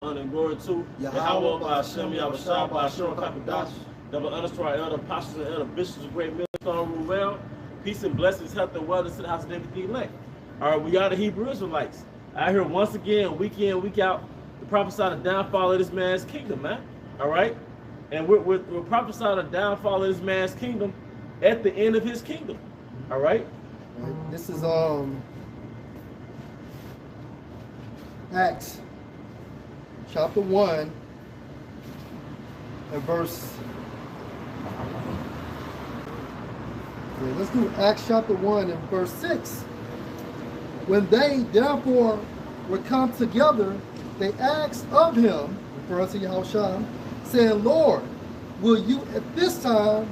honor and glory to Yahweh, by Hashem, Yahushua, by Hashem, Kakadash, double honors to our elder apostles and elder bishops, great ministers, rule well. Peace and blessings, health and wellness to the house of David the elect. All right, we are the Hebrew Israelites. Out here once again, week in, week out, to prophesy the downfall of this man's kingdom, man. All right? And we're prophesying the downfall of this man's kingdom at the end of his kingdom. All right? This is Acts chapter 1 and verse. Yeah, let's do Acts chapter 1 and verse 6. When they therefore were come together, they asked of him, referring to Yahushua, saying, Lord, will you at this time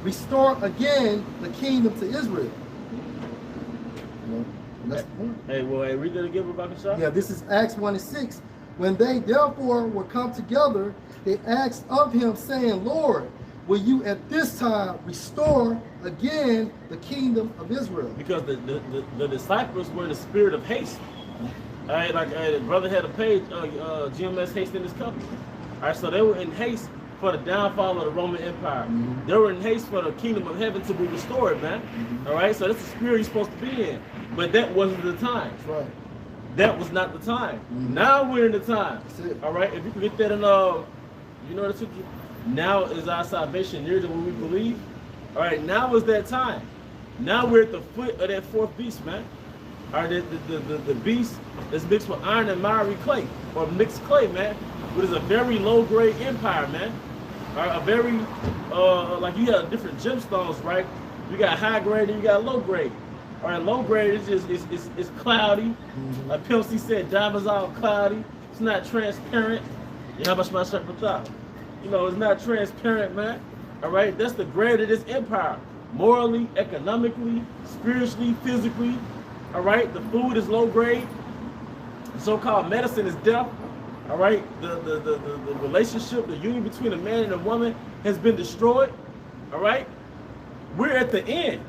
restore again the kingdom to Israel? That's the point. Hey, well, hey, read that again, Rebecca Shaw. Yeah, this is Acts 1 and 6. When they therefore were come together, they asked of him, saying, Lord, will you at this time restore again the kingdom of Israel? Because the disciples were in the spirit of haste. All right, like the brother had a page, GMS haste in his company. All right, so they were in haste for the downfall of the Roman Empire. Mm-hmm. They were in haste for the kingdom of heaven to be restored, man. Mm-hmm. All right, so that's the spirit you're supposed to be in. But that wasn't the time. That's right. That was not the time. Mm-hmm. Now we're in the time. All right, if you can get that in, you know the scripture. Now is our salvation nearer than what we believe. All right, now is that time. Now we're at the foot of that fourth beast, man. All right, the beast is mixed with iron and miry clay, or mixed clay, man. Which is a very low grade empire, man. All right, a very like you have different gemstones, right? You got high grade and you got low grade. All right, low grade is just it's cloudy. Mm-hmm. Like PLC said, diamonds all cloudy. It's not transparent. You know how much my shirt for top? You know, it's not transparent, man. All right, that's the grade of this empire. Morally, economically, spiritually, physically. All right, the food is low grade. The so-called medicine is death. All right, the relationship, the union between a man and a woman has been destroyed. All right, we're at the end.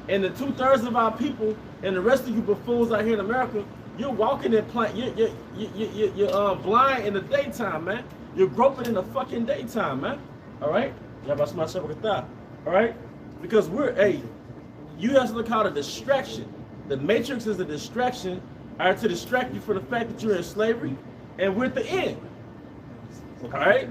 And the 2/3 of our people and the rest of you buffoons out here in America, you're walking in you're blind in the daytime, man. You're groping in the fucking daytime, man. All right? All right? Because you have something called a distraction. The matrix is a distraction, all right, to distract you from the fact that you're in slavery, and we're at the end. All right?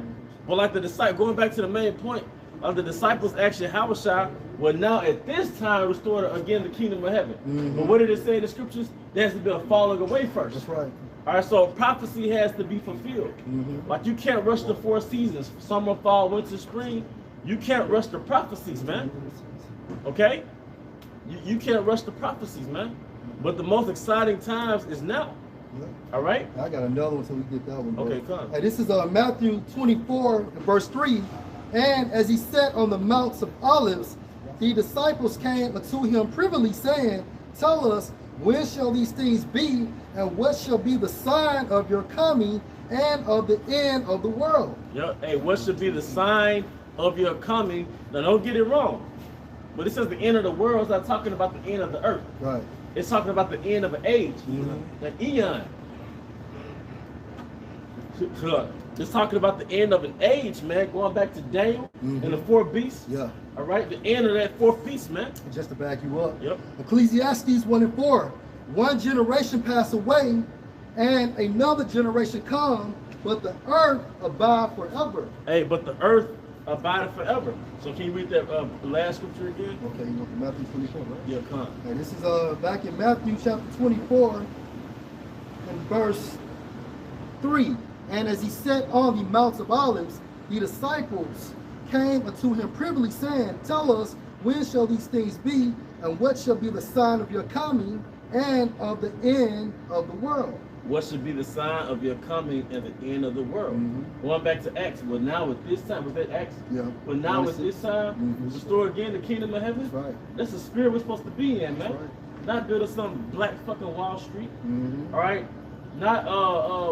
But like the disciple, going back to the main point of the disciples actually, Yahushua will now at this time restore again the kingdom of heaven. Mm-hmm. But what did it say in the scriptures? There has to be a falling away first. That's right. All right, so prophecy has to be fulfilled. Mm-hmm. Like you can't rush the 4 seasons, summer, fall, winter, spring. You can't rush the prophecies, man. Okay? You can't rush the prophecies, man. But the most exciting times is now. Yeah. All right? I got another one until we get that one. Bro. Okay, come. Hey, this is Matthew 24, verse 3. And as he sat on the Mount of Olives, the disciples came unto him privily, saying, Tell us, when shall these things be, and what shall be the sign of your coming and of the end of the world? Yeah. Hey, what should be the sign of your coming? Now, don't get it wrong. But it says the end of the world. It's not talking about the end of the earth. Right. It's talking about the end of an age, an eon. It's talking about the end of an age, man. Going back to Daniel and the 4 beasts. Yeah. All right, the end of that 4th beast, man. Just to back you up. Yep. Ecclesiastes 1 and 4. One generation pass away, and another generation come, but the earth abide forever. Hey, but the earth abided forever. So can you read that last scripture again? Okay, you want Matthew 24, right? Yeah, come. Okay, this is back in Matthew chapter 24 and verse 3. And as he sat on the Mount of Olives, the disciples came unto him privily, saying, Tell us, when shall these things be, and what shall be the sign of your coming and of the end of the world? What should be the sign of your coming and the end of the world? Mm-hmm. Going back to Acts, well now at this time, was that Acts? Yeah. But now at this time, restore again the kingdom of heaven? That's right. That's the spirit we're supposed to be in, man. Right. Not building some black fucking Wall Street. Mm-hmm. All right? Not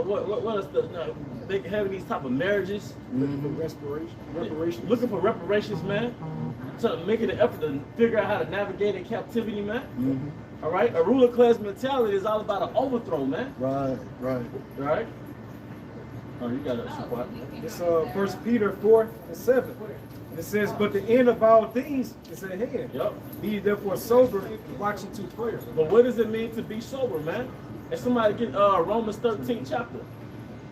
what is the they having these type of marriages? Looking for reparations. Looking for reparations, man. So making an effort to figure out how to navigate in captivity, man. Mm-hmm. All right, a ruler class mentality is all about an overthrow, man. Right. Right. Oh, you got it. It's 1 Peter 4:7. And it says, but the end of all things is at hand. Yep. Be therefore sober and watch into prayer. But what does it mean to be sober, man? If somebody get Romans 13 chapter,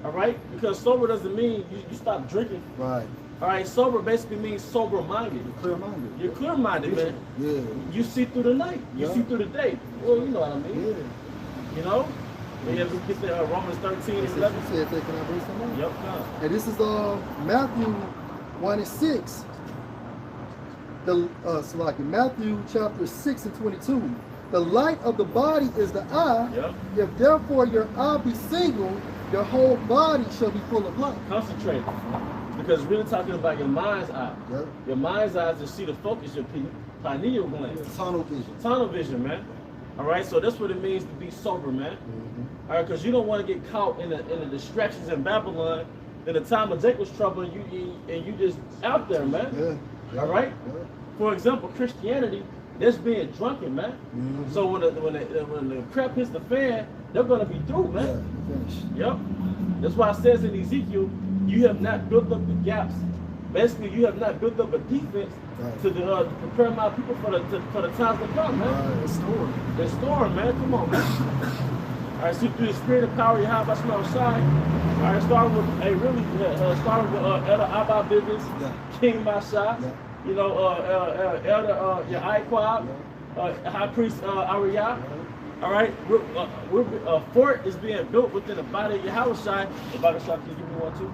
all right? Because sober doesn't mean you stop drinking. Right. All right, sober basically means sober-minded. You're clear-minded. You're clear-minded, man. Yeah. You see through the night. You see through the day. Well, you know what I mean. Yeah. You know? And you have to get the Romans 13 and 11. Can I bring something? Yep, come. And this is Matthew 1:6. Matthew chapter 6 and 22. The light of the body is the eye. Yep. If therefore your eye be single, your whole body shall be full of light. Concentrate. Because we're really talking about your mind's eye. Yep. Your mind's eye is to see the focus, your pineal gland. Tunnel vision. Tunnel vision, man. All right, so that's what it means to be sober, man. All right, because you don't want to get caught in the distractions in Babylon in the time of Jacob's trouble, and you just out there, man. Yeah. All right. Yeah. For example, Christianity, that's being drunken, man. So when the crap hits the fan, they're gonna be through, man. Yeah, finished. Yep. That's why it says in Ezekiel, you have not built up the gaps. Basically, you have not built up a defense to prepare my people for the times to come, man. They're storing, man. Come on, man. All right, so through the spirit and power you have, I smell shy. All right, starting with starting with Elder Abba Business, King Masha, you know, Elder Yaiquab, High Priest Ariah. All right, a fort is being built within the body of Yahushai. The Bible shop, can you give me one too?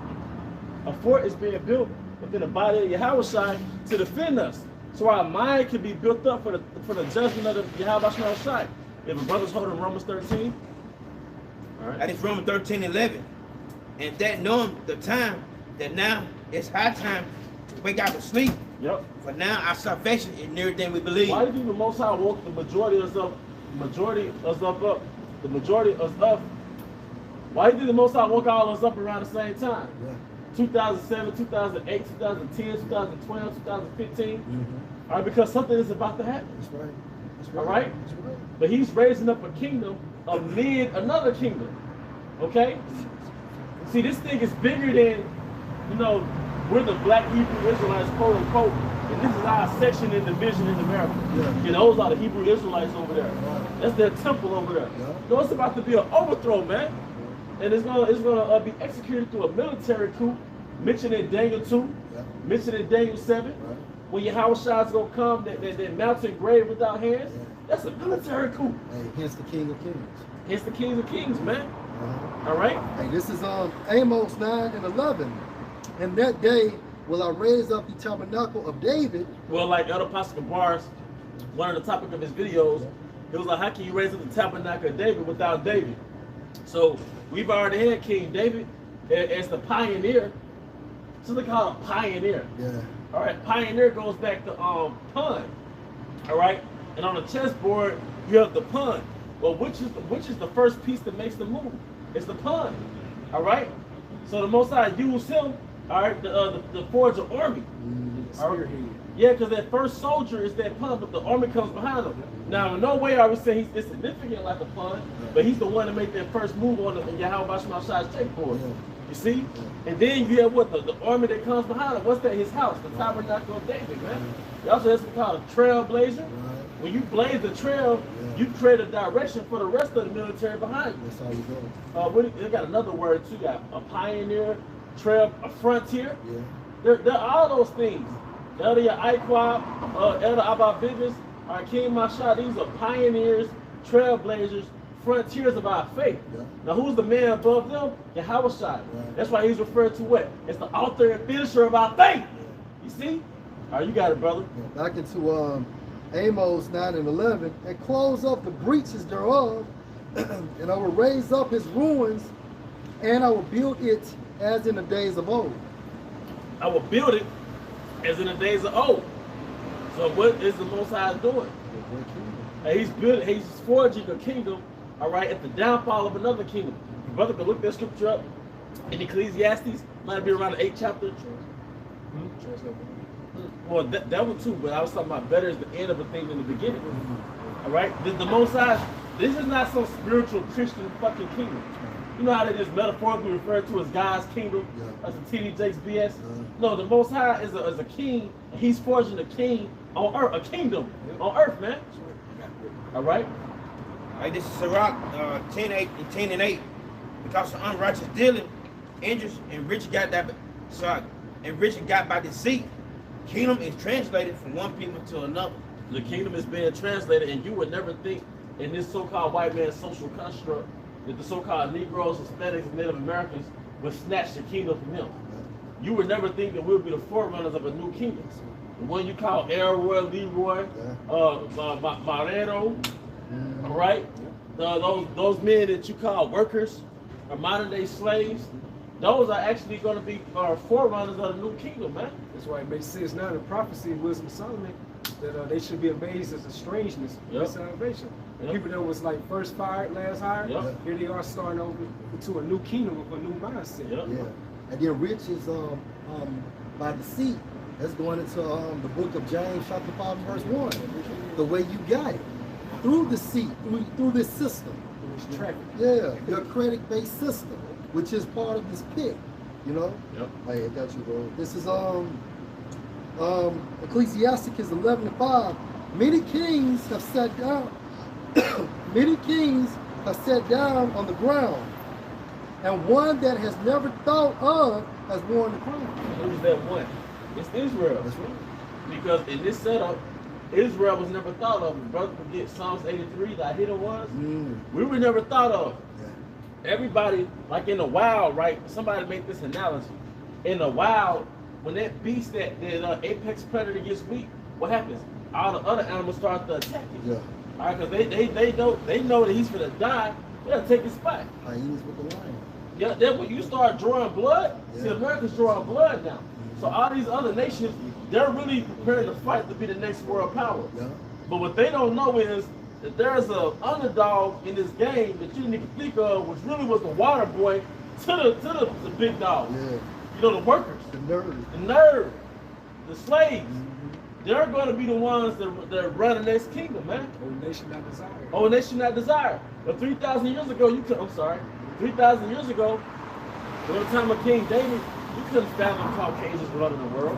A fort is being built within the body of Yahushai to defend us, so our mind can be built up for the judgment of the Yahushai. If a brother's holding Romans 13, all right. That is Romans 13:11, and that knowing the time that now it's high time to wake out of sleep. Yep. For now our salvation is nearer than we believe. Why do you think the Most High woke the majority of us up? Why do you think the Most High woke all of us up around the same time? Yeah. 2007, 2008, 2010, 2012, 2015. All right, because something is about to happen. That's right. That's right. All right? That's right. But he's raising up a kingdom amid another kingdom. Okay? See, this thing is bigger than, you know, we're the black Hebrew Israelites, quote unquote, and this is our section and division in America. Yeah. And those are the Hebrew Israelites over there. Right. That's their temple over there. Yeah. So it's about to be an overthrow, man. And it's gonna be executed through a military coup, mentioned in Daniel 2, mentioned in Daniel 7. Right. When Yahushua's gonna come, that mountain grave without hands, that's a military coup. Hey, hence the King of Kings. It's the Kings of Kings, man. All right? Hey, this is Amos 9 and 11. And that day will I raise up the tabernacle of David. Well, like Elder Pastor Bars, one of the topic of his videos, it was like, how can you raise up the tabernacle of David without David? So we've already had King David as the pioneer. So they call him pioneer. Yeah. All right, pioneer goes back to pun. All right, and on the chessboard you have the pun. Well, which is the first piece that makes the move? It's the pun. All right. So the Most High used him. All right, the forge of army. Spearhead. Yeah, because that first soldier is that pun, but the army comes behind him. Now, in no way are we saying he's insignificant like a pun, but he's the one to make that first move on the Yahweh Shai's checkboard. You see? And then you have what the army that comes behind him. What's that? His house, the tabernacle of David, man. He also has something called a trailblazer. When you blaze the trail, you create a direction for the rest of the military behind you. That's how you go. They got another word too. Got a pioneer, trail, a frontier. Yeah. They're all those things. Elder Iquab, Elder Abba Business, our King Masha, these are pioneers, trailblazers, frontiers of our faith. Yeah. Now, who's the man above them? Yahushua. Right. That's why he's referred to what? It's the author and finisher of our faith. You see? All right, you got it, brother. Yeah. Back into Amos 9 and 11, and close up the breaches thereof, and I will raise up his ruins, and I will build it as in the days of old. I will build it as in the days of old. So what is the Most High doing? He's forging a kingdom, all right, at the downfall of another kingdom. Your brother can look that scripture up in Ecclesiastes, might be around the 8th chapter. Well, that one too, but I was talking about better is the end of a thing than the beginning. All right, the Most High, this is not some spiritual Christian fucking kingdom. You know how they just metaphorically refer to as God's kingdom, Yeah. as a TD Jakes BS? No, the Most High is a king, and he's forging a king on earth, a kingdom on earth, man. All right? Like this is Sirach 10:8. Because of unrighteous dealing, injuries, and rich got that. Sorry, and rich got by deceit. Kingdom is translated from one people to another. The kingdom is being translated, and you would never think in this so-called white man's social construct that the so-called Negroes, Hispanics, and Native Americans would snatch the kingdom from him. You would never think that we'll be the forerunners of a new kingdom. The one you call Elroy, Leroy, Marrero, all right? Those men that you call workers or modern-day slaves, those are actually going to be forerunners of the new kingdom, man. That's why it makes sense now in the prophecy of Wisdom of Solomon that they should be amazed at the strangeness of salvation. Yep. People that was like first fired, last hired, Yep. here they are starting over into a new kingdom with a new mindset. Yep. Yeah. And then rich is by deceit. That's going into the book of James, chapter 5, verse 1. The way you got it. Through deceit, through this system. It was traffic. Yeah, your credit-based system, which is part of this pit, you know? Yep. Hey, I got you, bro. This is Ecclesiasticus 11:5. Many kings have sat down. Many kings have sat down on the ground, and one that has never thought of has worn the crown. Who's that one? It's Israel. That's right. Because in this setup, Israel was never thought of. Brother, forget Psalms 83, that hidden ones. We were never thought of. Yeah. Everybody, like in the wild, right? Somebody make this analogy. In the wild, when that beast, that apex predator gets weak, what happens? All the other animals start to attack it. Yeah. All right, because they know that he's gonna die. They'll take his spot. Hyenas with the lion. Yeah, then when you start drawing blood, see, Yeah. America's drawing blood now. So all these other nations, they're really preparing to fight to be the next world power. Yeah. But what they don't know is that there's an underdog in this game that you need to think of, which really was the water boy to the big dog. Yeah. You know, the workers, The nerve. the nerve, the slaves. They're going to be the ones that run the next kingdom, man. Oh, nation not desired. Oh, and they should not desire. But 3,000 years ago, 3,000 years ago, during the time of King David, you couldn't fathom Caucasians running the world.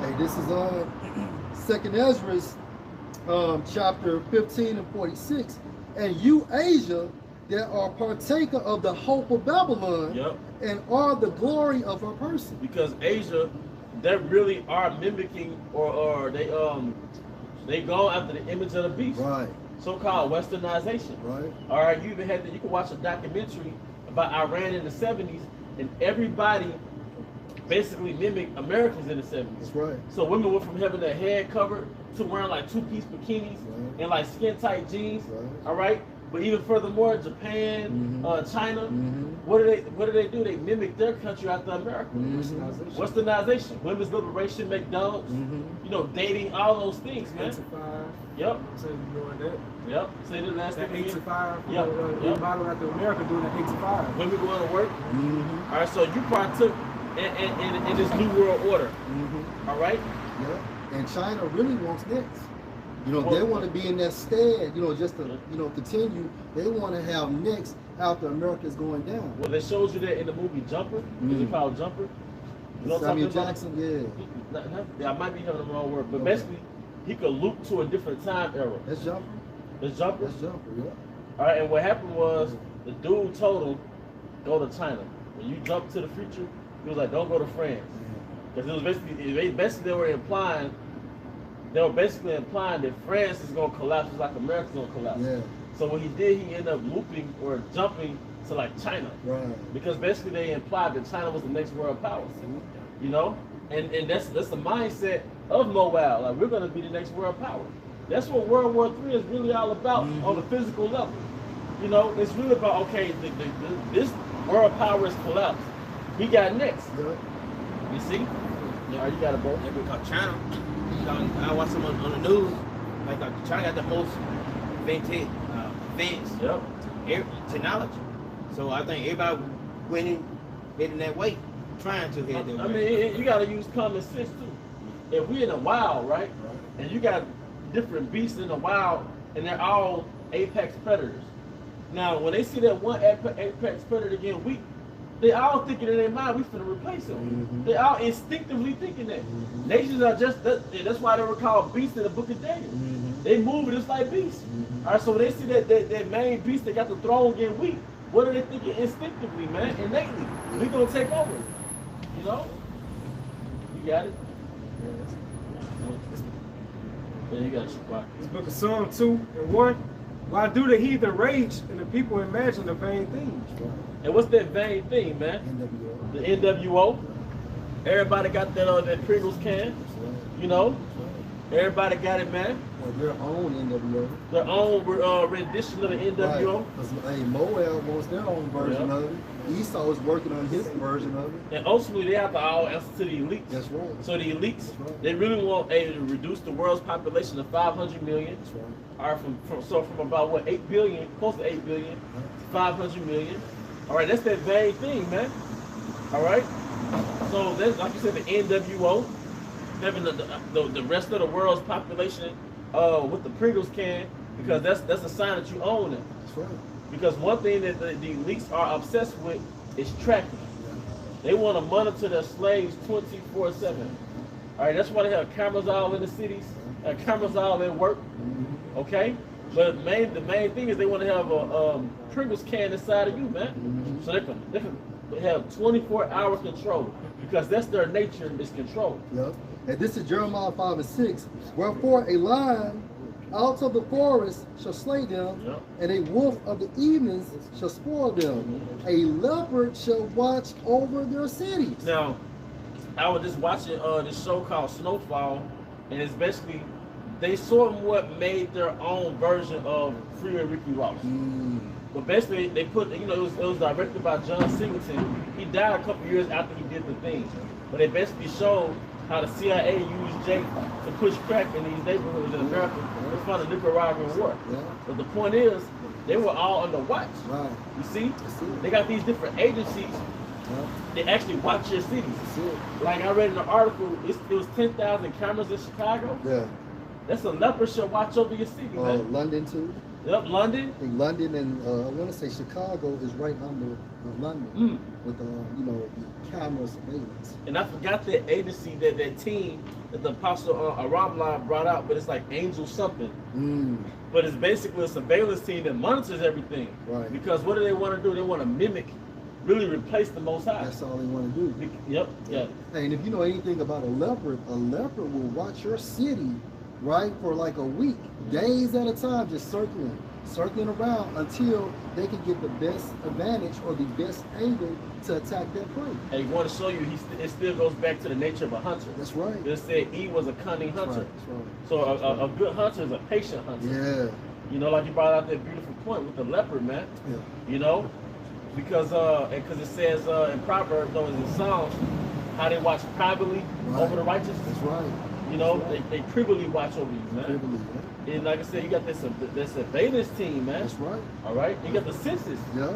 Hey, this is Second Ezra's chapter 15 and 46. And you, Asia, that are partaker of the hope of Babylon, Yep. and are the glory of her person. Because Asia, they really are mimicking, or they go after the image of the beast. Right, So-called westernization. right. All right, you even you can watch a documentary about Iran in the 70s, and everybody basically mimicked Americans in the 70s. That's right. So women went from having their head covered to wearing like two-piece bikinis Right. and like skin-tight jeans. Right. All right, but even furthermore, Japan, China, what do they do? They mimic their country after America. Westernization, women's liberation, McDonald's, you know, dating, all those things, man. 8 to 5. Yep. So you doing that. Yep. Say the last That thing 8 to again. 5. Yep. We model after America doing that 8 to 5. Women going to work. All right, so you partook in this new world order. All right. Yeah. And China really wants next. You know, they want to be in that stead, you know, just to, you know, continue. They want to have next after America's going down. Well, they showed you that in the movie Jumper. Is it called Jumper? You know what I'm Samuel talking Jackson, about? Yeah, I might be having the wrong word, but basically, he could loop to a different time era. That's Jumper. It's Jumper. That's Jumper, yeah. All right, and what happened was the dude told him, go to China. When you jump to the future, he was like, don't go to France. Because it was basically they were basically implying that France is going to collapse just like America's going to collapse. Yeah. So what he did, he ended up looping or jumping to like China. Right. Because basically they implied that China was the next world power. You know? And that's the mindset of Moab. Like, we're going to be the next world power. That's what World War III is really all about on the physical level. You know, it's really about, okay, this world power is collapsed. We got next. Yeah. You see? Yeah, you got it, bro. Yeah, because China, I watch them on the news, like China got the most advanced technology. So I think everybody went in heading that way, trying to head that way. I mean, you got to use common sense too. if we in the wild, right, and you got different beasts in the wild, and they're all apex predators. Now, when they see that one apex predator getting weak, they all thinking in their mind, we finna replace him. They all instinctively thinking that. Nations are just, that's why they were called beasts in the book of Daniel. They move just like beasts. All right, so when they see that main beast that got the throne getting weak, what are they thinking instinctively, man? Innately. We gonna take over. You know? You got it? Yeah, you got it. This book of Psalm 2:1. Why do the heathen rage and the people imagine the vain things? And what's that vain thing, man? NWO. The NWO. Everybody got that Pringles can. You know? Everybody got it, man. Or their own NWO. Their own rendition of the NWO. Right. Hey, Moab wants their own version of it. Esau is working on his version of it. And ultimately, they have to all answer to the elites. That's right. So the elites, right. they really want to reduce the world's population to 500 million. That's right. All right, from about what, 8 billion, close to 8 billion, to 500 million. All right, that's that vain thing, man. All right. So that's, like you said, the NWO, having the rest of the world's population with the Pringles can, because that's a sign that you own it. That's right. Because one thing that the elites are obsessed with is tracking. They want to monitor their slaves 24/7. All right, that's why they have cameras all in the cities, cameras all in work. Okay, but the main thing is they want to have a Pringles can inside of you, man, so they can have 24-hour control, because that's their nature, is control. Yep. And this is Jeremiah 5:6. Wherefore a lion out of the forest shall slay them, and a wolf of the evenings shall spoil them. A leopard shall watch over their cities. Now, I was just watching this show called Snowfall, and it's basically, they somewhat made their own version of Free and Ricky Ross. But basically, they put, you know, it was directed by John Singleton. He died a couple years after he did the thing. But they basically showed how the CIA used Jake to push crack in these neighborhoods in America to fund the Nicaraguan war. But the point is, they were all under watch. Right. You see? They got these different agencies. They actually watch your cities. Like I read in an article, it was 10,000 cameras in Chicago. Yeah. That's a leopard shall watch over your city, man. London too. Yep, London. I think London and I want to say Chicago is right under London with you know, the camera surveillance. And I forgot that agency, that team that the Apostle Aramla brought out, but it's like Angel something. But it's basically a surveillance team that monitors everything. Right. Because what do they want to do? They want to mimic, really replace the Most High. That's all they want to do. Yep. Yeah. And if you know anything about a leopard will watch your city, right, for like a week, days at a time, just circling around until they can get the best advantage or the best angle to attack that prey. And he want to show you, it still goes back to the nature of a hunter. That's right. It said he was a cunning hunter. That's right. So a good hunter is a patient hunter. Yeah. You know, like you brought out that beautiful point with the leopard, man. Yeah. You know, because it says in Proverbs, though, in Psalms, how they watch privately over the righteous. That's right. You know, they privily watch over you, man. Privily, And like I said, you got this surveillance team, man. That's right. All right, you got the census. Yeah.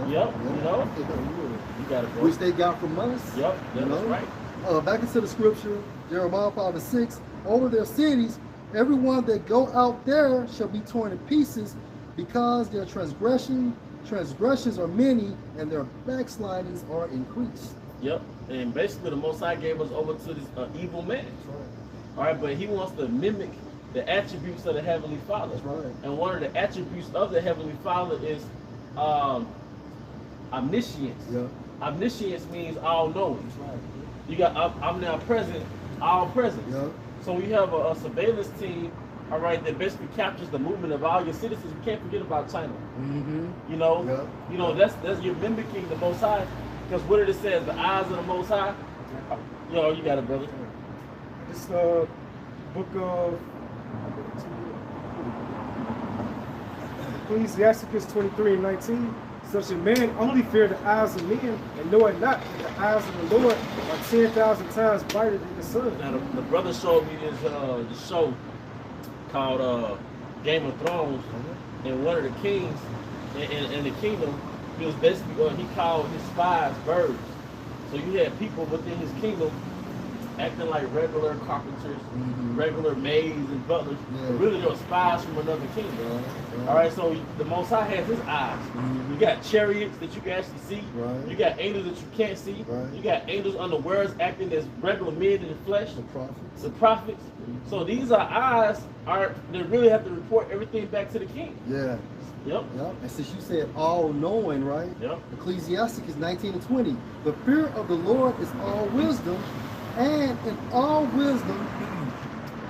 Yep. You know, you got it, bro. Which they got from us. Yep. That's right. Back into the scripture, Jeremiah 5:6. Over their cities, everyone that go out there shall be torn in pieces, because their transgressions are many, and their backslidings are increased. Yep. And basically, the Most High gave us over to this evil man. That's right. All right, but he wants to mimic the attributes of the Heavenly Father. That's right. And one of the attributes of the Heavenly Father is omniscience. Yeah. Omniscience means all knowing. That's right. You got I'm now present, all present. Yeah. So we have a surveillance team, all right, that basically captures the movement of all your citizens. You can't forget about China. You know, you know that's you're mimicking the Most High, because what it says, the eyes of the Most High. Yo, you got it, brother. It's the book of Ecclesiasticus 23:19. Such a man only fear the eyes of men, and know it not that the eyes of the Lord are 10,000 times brighter than the sun. Now the brother showed me this show called Game of Thrones, and one of the kings in the kingdom, he was basically he called his spies birds. So you had people within his kingdom acting like regular carpenters, regular maids and butlers. But really, they were spies from another kingdom. All right, so the Most High has his eyes. You got chariots that you can actually see. You got angels that you can't see. You got angels unawares acting as regular men in the flesh. The prophets. So these are eyes they really have to report everything back to the king. Yeah. Yep. And since you said all knowing, right? Yep. Ecclesiasticus 19 and 20. The fear of the Lord is all wisdom, and in all wisdom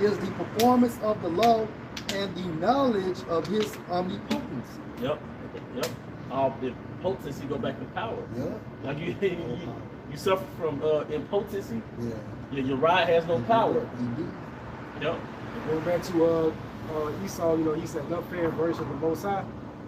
is the performance of the law and the knowledge of his omnipotence. Yep. All the potency go back to power. Like you suffer from impotency. Your rod has no power. Yep. Going back to Esau, he said, "Love fair version of the Most High."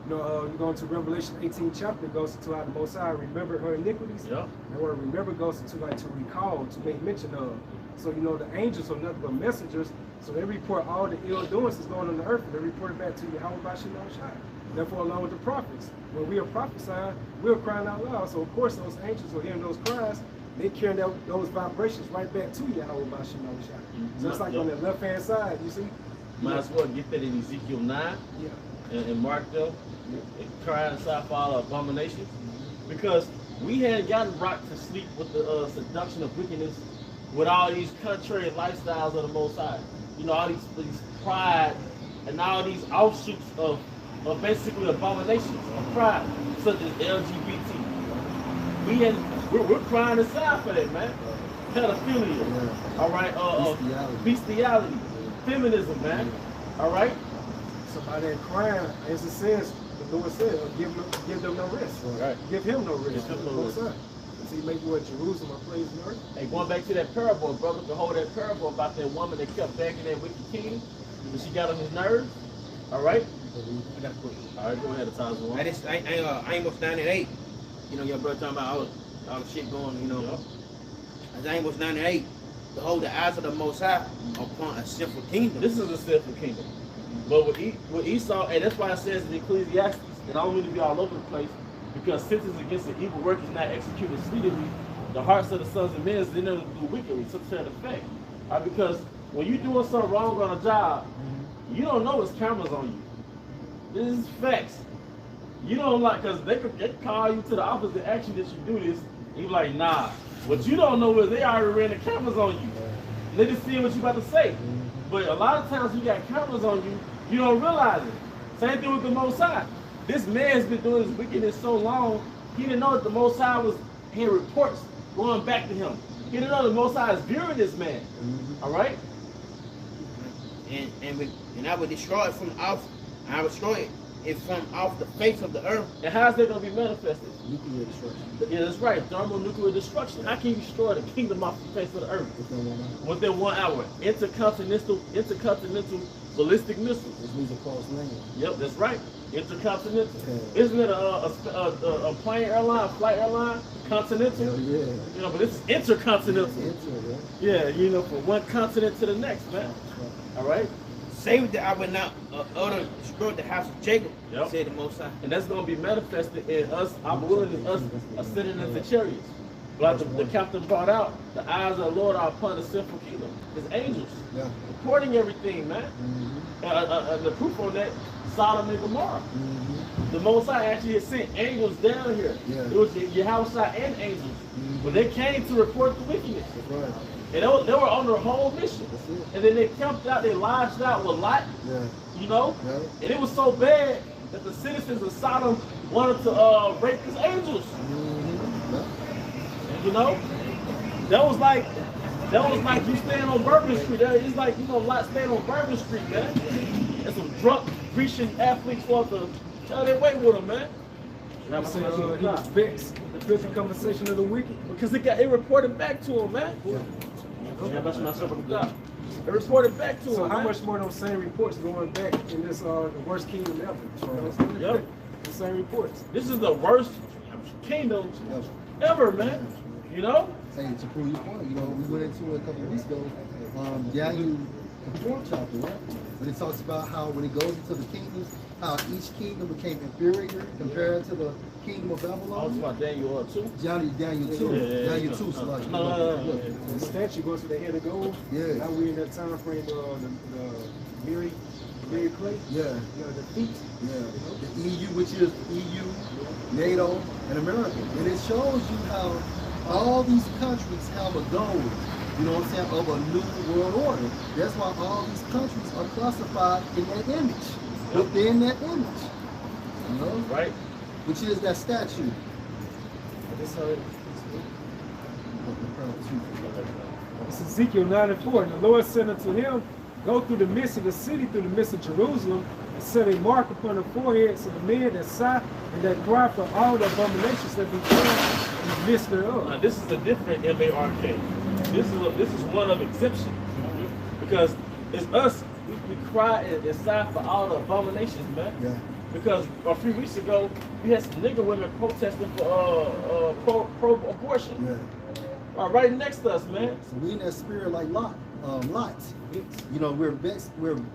You go into Revelation 18 chapter, it goes into how the Most High remembered her iniquities. Yep. And what remember goes into like to recall, to make mention of. So the angels are nothing but messengers. So they report all the ill doings that's going on the earth. They report it back to Yahweh Bashim Shai. Therefore, along with the prophets, when we are prophesying, we're crying out loud. So of course, those angels are hearing those cries. They carrying those vibrations right back to Yahweh Bashim Shai. So it's like on the left hand side, you see. Might as well get that in Ezekiel 9 and mark them and cry inside for all abominations. Because we had gotten rocked to sleep with the seduction of wickedness with all these contrary lifestyles of the Most High. All these pride and all these offshoots of basically abominations of pride, such as LGBT. We're crying inside for that, man. Pedophilia. All right. Bestiality. Feminism, man. All right. So by that crime, as it says, the Lord said, give them no rest. Right. Give him no rest. Give him no rest. So he make what Jerusalem a place in earth. Hey, going back to that parable, brother, behold that parable about that woman that kept begging that wicked king, but she got on his nerves. All right. I got a question. All right, go ahead. The time's on. I Amos 9 and 8. Your brother talking about all the shit going. As Amos 9 and 8. Behold, the eyes of the Most High upon a sinful kingdom. This is a sinful kingdom. But with Esau, and that's why it says in Ecclesiastes, and I don't mean to be all over the place, because sentence against the evil work is not executed speedily, the hearts of the sons of men is in them to do wickedly, to that effect. Because when you're doing something wrong on a job, you don't know there's cameras on you. This is facts. You don't because they could call you to the office and ask you that you do this, and you're like, nah. What you don't know is they already ran the cameras on you. And they just seeing what you about to say. But a lot of times you got cameras on you, you don't realize it. Same thing with the Most High. This man's been doing his wickedness so long, he didn't know that the Most High was hearing reports going back to him. He didn't know the Most High is viewing this man. All right? And I would destroy it from off. I would destroy it from off the face of the earth. And how's that going to be manifested? Nuclear destruction. Yeah, that's right. Thermonuclear destruction. How can you destroy the kingdom off the face of the earth? Within 1 hour. Intercontinental ballistic missiles. Which means a false name. Yep, that's right. Intercontinental. Okay. Isn't it a plane airline, a flight airline? Continental? Yeah. But this is intercontinental. Yeah, from one continent to the next, man. All right? Save that I would not destroy the house of Jacob, said the Most High. And that's going to be manifested in us, our willingness, us ascending into chariots. Like the captain brought out, the eyes of the Lord are upon the sinful kingdom. His angels. Reporting everything, man. The proof on that, Sodom and Gomorrah. The Most High actually had sent angels down here. It was Yahweh and angels. But they came to report the wickedness. And they were on their whole mission. And then they camped out, they lodged out with Lot. And it was so bad that the citizens of Sodom wanted to rape his angels. And, that was like you staying on Bourbon Street. It's like, Lot staying on Bourbon Street, man. And some drunk Grecian athletes want to tell their way with him, man. He was vexed. The filthy conversation of the wicked. Because it reported back to him, man. That's myself on the job. It reported back to him. So how much more those same reports going back in this the worst kingdom ever? The same reports. This is the worst kingdom ever, man. Hey, to prove your point, we went into it a couple of weeks ago. Daniel, the 4th chapter, right? But it talks about how when it goes into the kingdoms, how each kingdom became inferior compared to the kingdom of Babylon. I was about Daniel 2. Daniel 2. Yeah. Daniel 2. So like, No. The statue goes to the head of gold. Yeah. Now we're in that time frame of the Mary clay. Yeah. The feet. Yeah. The EU, which is EU, NATO, and America. And it shows you how all these countries have a goal, you know what I'm saying, of a new world order. That's why all these countries are classified in that image, within that image. You know? Right. Which is that statue. That's how it is. It's Ezekiel 9:4. And the Lord said unto him, go through the midst of the city, through the midst of Jerusalem, and set a mark upon the foreheads of the men that sigh and that cry for all the abominations that be done in the midst thereof. Now, this is a different MARK. This is one of exemption, because it's us. We cry and sigh for all the abominations, man. Yeah. Because a few weeks ago, we had some nigger women protesting for pro-abortion. Yeah. Right next to us, man. So we in that spirit like Lot. You know, we're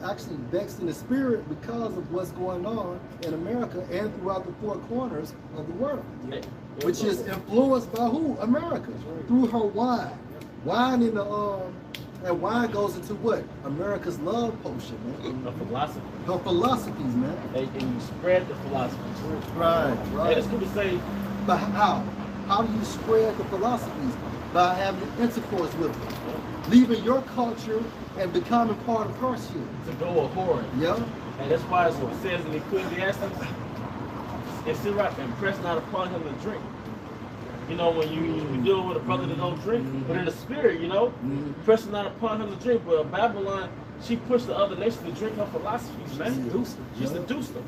actually vexed in the spirit because of what's going on in America and throughout the four corners of the world. Yeah. Which is influenced by who? America. Through her wine. Wine in the and wine goes into what? America's love potion, man. A philosophy. Her philosophies, man. And you spread the philosophies. Right. And it's good to say. But how? How do you spread the philosophies? By having intercourse with them. Leaving your culture and becoming part of her shit. To go a whoring. Yeah. And that's why it says in Ecclesiastes, it's right, and press not upon him to drink. You know, when you deal with a brother that don't drink, but in the spirit, you know, press not upon him to drink. But Babylon, she pushed the other nations to drink her philosophies, man. She seduced them.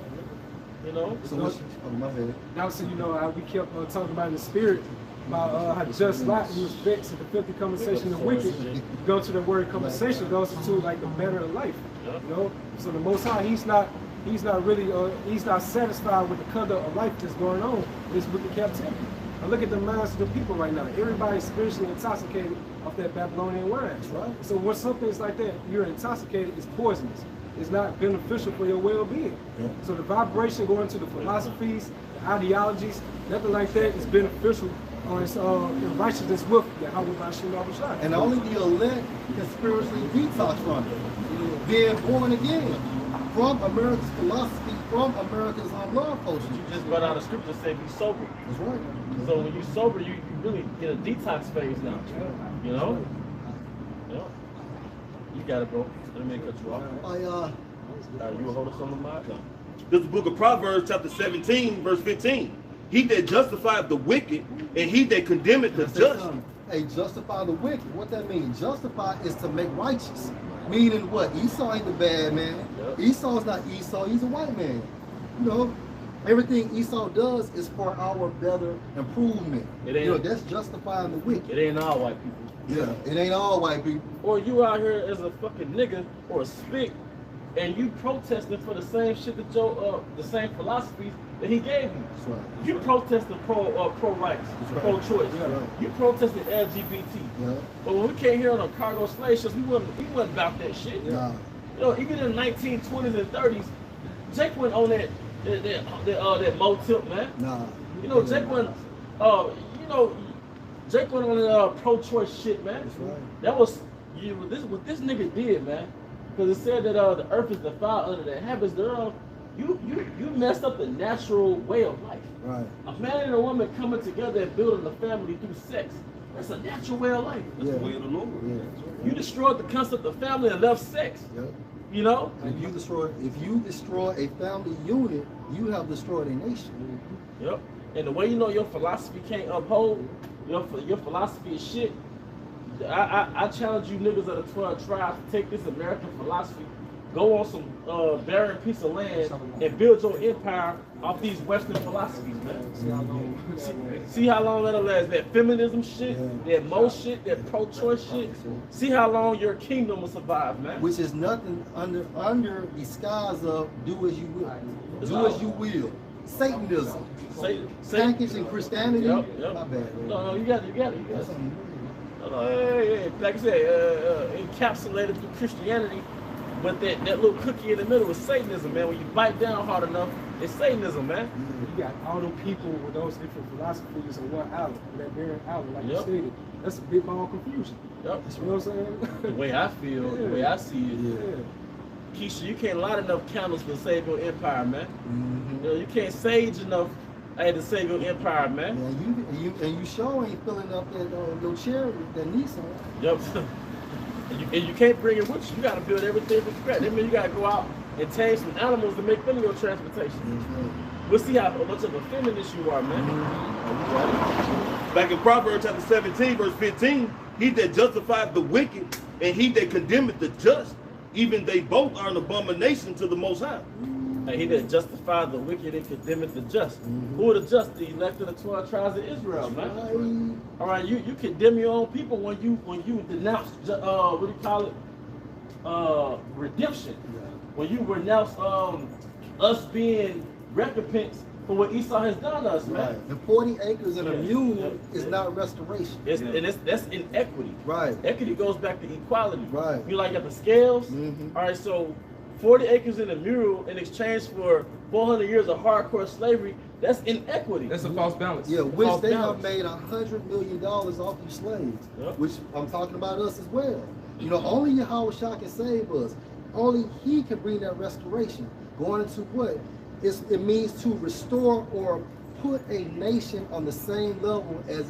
You know? So what? Oh, my bad. Now, so you know how we kept talking about in the spirit, about how just Lot, he was vexed at the filthy conversation of wicked. Go to the word conversation goes into like the matter of life. You know? So the Most High, he's not really he's not satisfied with the conduct of life that's going on. It's with the captivity. Now look at the minds of the people right now. Everybody's spiritually intoxicated off that Babylonian wine. Right. So when something's like that, you're intoxicated, it's poisonous. It's not beneficial for your well-being. Yeah. So the vibration going to the philosophies, the ideologies, nothing like that is beneficial on its righteousness with Yahweh. And only the elect can spiritually detox from it. Being born again from America's philosophy, from America's love potion. You just brought out a scripture that say be sober. That's right. So when you sober, you really get a detox phase now. You know? Yeah. You got it, bro. Let me cut you off. You will hold us on the mic? No. This is the book of Proverbs, chapter 17, verse 15. He that justifieth the wicked, and he that condemneth the just. Hey, justify the wicked. What that means? Justify is to make righteous. Meaning what? Esau ain't the bad man. Yep. Esau's not Esau. He's a white man. You know, everything Esau does is for our better improvement. It ain't, you know, that's justifying the wicked. It ain't all white people. Yeah, it ain't all white people. Or you out here as a fucking nigga or a spick, and you protesting for the same shit that the same philosophies that he gave you. That's right. You protested pro-rights, pro-choice. Yeah, right. You protested LGBT. Yeah. But when we came here on a cargo slave ships, we wasn't about that shit. Yeah. You know, even in the 1920s and 30s, Jake went on that motel, man. Nah. You know, Jake went, Jake went on that pro-choice shit, man. That's right. That was what this nigga did, man. Because it said that the earth is defiled under the habits thereof. You messed up the natural way of life. Right. A man and a woman coming together and building a family through sex. That's a natural way of life. That's the way of the Lord. Yeah. You destroyed the concept of family and left sex. Yep. You know? If you destroy a family unit, you have destroyed a nation. Yep. And the way you know your philosophy can't uphold, your philosophy is shit. I challenge you niggas of the 12 tribes to take this American philosophy, go on some barren piece of land and build your empire off these Western philosophies, man. See how long that'll last. That feminism shit, that Mo shit, that pro-choice shit. See how long your kingdom will survive, man. Which is nothing under the skies of do as you will. Do as you will. Satanism. Package in Christianity. Yep. My bad. No, you got it. Hey, like I said, encapsulated through Christianity, But that little cookie in the middle is Satanism, man. When you bite down hard enough, it's Satanism, man. You got all them people with those different philosophies on one island, that barren island, like you stated. That's a big ball confusion. Yep. You know what I'm saying? The way I feel, the way I see it. Keisha, you can't light enough candles to save your empire, man. You know, you can't sage enough to save your empire, man. Yeah, you sure ain't filling up that your chariot, that Nissan. Yep. And you can't bring it with you. You got to build everything from scratch. That means you got to go out and tame some animals to make them your transportation. We'll see how much of a feminist you are, man. Back in Proverbs chapter 17, verse 15, he that justifieth the wicked and he that condemneth the just, even they both are an abomination to the Most High. And he that justified the wicked and condemneth the just. Who are the just? The elect of the 12 tribes of Israel, man. All right, you condemn your own people when you denounce what do you call it? Redemption. When you renounce us being recompense for what Esau has done to us, man. Right. The 40 acres and a mule is not restoration. That's inequity. Right. Equity goes back to equality. Right. You like at the scales. All right, so 40 acres in a mule in exchange for 400 years of hardcore slavery, that's inequity. That's a false balance. Yeah, which they have made $100 million off you slaves, which I'm talking about us as well. You know, only Yahweh Shah can save us. Only he can bring that restoration. Going into what? It means to restore or put a nation on the same level as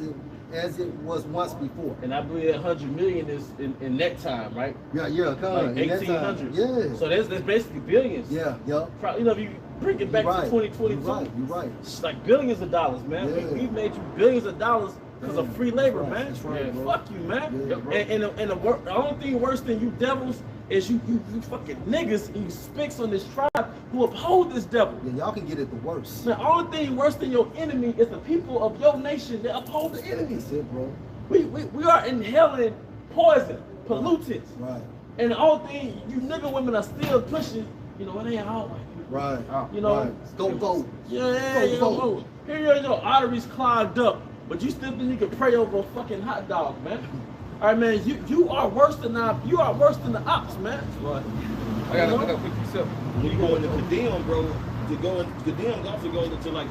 it was once before. And I believe that 100 million is in that time, right? Yeah, like 1800s. Yeah. So that's basically billions. Yeah, yeah. Probably, you know, if you bring it back to 2022, you're right. It's like billions of dollars, man. Yeah. We've made you billions of dollars because of free labor, man. That's right, bro. Fuck you, man. Yeah, and the only thing worse than you devils is you fucking niggas and you spicks on this tribe who uphold this devil. Yeah, y'all can get it the worst. The only thing worse than your enemy is the people of your nation that uphold the enemy. That's it, bro. We are inhaling poison, pollutants. Right. And the only thing you nigga women are still pushing, you know, it ain't all white people. Right. You know, right. Go vote. Yeah, you go vote. Here your arteries clogged up, but you still think you can pray over a fucking hot dog, man. All right, man, you are worse than the ops, man. Right. I got a quick piece up. When you go into condemn, bro, to go in condemn also goes into like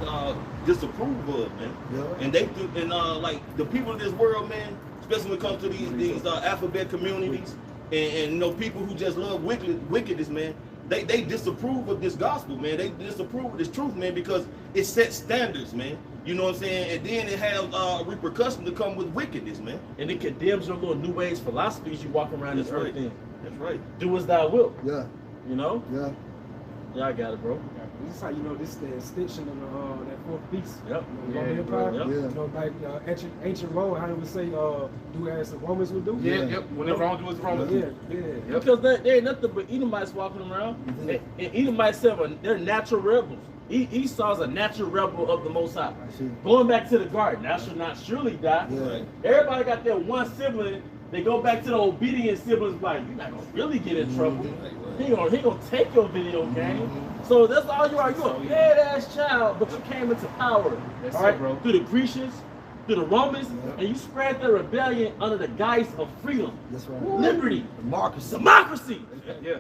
disapprove of, man. Yeah. And they do, and like the people of this world, man, especially when it comes to these alphabet communities and you know people who just love wickedness, man. They disapprove of this gospel, man. They disapprove of this truth, man, because it sets standards, man. You know what I'm saying? And then it has repercussions to come with wickedness, man. And it condemns your little new age philosophies you walk around this earth in. That's right. Do as thou wilt. Yeah. You know? Yeah. Yeah, I got it, bro. This is how you know this is the extension of that fourth beast. Yep. You know, Roman Empire. Yep. Yeah. You know, like ancient Rome, how they would say, do as the Romans would do. Yeah, yep. When the wrong do is wrong. Yeah. Yep. Because there ain't nothing but Edomites walking around. And Edomites they're natural rebels. Esau's a natural rebel of the Most High. Going back to the garden, thou shalt not surely die. Yeah. Everybody got their one sibling. They go back to the obedient siblings like, you're not gonna really get in trouble. He gonna take your video game. So that's all you are. You're a bad ass child, but you came into power. That's all right, it, bro. Through the Grecians, through the Romans, and you spread the rebellion under the guise of freedom, That's right. liberty, Democracy. Yeah.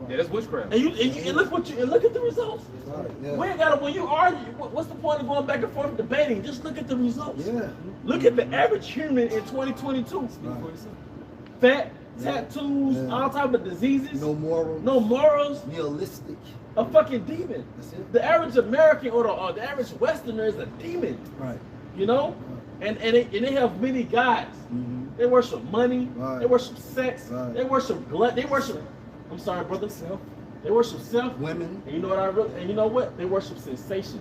Yeah, that's witchcraft. And look at the results. Right. Yeah. We ain't gotta, when you argue, what's the point of going back and forth debating? Just look at the results. Yeah. Look at the average human in 2022. Right. Fat, tattoos, all type of diseases. No morals. No morals. Nihilistic. A fucking demon. That's it. The average American or the average Westerner is a demon. Right. You know? And they have many gods. They worship money. Right. They worship sex. Right. They worship glut. They worship, I'm sorry, brother. Self. They worship self. Women. And you know what? They worship sensation.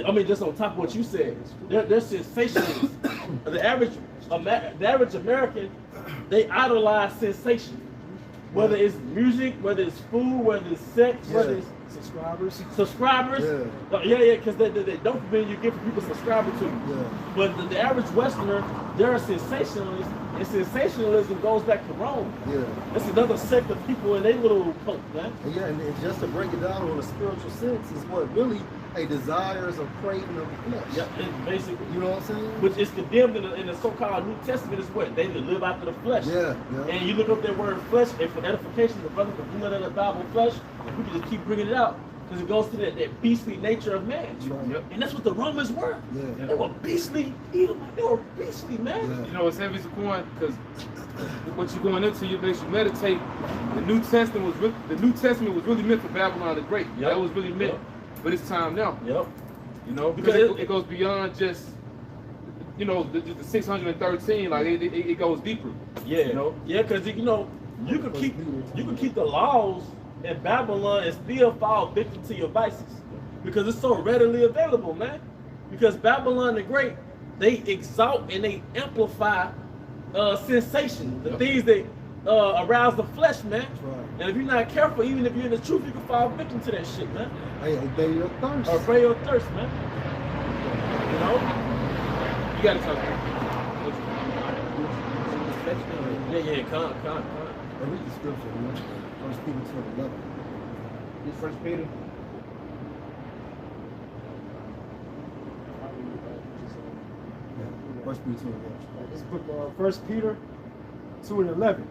I mean, just on top of what you said, they're sensationalists. The average American, they idolize sensation. Whether it's music, whether it's food, whether it's sex, whether it's subscribers. Yeah, because the dopamine you get from people subscribing to you. Yeah. But the average Westerner, they're a sensationalist, and sensationalism goes back to Rome. Yeah. That's another sect of people in their little cult, man. And yeah, and just to break it down on a spiritual sense is what really a desires or craving of the flesh. Yeah, it's basically. You know what I'm saying? Which is condemned in the so-called New Testament is what? They live after the flesh. Yeah, yeah. And you look up that word flesh, and for edification, the brother can bring out the Bible flesh, we can just keep bringing it out. Because it goes to that beastly nature of man. Right. Yep. And that's what the Romans were. Yeah. They were beastly, they were beastly, man. Yeah. You know, it's heavy as a coin because what you're going into, you makes you meditate. The New Testament was really meant for Babylon the Great. Yep. That was really meant, but it's time now. Yep. You know, because it goes beyond just, you know, the 613. Like it goes deeper. Yeah. You know. Yeah, because you know you can keep the laws in Babylon and still fall victim to your vices because it's so readily available, man. Because Babylon the Great, they exalt and they amplify sensation, the things that arouse the flesh, man. Right. And if you're not careful, even if you're in the truth, you can fall victim to that shit, man. Hey, obey your thirst. Obey your thirst, man. You know? You gotta talk. Yeah, come. Hey, read the scripture, man. 1 Peter 2:11. This First Peter. Yeah. 1 Peter 2:11. This book, 1 Peter 2:11.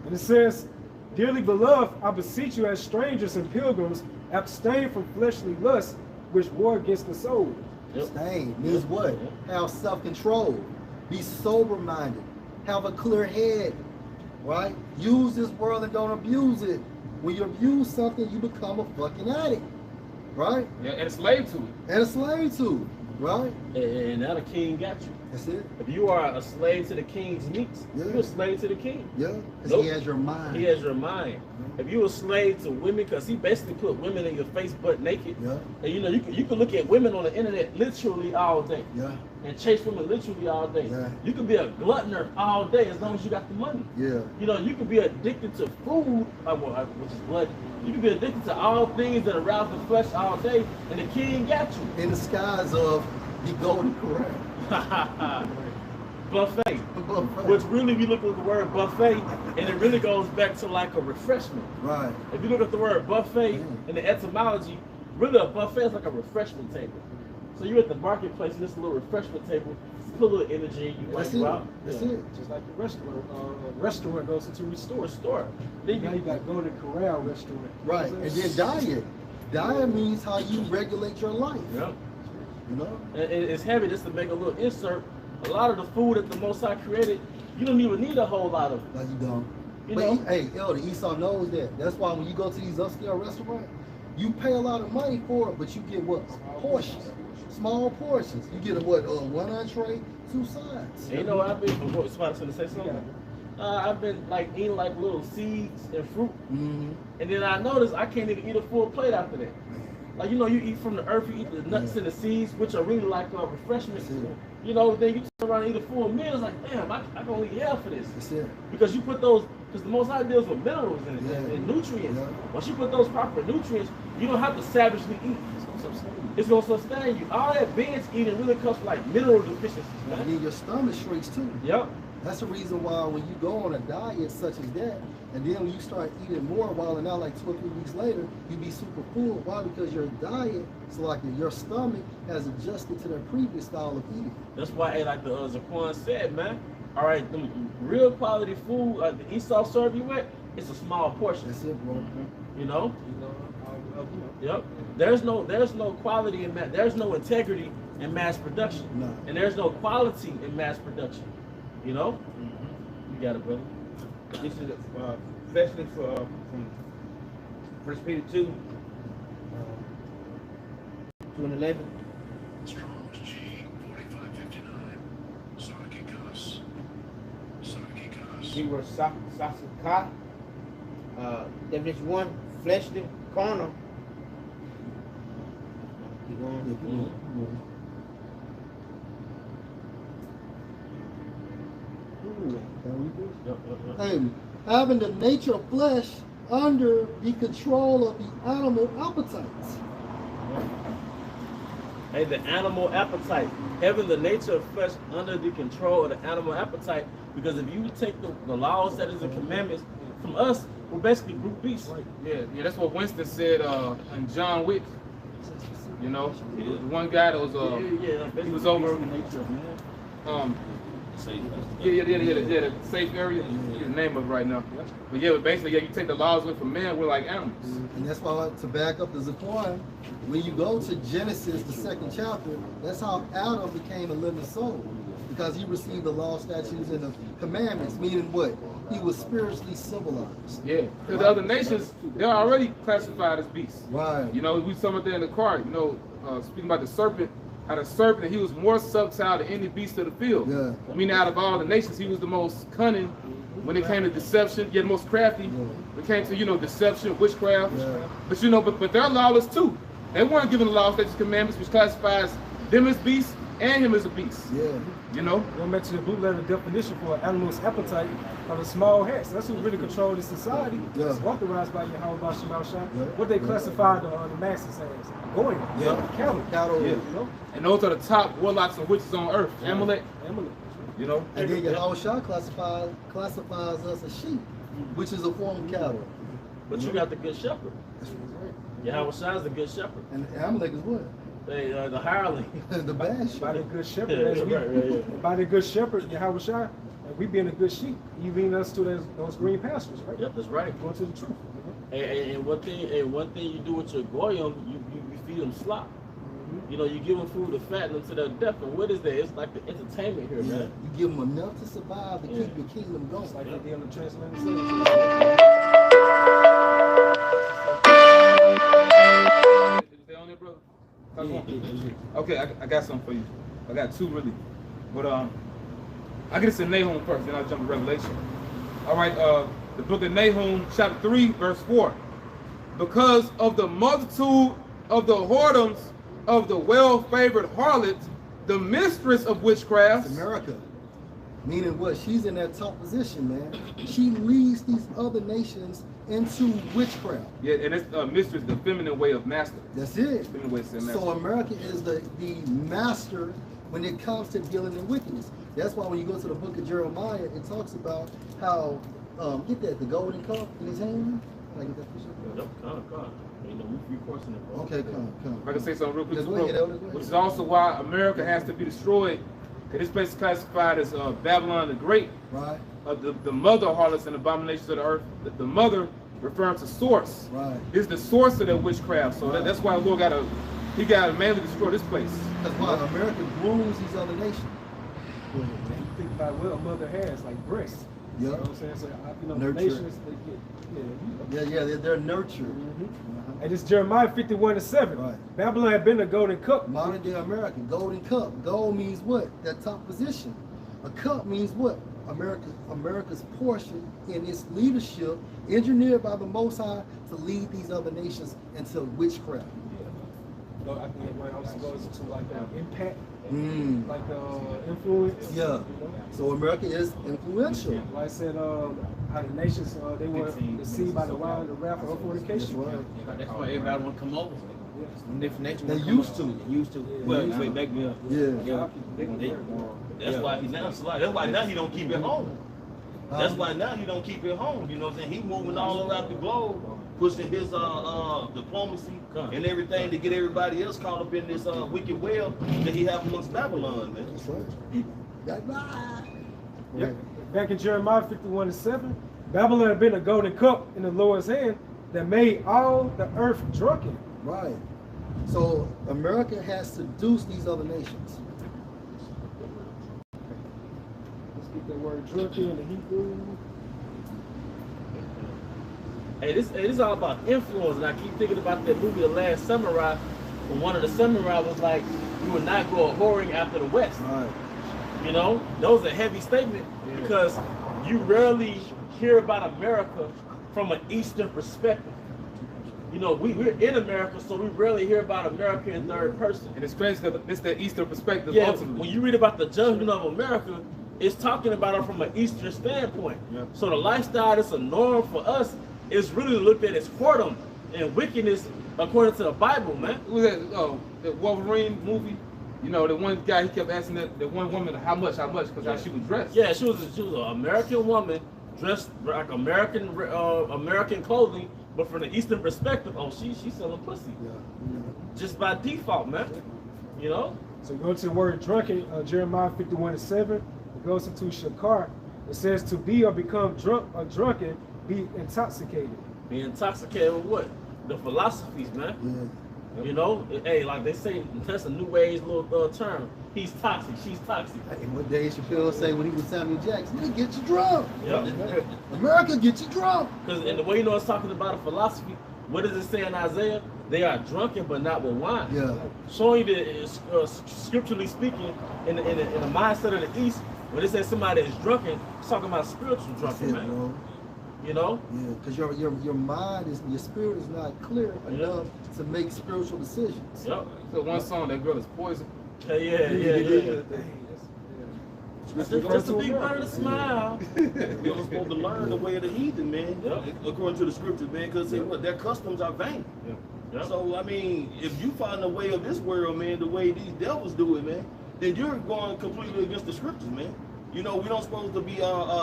And it says, "Dearly beloved, I beseech you as strangers and pilgrims, abstain from fleshly lusts which war against the soul." Yep. Stay means what? Have self-control. Be sober-minded. Have a clear head. Right? Use this world and don't abuse it. When you abuse something, you become a fucking addict. Right? Yeah, and a slave to it. And a slave to it. Right? And now the king got you. That's it. If you are a slave to the king's meats, Yeah. you're a slave to the king. Yeah. Because Nope. he has your mind. He has your mind. If you're a slave to women, because he basically put women in your face butt naked. Yeah. And you know, you can look at women on the internet literally all day. Yeah. And chase women literally all day. Yeah. You can be a gluttoner all day as long as you got the money. Yeah. You know, you can be addicted to food, which is blood. You can be addicted to all things that arouse the flesh all day, and the king got you. In the skies of the golden corral. Buffet. Which really, we look at the word buffet, and it really goes back to like a refreshment. Right. If you look at the word buffet in the etymology, really a buffet is like a refreshment table. So you're at the marketplace, and this little refreshment table, it's put a little energy, you That's like it. go out. That's Yeah. it. Just like the restaurant goes into restore. Restore. Then Now you got Golden Corral restaurant. Right. And then diet. Diet means how you regulate your life. Yep. You know? And it's heavy. Just to make a little insert, a lot of the food that the Most High created, you don't even need a whole lot of it. Like you don't. You But know? hey, Elder, Esau knows that. That's why when you go to these upscale restaurants, you pay a lot of money for it, but you get what? Portions. Small portions. You get what? One entree, 2 sides. And you know what I've been, somebody's gonna say something? I've been like eating like little seeds and fruit. Mm-hmm. And then I noticed I can't even eat a full plate after that. Like, you know, you eat from the earth, you eat the nuts and the seeds, which are really like refreshments. That's it. You know, then you turn around and eat a full meal, it's like, damn, I can only eat half of this. That's it. Because you put those, because the Most High deals with minerals in it, Yeah. and nutrients. Yeah. Once you put those proper nutrients, you don't have to savagely eat. It's gonna sustain you. All that binge eating really comes from like mineral deficiencies, And man. then your stomach shrinks too. Yep. That's the reason why when you go on a diet such as that, and then when you start eating more while and now like 2 or 3 weeks later, you be super full. Why? Because your diet, so like your stomach has adjusted to their previous style of eating. That's why, hey, like the Zaquan said, man. All right, them real quality food, like the Esau serve you with, it's a small portion. That's it, bro. You know? You know, Yep. There's no quality in there's no integrity in mass production. No. And there's no quality in mass production. You know? You got it, brother. This is especially for from 1 Peter 2, 2:11. Strong's G 4559. Sarkikas. Keyword sasaka. Definition 1, fleshly, carnal. Keep going. Hey, having the nature of flesh under the control of the animal appetites. Hey, the animal appetite. Having the nature of flesh under the control of the animal appetite. Because if you take the laws, that is the commandments from us, we're basically brute beasts. Yeah, that's what Winston said in John Wick. You know, the one guy that was he was over the safe area. The name of it right now. But yeah, but basically, you take the laws away from man, we're like animals. And that's why, to back up the Zaquan, when you go to Genesis, the 2nd chapter, that's how Adam became a living soul. Because he received the law, statutes, and the commandments, meaning what? He was spiritually civilized. Yeah, because the other nations, they're already classified as beasts. Right. You know, we saw it there in the car, you know, speaking about the serpent, how the serpent, he was more subtle than any beast of the field. Yeah. Meaning out of all the nations, he was the most cunning when it came to deception, yet most crafty when it came to, you know, deception, witchcraft. Yeah. But you know, but they're lawless too. They weren't given the law, statutes, commandments, which classifies them as beasts and him as a beast. Yeah. You know? We'll mention the book letter definition for an animal's appetite of a small hats. That's who really control the society. Yeah. It's authorized by Yahweh Shemau Shai. Yeah. What they classify the masses as. Going. Yeah. Cattle. Yeah. You know? And those are the top warlocks and witches on earth. Amalek. Amalek. You know? And then Yahweh Shah classifies us as sheep, which is a form of cattle. But you got the good shepherd. Yahweh Shai is the good shepherd. And Amalek is what? The hireling. The bad sheep. By the good shepherd. By the good shepherd, Yahweh Shai, and we being a good sheep, he leading us to those green pastures, right? Yep, that's right. Going to the truth. And one thing you do with your goyim, you feed them slop. You know, you give them food to fatten them to their death. And what is that? It's like the entertainment here, man. You give them enough to survive to keep your kingdom going. It's like they did on the Transatlantic Is they on there, brother? Okay, I got something for you. I got two really. But I get this in Nahum first, then I'll jump to Revelation. All right, the book of Nahum, chapter 3, verse 4. Because of the multitude of the whoredoms of the well-favored harlot, the mistress of witchcraft. It's America. Meaning what? She's in that top position, man. She leads these other nations into witchcraft. Yeah, and it's mistress, the feminine way of master. That's it. Feminine way of saying master. So America is the master when it comes to dealing in wickedness. That's why when you go to the book of Jeremiah, it talks about how, get that, the golden cup in his hand. Can I get that picture? Yep, come. You know, we coursing it. Okay, come. If I can say something real quick, Just go ahead, Elder, go ahead. which is also why America has to be destroyed. This place is classified as Babylon the Great, Right, the mother of harlots and abominations of the earth. The mother referring to source. right. Is the source of that witchcraft. So that's why the Lord got to mainly destroy this place. That's why America grooms these other nations. And you think about what a mother has, like breasts. Yeah. You know what I'm saying? So, you know, Nurture. nations, they get, Yeah, they're nurtured. And it's Jeremiah 51:7. Right. Babylon had been a golden cup. Modern day America, golden cup. Gold means what? That top position. A cup means what? America's portion in its leadership, engineered by the Most High to lead these other nations into witchcraft. I think it also goes into like impact, Mm. like influence. Yeah. You know? So America is influential. Like I said, how the nations they were deceived by the wine, the wrath of fornication. That's why everybody want to come over. Different nations. They used to. Well, way back then. Yeah. That's why he now that's why now he don't keep it home. That's why now he don't keep it home. You know what I'm saying? He moving all around the globe, pushing his diplomacy and everything to get everybody else caught up in this wicked well that he have amongst Babylon, man. That's right. Yep. Back in Jeremiah 51:7, Babylon had been a golden cup in the Lord's hand that made all the earth drunken. Right. So America has seduced these other nations. Let's get that word drunken in the Hebrew. Hey, this is all about influence, and I keep thinking about that movie, The Last Samurai. And one of the samurai was like, "You will not go a whoring after the West." Right. You know, that was a heavy statement because you rarely hear about America from an Eastern perspective. You know, we're in America, so we rarely hear about America in third person. And it's crazy because it's the Eastern perspective Yeah, ultimately. when you read about the judgment of America, it's talking about it from an Eastern standpoint. Yeah. So the lifestyle that's a norm for us is really looked at as whoredom and wickedness according to the Bible, man. What was that Wolverine movie? You know, the one guy, he kept asking that one woman how much, because how she was dressed. Yeah, she was an American woman dressed like American clothing, But from the Eastern perspective, oh, she's selling pussy. Yeah. Just by default, man. You know? So go to the word drunken, Jeremiah 51:7. It goes into Shakar. It says to be or become drunk or drunken, be intoxicated. Be intoxicated with what? The philosophies, man. Yeah. You know? Hey, like they say, that's a new age little term. He's toxic, she's toxic. Hey, what Dave Chappelle say when he was Samuel Jackson? They get you drunk. Yep. America get you drunk. Because and the way you know it's talking about a philosophy, what does it say in Isaiah? They are drunken but not with wine. Yeah. Showing that scripturally speaking, in the mindset of the East, when it says somebody is drunken, it's talking about spiritual drunken, man. Bro. You know? Yeah, because your mind is, your spirit is not clear enough to make spiritual decisions. Yep. So one song, that girl is poison. Yeah. Just a big bird to smile. We're supposed to learn the way of the heathen, man. Yep. According to the scriptures, man, because their customs are vain. Yep. So I mean, if you find the way of this world, man, the way these devils do it, man, then you're going completely against the scriptures, man. You know, we don't supposed to be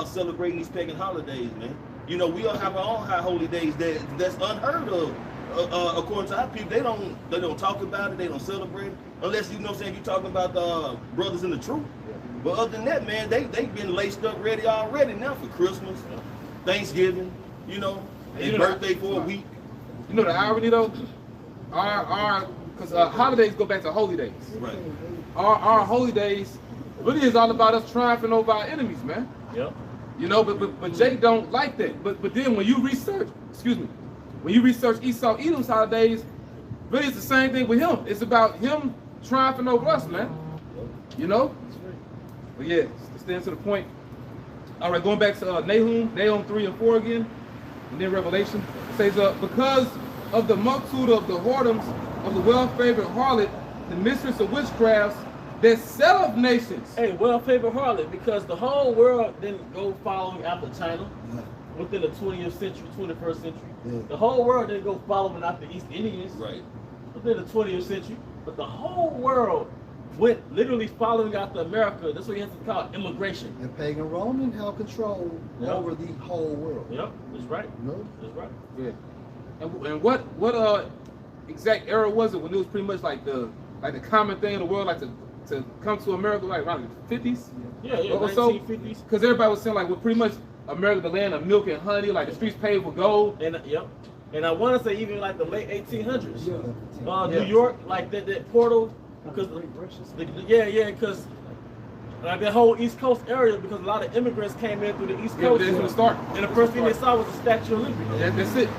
celebrating these pagan holidays, man. You know, we all have our own high holy days that's unheard of. According to our people, they don't talk about it, they don't celebrate it, unless, you know what I'm saying, you're talking about the brothers in the truth. But other than that, man, they've been laced up ready already now for Christmas, Thanksgiving, you know, and birthday for a week. You know the irony though? Because holidays go back to holy days. Right. Our holy days really is all about us triumphing over our enemies, man. Yep. You know, but Jake don't like that. But then when you research, when you research Esau Edom's holidays, really it's the same thing with him. It's about him triumphing over us, man. You know? But yeah, to stand to the point. All right, going back to Nahum 3 and 4 again, and then Revelation. It says, because of the multitude of the whoredoms of the well-favored harlot, the mistress of witchcrafts, that selleth nations. Hey, well-favored harlot, because the whole world didn't go following after China within the 20th century, 21st century. Yeah. The whole world didn't go following after East Indians Right. within the 20th century. But the whole world went literally following after America. That's what you have to call immigration. And pagan Roman held control over the whole world. Yep, that's right. You know? That's right. Yeah. And what exact era was it when it was pretty much like the common thing in the world, like to come to America, like around the 50s? Yeah, Or so? 1950s. Because everybody was saying like we're pretty much America, the land of milk and honey, like the streets paved with gold. And yep. And I want to say even like the late 1800s. Yeah. New York, like that portal, because because like that whole East Coast area, because a lot of immigrants came in through the East Coast. From the start. And the first thing they saw was the Statue of Liberty. That's it.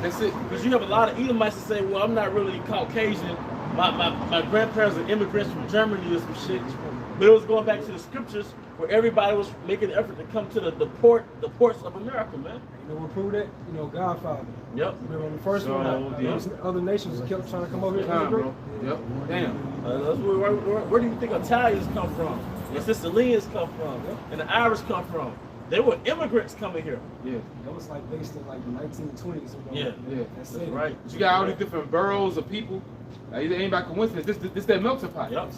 Because you have a lot of Edomites that say, well, I'm not really Caucasian. My grandparents are immigrants from Germany or some shit. But it was going back to the scriptures where everybody was making an effort to come to the ports of America, man. You know what proved that? You know, Godfather. Yep. Remember on the first one, other nations kept trying to come over here and immigrate? Yep. Damn. That's where do you think Italians come from? And Sicilians come from? And the Irish come from? They were immigrants coming here. Yeah. That was like based in like the 1920s. Yeah. That's That's it. right. But you got all these different boroughs of people. It ain't by coincidence. This that melting pot. Yep.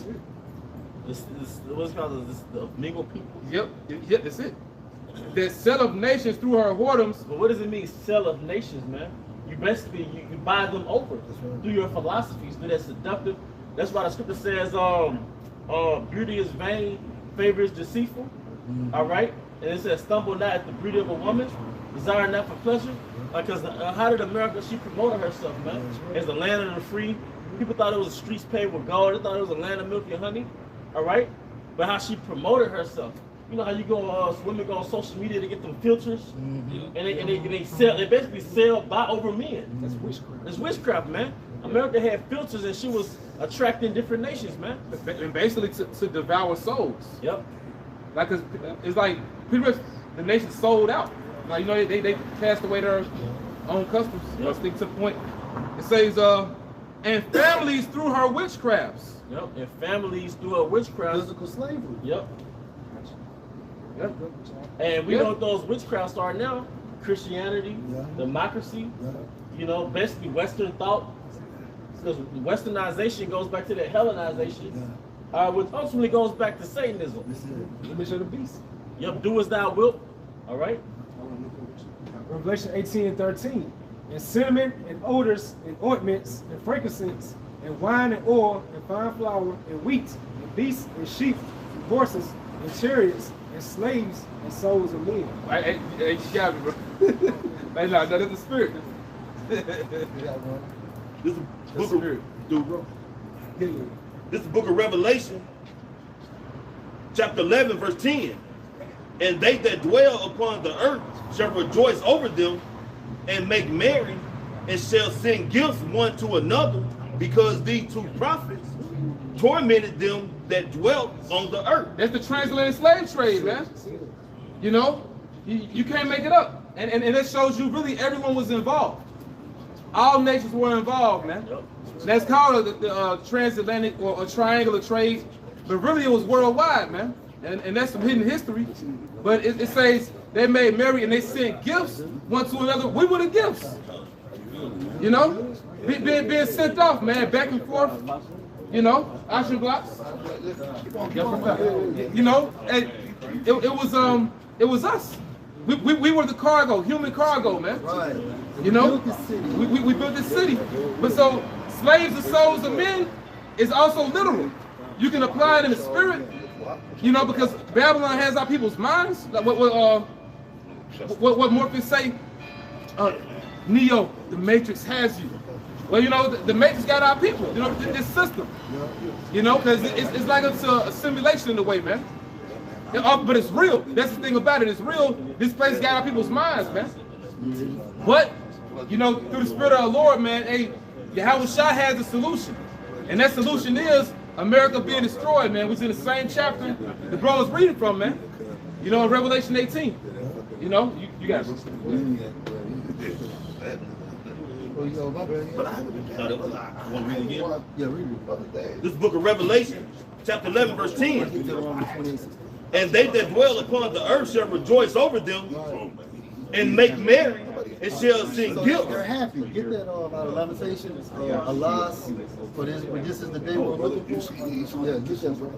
This what's called the mingle people. Yep, that's it. That set of nations through her whoredoms. But what does it mean, sell of nations, man? You basically you buy them over through your philosophies, through that seductive. That's why the scripture says, beauty is vain, favor is deceitful. All right, and it says, stumble not at the beauty of a woman, desire not for pleasure. Because how did America? She promoted herself, man, as the land of the free. People thought it was streets paved with gold. They thought it was a land of milk and honey. All right, but how she promoted herself. You know how you go, women go on social media to get them filters, and they sell. They basically sell buy over men. That's witchcraft. It's witchcraft, man. America had filters, and she was attracting different nations, man. And basically to devour souls. Yep. Like it's like pretty much the nation sold out. Like you know they cast away their own customs. Yep. You know, stick to the point. It says and families through her witchcrafts. Yep. And families through a witchcraft. Physical slavery. Yep. Yep. And we know what those witchcrafts are now: Christianity, democracy. You know, basically Western thought. Because Westernization goes back to that Hellenization, which ultimately goes back to Satanism. Image of the beast. Yep, do as thou wilt. All right. Revelation 18 and 13. and cinnamon, and odors, and ointments, and frankincense, and wine, and oil, and fine flour, and wheat, and beasts, and sheep, and horses, and chariots, and slaves, and souls of men. Hey, you got me, bro. Hey, no, that's the spirit. This is book of, dude, bro. This is the book of Revelation, chapter 11, verse 10. And they that dwell upon the earth shall rejoice over them and make merry, and shall send gifts one to another, because these two prophets tormented them that dwelt on the earth. That's the transatlantic slave trade, man. You know, you can't make it up. And that shows you really everyone was involved. All nations were involved, man. That's called the transatlantic or a triangular trade, but really it was worldwide, man. And that's some hidden history. But it says they made merry and they sent gifts one to another. We were the gifts. You know, being sent off, man, back and forth. You know, ocean blocks. You know, and it was us. We were the cargo, human cargo, man. Right. You know, built this city. we built this city. But so slaves and souls of men is also literal. You can apply it in the spirit, you know, because Babylon has our people's minds. Like what Morpheus say, Neo, the Matrix has you. Well, you know, the Matrix got our people, you know, this system. You know, because it's like it's a simulation in a way, man. But it's real. That's the thing about it. It's real. This place got our people's minds, man. But, you know, through the Spirit of our Lord, man, hey, Yahweh Shah has a solution. And that solution is America being destroyed, man, which is in the same chapter the bro was reading from, man. You know, in Revelation 18. You know, you got it. This book of Revelation, chapter 11, verse 10. And they that dwell upon the earth shall rejoice over them and make merry, and shall sing gifts. They're happy. Get that out of Lamentations, alas, for this is the day we're looking for. Yeah, get that, bro.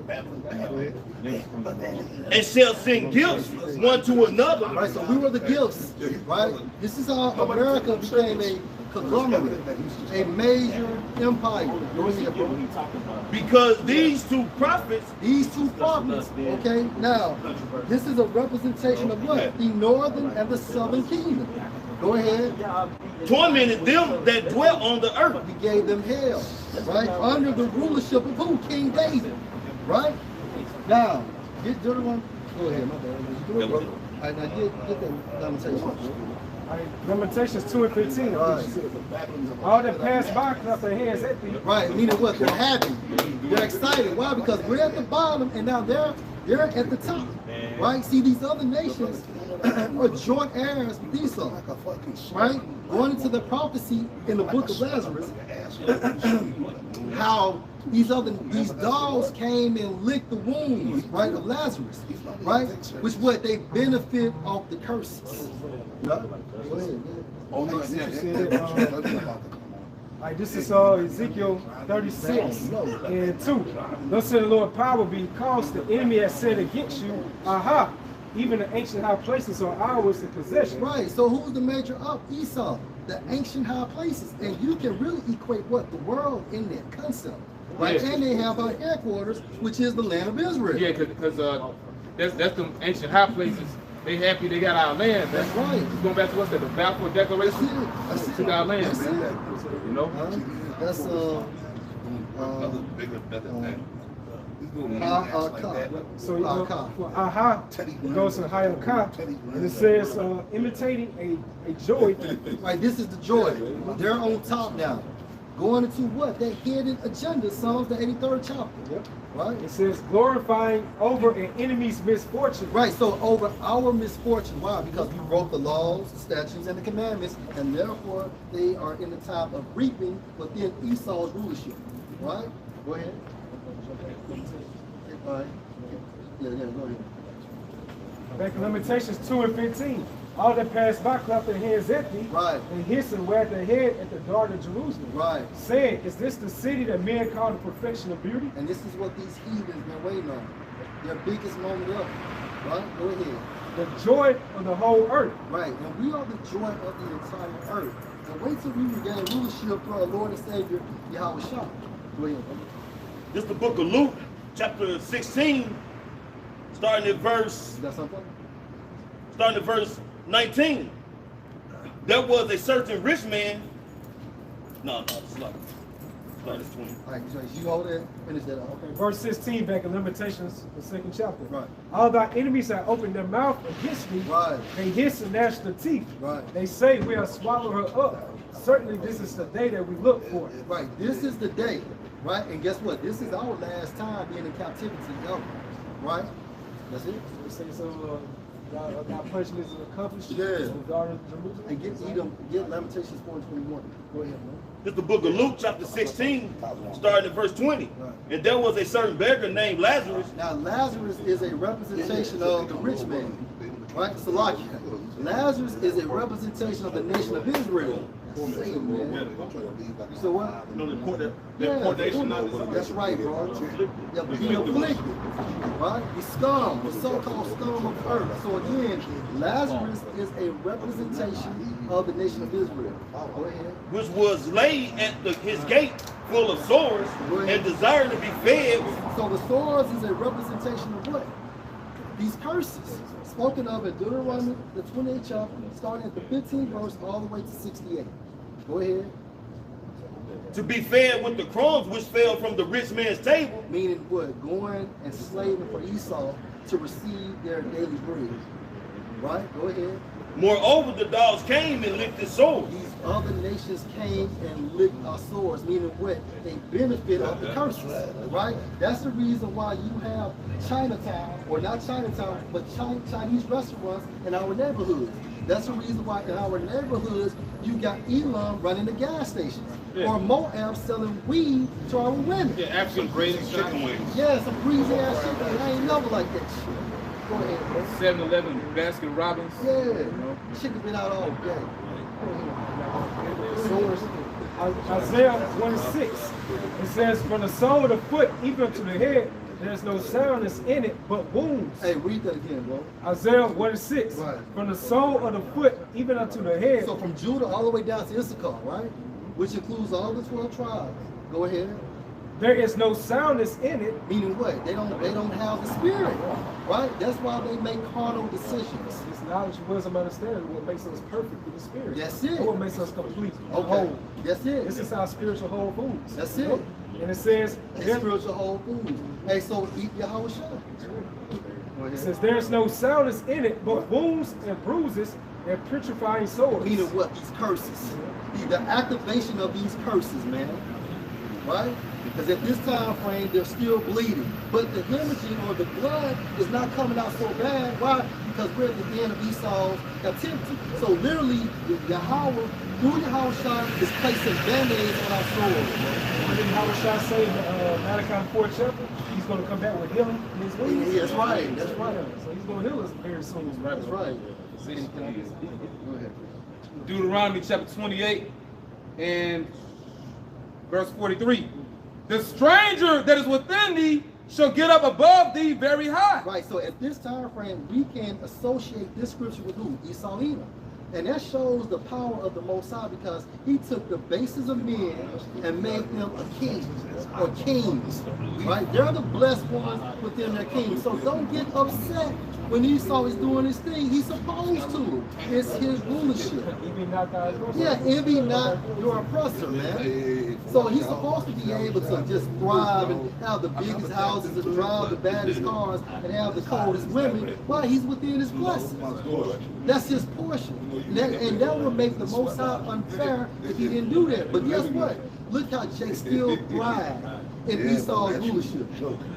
And shall sing gifts one to another. Right, so we were the gifts, right? This is how America became a conglomerate, a major empire. Because these two prophets, okay, now, this is a representation of what? The northern and the southern kingdom. Go ahead. tormented them that dwelt on the earth. He gave them hell, right? Under the rulership of who? King David, right? Now, get Deuteronomy. Go ahead, my bad. All right, now get that Lamentations. Lamentations 2 and 15. Right. All that pass by clap their hands at thee. Right, meaning what? They're happy. They're excited. Why? Because we're at the bottom and now they're at the top. Right? See, these other nations are joint heirs with Esau. Right? Going into the prophecy in the book of Lazarus, how these dogs came and licked the wounds, right, of Lazarus, right? Which what they benefit off the curses. Yeah? Go ahead. This is Ezekiel 36 and 2. Thus said the Lord, power be caused the enemy has said against you, aha, even the ancient high places are ours to possession. Right, so who's the major up? Esau, the ancient high places. And you can really equate what? The world in that concept. Right, yeah. And they have our headquarters, which is the land of Israel. Yeah, because that's the ancient high places. They happy they got our land, man. That's right. It's going back to what's that, the Balfour Declaration? That's it. Took our land, That's man. It. You know? That's so for aha goes to Hayakah, and it says imitating a joy. Right, this is the joy. They're on top now. Going into what? That hidden agenda, Psalms the 83rd chapter. Yep. Right? It says glorifying over an enemy's misfortune. Right, so over our misfortune. Why? Because we broke the laws, the statutes, and the commandments, and therefore they are in the time of reaping within Esau's rulership. Right? Go ahead. All right. Yeah, go ahead. Back in Lamentations 2 and 15. All that pass by clap their hands at thee, right, and hiss and wag their head at the daughter of Jerusalem. Right. Saying, is this the city that men call the perfection of beauty? And this is what these heathens been waiting on. Their biggest moment up. Right? Go ahead. The joy of the whole earth. Right. And we are the joy of the entire earth. And wait till we regain rulership through our Lord and Savior, Yahweh Shah. Go ahead, brother. This is the book of Luke, chapter 16, starting at verse You got something? starting at verse 19. There was a certain rich man. No, it's not. Start at 20. All right, so you hold it, finish that up. Okay, verse 16, back in Lamentations, the 2nd chapter. Right. All thy enemies have opened their mouth against thee. Right. They hiss and gnash their teeth. Right. They say, we have swallowed her up. Certainly this is the day that we look for. Right, this is the day, right? And guess what? This is our last time being in captivity ever, right? That's it. So it says, God punishment is accomplished. Yeah. The daughter of Jerusalem. And get Lamentations 4:21. Go ahead, man. This is the book of Luke, chapter 16, starting at verse 20. Right. And there was a certain beggar named Lazarus. Now, Lazarus is a representation of the rich man, right? Salakia. Lazarus is a representation of the nation of Israel. Say, man. So what? You know the court, that Yeah, coordination of that's right, bro. Yeah, be afflicted, right? The scum, the so-called scum of earth. So again, Lazarus is a representation of the nation of Israel. Go ahead. Which was laid at his gate full of sores and desired to be fed. So the swords is a representation of what? These curses spoken of in Deuteronomy, the 28th chapter, starting at the 15th verse all the way to 68. Go ahead. To be fed with the crumbs which fell from the rich man's table. Meaning what? Going and slaving for Esau to receive their daily bread. Right? Go ahead. Moreover, the dogs came and licked his sores. These other nations came and licked our swords, meaning what? They benefit of the curses, right? That's the reason why you have Chinatown, or not Chinatown, but Chinese restaurants in our neighborhoods. That's the reason why in our neighborhoods you got Elam running the gas stations, or Moab selling weed to our women. Yeah, African braised chicken wings. Yeah, some greasy ass shit. I ain't never like that shit. Go ahead, bro. 7-Eleven, Baskin Robbins. Yeah, chicken been out all day. Isaiah 1:6. It says, from the sole of the foot even to the head, there's no soundness in it, but wounds. Hey, read that again, bro. Isaiah 1:6. Right. From the sole of the foot even unto the head. So from Judah all the way down to Issachar, right? Which includes all the 12 tribes. Go ahead. There is no soundness in it. Meaning what? They don't have the spirit, right? That's why they make carnal decisions. It's knowledge, wisdom, understanding what makes us perfect with the spirit. That's it. What makes us complete, Okay. whole. That's it. This is our spiritual whole foods. That's it. And it says, That's spiritual whole foods. Hey, so eat Yahweh Shah. it says there is no soundness in it, but wounds and bruises and putrefying sores. Meaning what? These curses. The activation of these curses, man. Right? Because at this time frame, they're still bleeding. But the hemorrhaging or the blood is not coming out so bad. Why? Because we're at the end of Esau's captivity. So literally, Yahweh, through Yahweh Shah, is placing band-aids on our swords. What did Yahweh Shah say in Malachi 4 chapter? He's going to come back with healing in his wings. Yeah, that's right. That's right. So he's going to heal us very soon. That's right. Go ahead. Deuteronomy chapter 28 and verse 43. The stranger that is within thee shall get up above thee very high. Right, so at this time frame, we can associate this scripture with who? Esau Edom. And that shows the power of the Most High because he took the bases of men and made them a king or kings. Right? They're the blessed ones within their kings. So don't get upset when Esau is doing his thing. He's supposed to. It's his rulership. Yeah, envy not your oppressor, man. So he's supposed to be able to just thrive and have the biggest houses and drive the baddest cars and have the coldest women. Why? He's within his blessings. That's his portion. And that would make the Most High unfair if he didn't do that. But guess what? Look how Jake still thrive in Esau's rulership.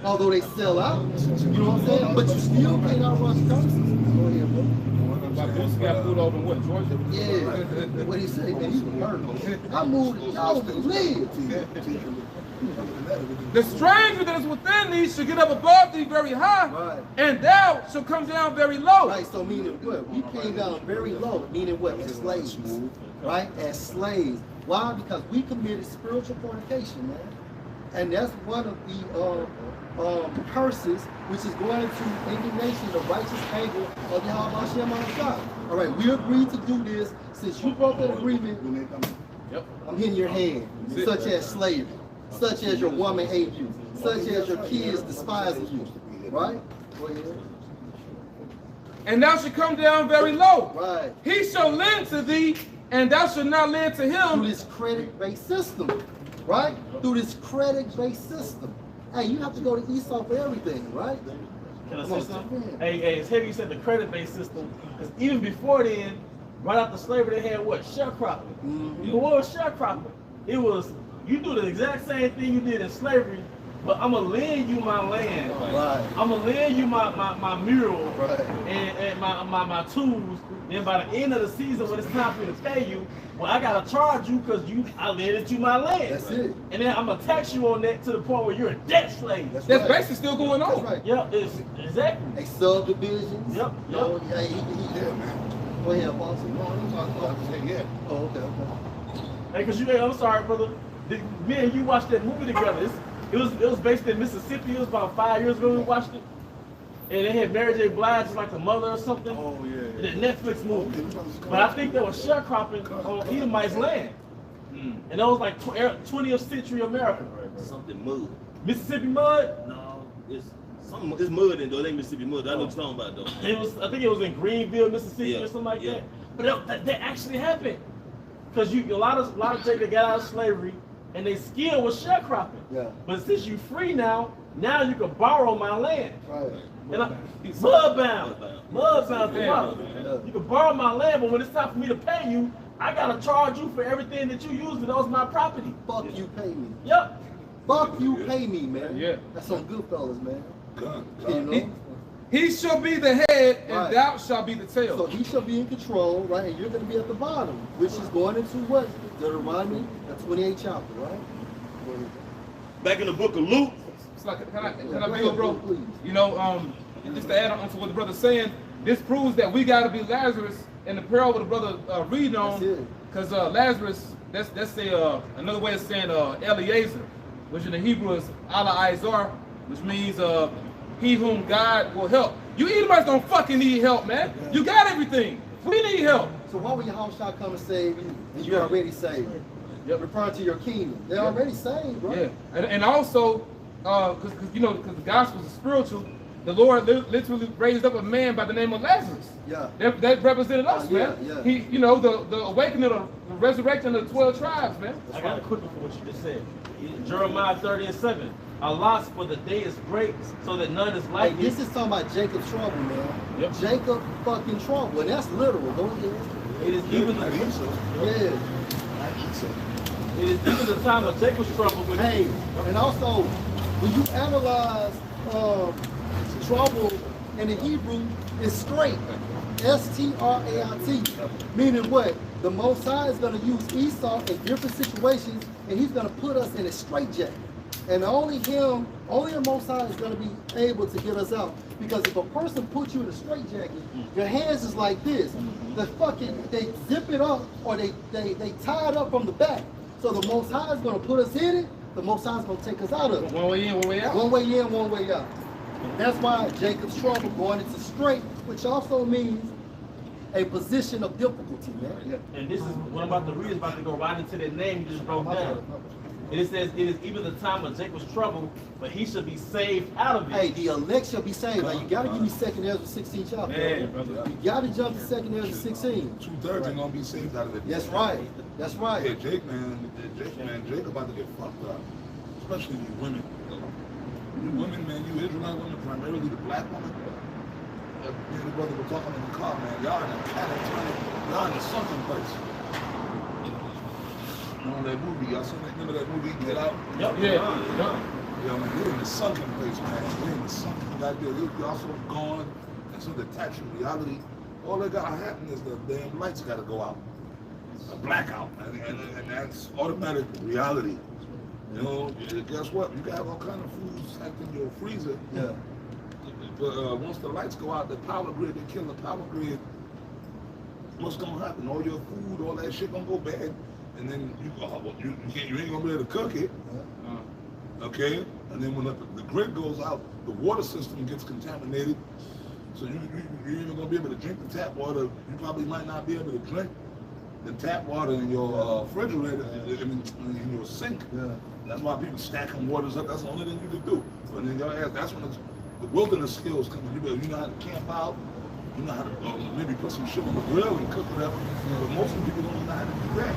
Although they sell out, you know what I'm saying? But you still can't outrun the curses. Go ahead, bro. Boots got pulled over in what, Georgia? Yeah. What he say, man, he was murdered. I moved, y'all would live. The stranger that is within thee shall get up above thee very high, Right. and thou shall come down very low. Right, so meaning what? We came down very low, meaning what? As slaves, right? As slaves. Why? Because we committed spiritual fornication, man. And that's one of the curses, which is going to indignation, the righteous anger of Yahweh Hashem Shah. All right, we agreed to do this. Since you broke that agreement, I'm hitting your hand, such as slavery, such as your woman hating you, such as your kids despising you. Right? Go ahead. And thou shalt come down very low. Right. He shall lend to thee, and thou shalt not lend to him. Through this credit-based system, right? Through this credit-based system. Hey, you have to go to Esau for everything, right? Can I say something? Hey, it's heavy you said the credit-based system, because even before then, right after slavery, they had what? Sharecropping. Mm-hmm. But what was sharecropping? It was, you do the exact same thing you did in slavery, but I'm gonna lend you my land. Right. I'm gonna lend you my mural Right. and my tools. Then by the end of the season, when it's time for me to pay you, well, I gotta charge you because I lended you my land. That's it. And then I'm gonna tax you on that to the point where you're a debt slave. That's That's right. basically still going on. That's right. Yep, it's exactly. A subdivisions. Yep, No, yep. yeah, man. Go ahead, boss. Oh, okay. Hey, cause I'm sorry, brother. Me and you watched that movie together. It was based in Mississippi. It was about 5 years ago we watched it. And they had Mary J. Blige as like the mother or something. Oh, yeah. The Netflix movie. But I think they were sharecropping on Edomite's land. And that was like 20th century America. Something mud. Mississippi mud? No, it's mud in though. It ain't Mississippi mud. I know what you're talking about though. I think it was in Greenville, Mississippi or something like that. But that actually happened. Because a lot of Jake that got out of slavery and their skill was sharecropping. Yeah. But since you free now you can borrow my land. Right. And mudbound. You can borrow my land, but when it's time for me to pay you, I gotta charge you for everything that you use, and those my property. Fuck you, pay me. Yep. Fuck you, pay me, man. Yeah. That's some good fellas, man. God. You know? He shall be the head, and Right. thou shalt be the So tail. he shall be in control, right? And you're going to be at the bottom, which is going into what? Deuteronomy, the 28th chapter, right? Back in the book of Luke. It's like, can I Go build, bro? ahead, please. You know, just to add on to what the brother's saying, this proves that we got to be Lazarus in the parable the brother reading on, because Lazarus, that's another way of saying Eliezer, which in the Hebrew is Allah Izar, which means he whom God will help. You Edomites don't fucking need help, man. You got everything. We need help. So why would Yahweh come and save you? And you're already saved. Yep. Referring to your kingdom. They're already saved, right? Yeah, and also, because the gospel is spiritual, the Lord literally raised up a man by the name of Lazarus. Yeah. That represented us, Yeah, man. yeah. He, the awakening of the resurrection of the 12 tribes, man. I got a quick one for what you just said. Jeremiah 30:7. Alas, for the day is great, so that none is like Hey, this is talking about Jacob's trouble, man. Yep. Jacob fucking trouble. And that's literal. Go ahead. It is even the Yeah. it is even the time of Jacob's trouble. But Hey, and also, when you analyze trouble in the Hebrew, it's straight. S-T-R-A-I-T. Meaning what? The Most High is going to use Esau in different situations, and he's going to put us in a straitjacket. And only the Most High is going to be able to get us out. Because if a person puts you in a straitjacket, your hands is like this. They zip it up, or they tie it up from the back. So the Most High is going to put us in it. The Most High is going to take us out of it. One way in, one way out. One way in, one way out. That's why Jacob's trouble going into strait, which also means a position of difficulty, man. And this is what I'm about to read is about to go right into that name you just broke down. And it says, it is even the time of Jacob's trouble, but he shall be saved out of it. Hey, the elect shall be saved. Now, you got to give me 2nd Ezra 16 chapter. Man, brother. You got to jump to 2nd Ezra 16. 2/3 ain't gonna be saved out of it. That's right. That's Yeah, right. Jake about to get fucked up. Especially you women. You women, man, you Israelite women, primarily the black women. Me and the brother were talking in the car, man. Y'all in a catatonic, y'all in a sunken place. You know that movie, y'all seen that? Remember that movie, Get Out? Yep. Yeah. Yeah, man, you're in a sunken place, man. You're in a sunken like that. You're also gone and so detached from reality. All that gotta happen is the damn lights gotta go out. A blackout, and that's automatic reality. You know, guess what? You got all kind of foods stacked in your freezer. Yeah. But once the lights go out, the power grid, they kill the power grid. What's gonna happen? All your food, all that shit gonna go bad, and then you ain't gonna be able to cook it. Okay? And then when the grid goes out, the water system gets contaminated. So you're even gonna be able to drink the tap water. You probably might not be able to drink the tap water in your refrigerator, in your sink. Yeah. That's why people stacking waters up. That's the only thing you can do. But then your ass, that's when the wilderness skills come. You know how to camp out. You know how to maybe put some shit on the grill and cook it up. But most of the people don't know how to do that.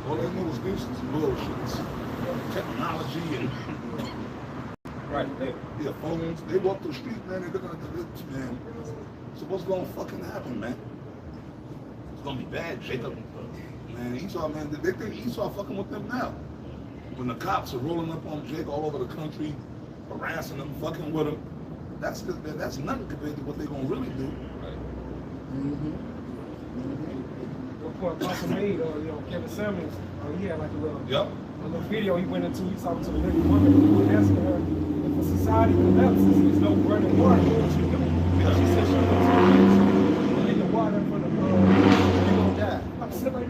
All they know is this is bullshit. Technology and yeah, phones. They walk the street, man. They're looking at the man. So what's gonna fucking happen, man? It's gonna be bad, Jacob. Man, Esau, man, they think Esau fucking with them now. When the cops are rolling up on Jake all over the country, harassing them, fucking with him, that's nothing compared to what they're gonna really do. What point Apostle made, Kevin Samuels, he had like a little video he went into. He was talking to the lady woman. He was asking her if a society collapses, there's no running water. What you do? She said she went in the water in front of they're gonna die. I said, like,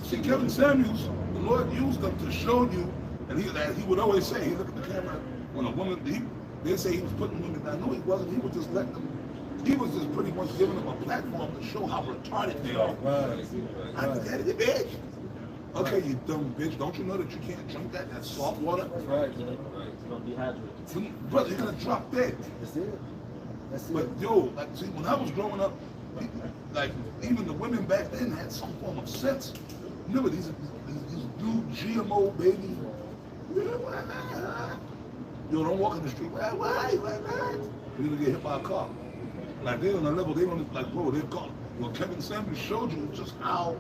see, Kevin Samuels, the Lord used them to show you, and he would always say, he looked at the camera when a woman, they say he was putting women down. No, he wasn't. He was just letting them. He was just pretty much giving them a platform to show how retarded they are. I get it, bitch. Okay, you dumb bitch. Don't you know that you can't drink that? That's salt water. That's right. It's gonna dehydrate. Brother, you're gonna drop dead. That's it. That's it. But yo, like, see, when I was growing up, like even the women back then had some form of sense. Remember these new GMO baby. Yo, don't walk in the street. Why not? You're gonna get hit by a car. Like they're on a level, they don't like, bro, they're gone. Well, Kevin Samuels showed you just how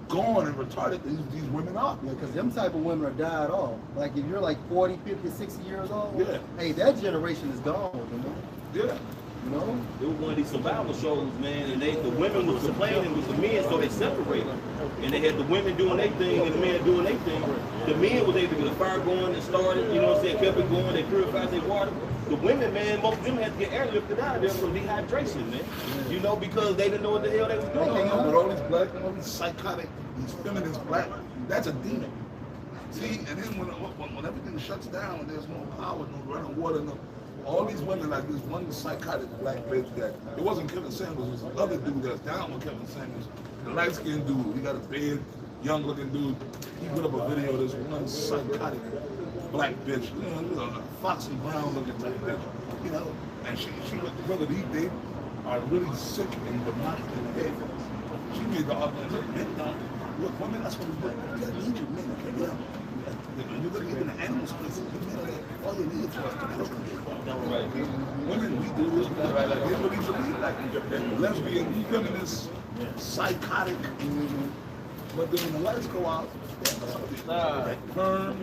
gone and retarded these women are. Yeah, because them type of women are died off. Like if you're like 40, 50, 60 years old, yeah, hey, that generation is gone, you know? Yeah. You know? It was one of these survival shows, man, and the women was complaining with the men, so they separated. And they had the women doing their thing and the men doing their thing. The men was able to get a fire going and started, you know what I'm saying, kept it going, they purified their water. The women, man, most of them had to get airlifted out of there from dehydration, man. You know, because they didn't know what the hell they was doing. But all these black, all these psychotic, these feminist black, that's a demon. See, and then when everything shuts down and there's no power, no running water, no, all these women, like this one psychotic black bitch that, it wasn't Kevin Samuels, it was the other dude that's down with Kevin Samuels, the light-skinned dude, he got a beard, young-looking dude. He put up a video of this one psychotic black bitch, you know, a Foxy Brown looking type bitch, you know, and she brother, they are really sick and demonic in the head. She made the argument, look, men don't, look, women, that's what we do. You gotta need your men, okay, yeah. When you're looking in the animal space, all you need is for us to procreate. Women, we do this, right? Like, they really believe like lesbian, feminist, psychotic. But then when the lights go out, that perm,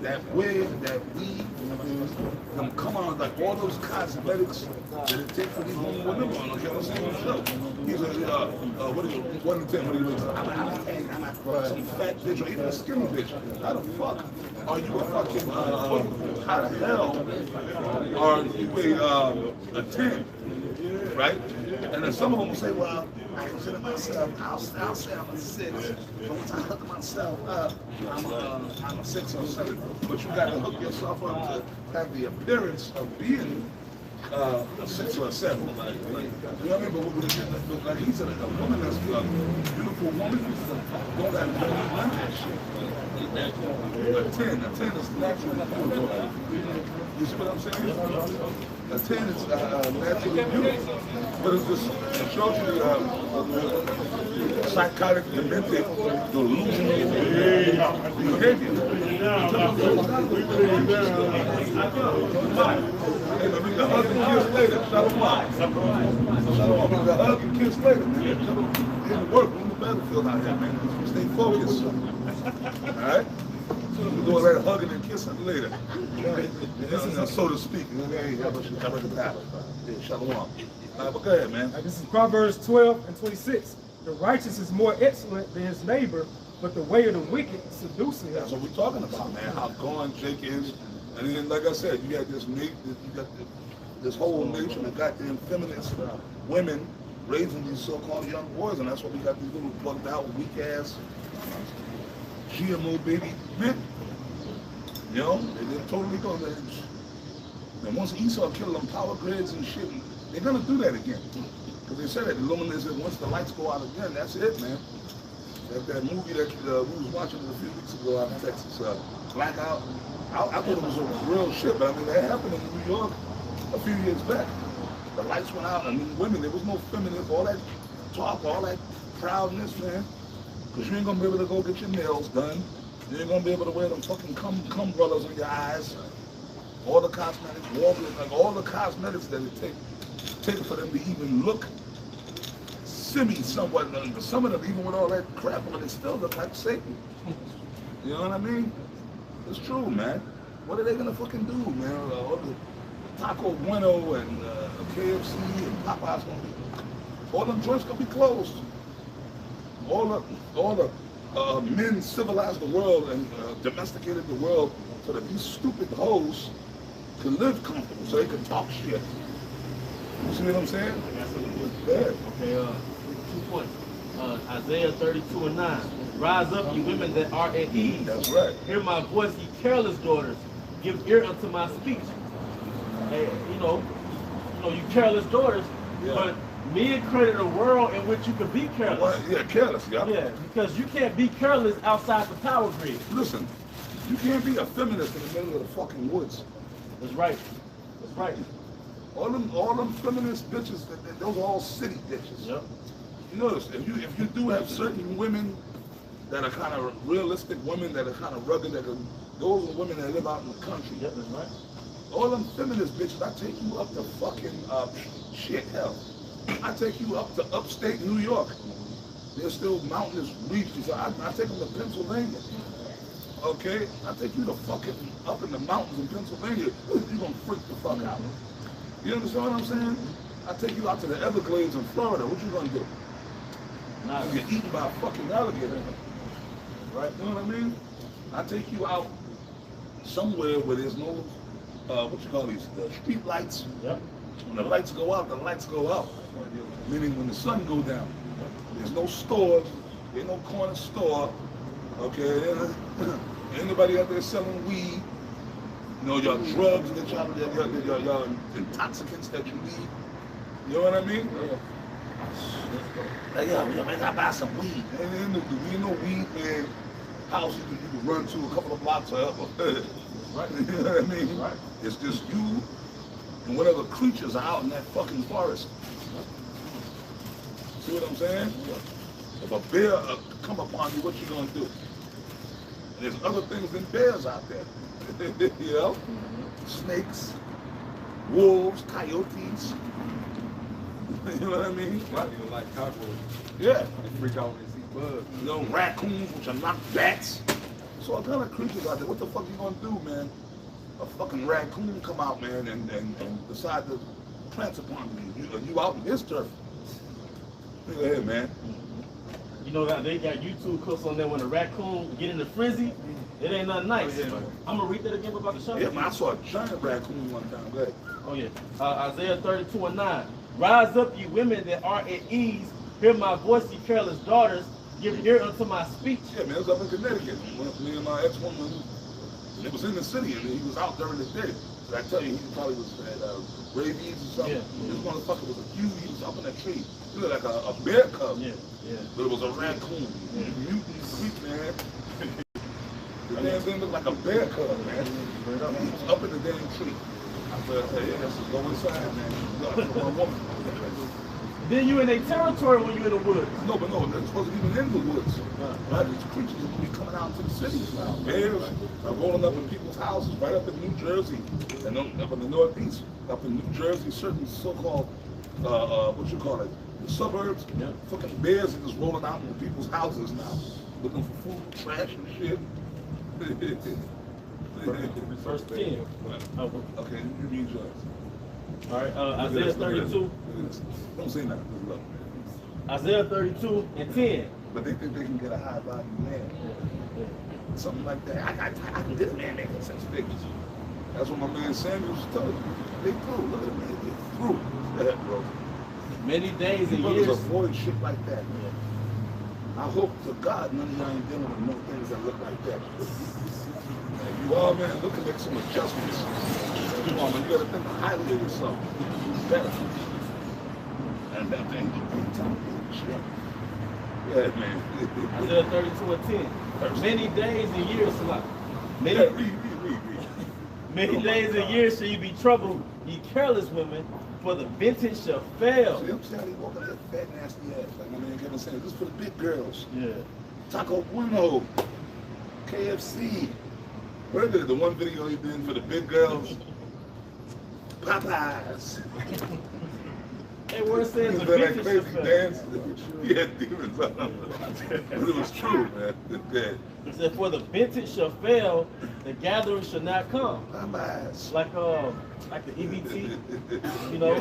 that wig, that weave, them come on, like all those cosmetics that it takes for these women. Remember on the Kevin Samuels show, he's a, what is it, 1 to 10, what do you look I'm not some fat bitch or even a skinny bitch. How the fuck are you a fucking, how the hell are you a 10, right? And then some of them will say, well, I consider myself, I'll say I'm a 6. But once I hook myself up, I'm a 6 or 7. But you gotta hook yourself up to have the appearance of being a 6 or a 7. You know what I mean? But like he's a woman that's a beautiful woman, don't have that shit. A 10 is naturally beautiful. You see what I'm saying? A 10 is naturally beautiful. But it's just, it shows you the psychotic, demented, delusional behavior. Hey, let me get a hug and kiss later. Shalom. Shalom. I'm gonna hug and kiss later, man. Shalom. Work on the battlefield out here, man. Stay focused. All right? We'll do all that hugging and kissing later. This is so to speak. Shalom. But go ahead, man. This is Proverbs 12 and 26. The righteous is more excellent than his neighbor, but the way of the wicked seducing him. That's what we're talking about, man. How gone Jake is. And then, like I said, you got this whole nation of goddamn feminist women raising these so-called young boys, and that's why we got these little bugged out, weak ass GMO baby men. You know, they're totally going to. And once Esau killed them power grids and shit, they're going to do that again. Because they said that Illuminati said once the lights go out again, that's it, man. That movie that we was watching a few weeks ago out in Texas, Blackout, I thought it was a real shit, but I mean, that happened in New York a few years back. The lights went out, I mean, women, there was no feminism, all that talk, all that proudness, man. Because you ain't going to be able to go get your nails done. You ain't going to be able to wear them fucking cum brothers on your eyes. All the cosmetics, like all the cosmetics that it take for them to even look somewhat. Some of them, even with all that crap on, they still look like Satan. You know what I mean? It's true, man. What are they gonna fucking do, man? All the Taco Bueno and KFC and Popeyes gonna be, all them joints gonna be closed. All the men civilized the world and domesticated the world so that these stupid hoes can live comfortable, so they can talk shit. You see what I'm saying? Yeah. Okay, 2 points. Isaiah 32:9. Rise up, you women that are at ease. That's right. Hear my voice, ye careless daughters. Give ear unto my speech. Hey, you know, you careless daughters, Yeah. but men created a world in which you can be careless. Well, yeah, careless, yeah. Yeah, because you can't be careless outside the power grid. Listen, you can't be a feminist in the middle of the fucking woods. That's right. That's right. All them feminist bitches, those are all city bitches. Yep. You notice, if you do have certain women that are kind of realistic women that are kind of rugged, those are women that live out in the country. Yep, that's right. All them feminist bitches, I take you up to fucking hell. I take you up to upstate New York. There's still mountainous regions. I take them to Pennsylvania. Okay? I take you to fucking up in the mountains in Pennsylvania. You're gonna freak the fuck out. You understand what I'm saying? I take you out to the Everglades in Florida. What you gonna do? Nah, You get eaten by a fucking alligator. Right? You know what I mean? I take you out somewhere where there's no, what you call these, the street lights. Yep. When the lights go out, the lights go out. Meaning when the sun go down. There's no stores, there's no corner store. Okay? Anybody out there selling weed, you know, your drugs that your intoxicants that you need. You know what I mean? Yeah. Like, yo, man, I gotta buy some weed. And then we no weed, man, house you can run to a couple of blocks or whatever. Right. You know what I mean? Right. It's just you and whatever creatures are out in that fucking forest. See what I'm saying? If a bear come upon you, what you gonna do? And there's other things than bears out there. You know? Snakes, wolves, coyotes. You know what I mean? Right, you like cockroaches. Yeah. They freak out when they see bugs. You know, raccoons, which are not bats. So what kind of creatures out there? What the fuck you gonna do, man? A fucking raccoon come out, man, and decide to prance upon you. You out in his turf. Go ahead, man. You know that they got YouTube clips on there when a raccoon get in a frenzy. It ain't nothing nice. Oh, yeah. I'm gonna read that again about the show. Yeah, man, I saw a giant raccoon one time. Go ahead. Oh yeah. Isaiah 32:9. Rise up, you women that are at ease. Hear my voice, ye careless daughters. Give ear unto my speech. Yeah, man, it was up in Connecticut. Me and my ex-woman, it was in the city, and he was out during the day. So I tell you, he probably was at rabies or something. Yeah. This motherfucker was a huge, he was up in that tree. He looked like a bear cub. Yeah, yeah. But it was a raccoon. Mutant creep, man. The damn thing looked like a bear cub, man. He was up in the damn tree. I said, hey, let's just go inside, man. You got to one woman. Then you in their territory when you in the woods. No, but no, they're supposed to be even in the woods. Right? These creatures will be coming out to the cities now. Bears are rolling up in people's houses, right up in New Jersey, and up in the Northeast, up in New Jersey, certain so-called, what you call it, the suburbs. Yeah. Fucking bears are just rolling out in people's houses now, looking for food, trash, and shit. Verse 10. Oh, Okay, you read yours. all right, Isaiah 32. Don't say nothing. Look. Isaiah 32:10. But they think they can get a high value man. Something like that. I can get a man making six figures. That's what my man Samuel was telling me. They through. Look at the man. They through. Go ahead, bro. Many days and Brothers years. avoid shit like that. I hope to God none of y'all ain't dealing with no things that look like that. And you all, man, look to make some adjustments. Come on, man, you gotta think highly of yourself. You better. And that thing look pretty tough. Yeah, man. Isaiah 32:10. Many days and years, like many, Yeah, read. many days and years shall you be troubled, ye careless women, for the vintage shall fail. See, I'm saying they walking that fat, nasty ass. Like my man Kevin saying, this is for the big girls. Yeah. Taco Bueno, KFC. Remember the one video he did for the big girls? Popeyes. Hey, where it says He the was that vintage crazy shall fail. dance. He had demons on him. But it was true, man. Yeah. It said, for the vintage shall fail, the gathering shall not come. Popeyes. Like the EBT, you know,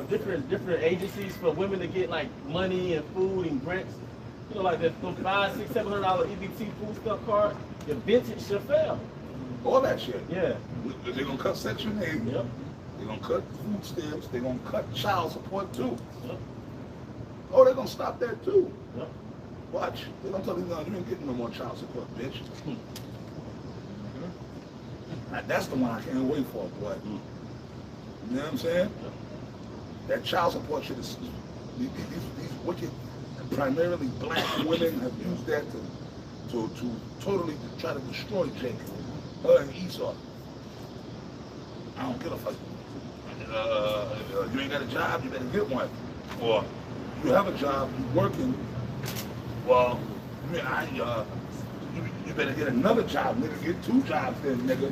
different agencies for women to get like money and food and grants. You know, like the $500, $600, $700 EBT food stamp card. The vintage shall fail. All that shit. Yeah. They're gonna cut Section 8. Yep. They're gonna cut food stamps. They're gonna cut child support too. Yep. Oh, they're gonna stop that too. Yep. Watch. They're gonna tell you, no, you ain't getting no more child support, bitch. Now, that's the one I can't wait for, boy. You know what I'm saying? That child support shit is, these wicked, primarily black women have used that to totally try to destroy Jacob, her and Esau. I don't give a fuck. You ain't got a job, you better get one. Or you have a job, you working, well, you better get another job, nigga. Get 2 jobs then, nigga.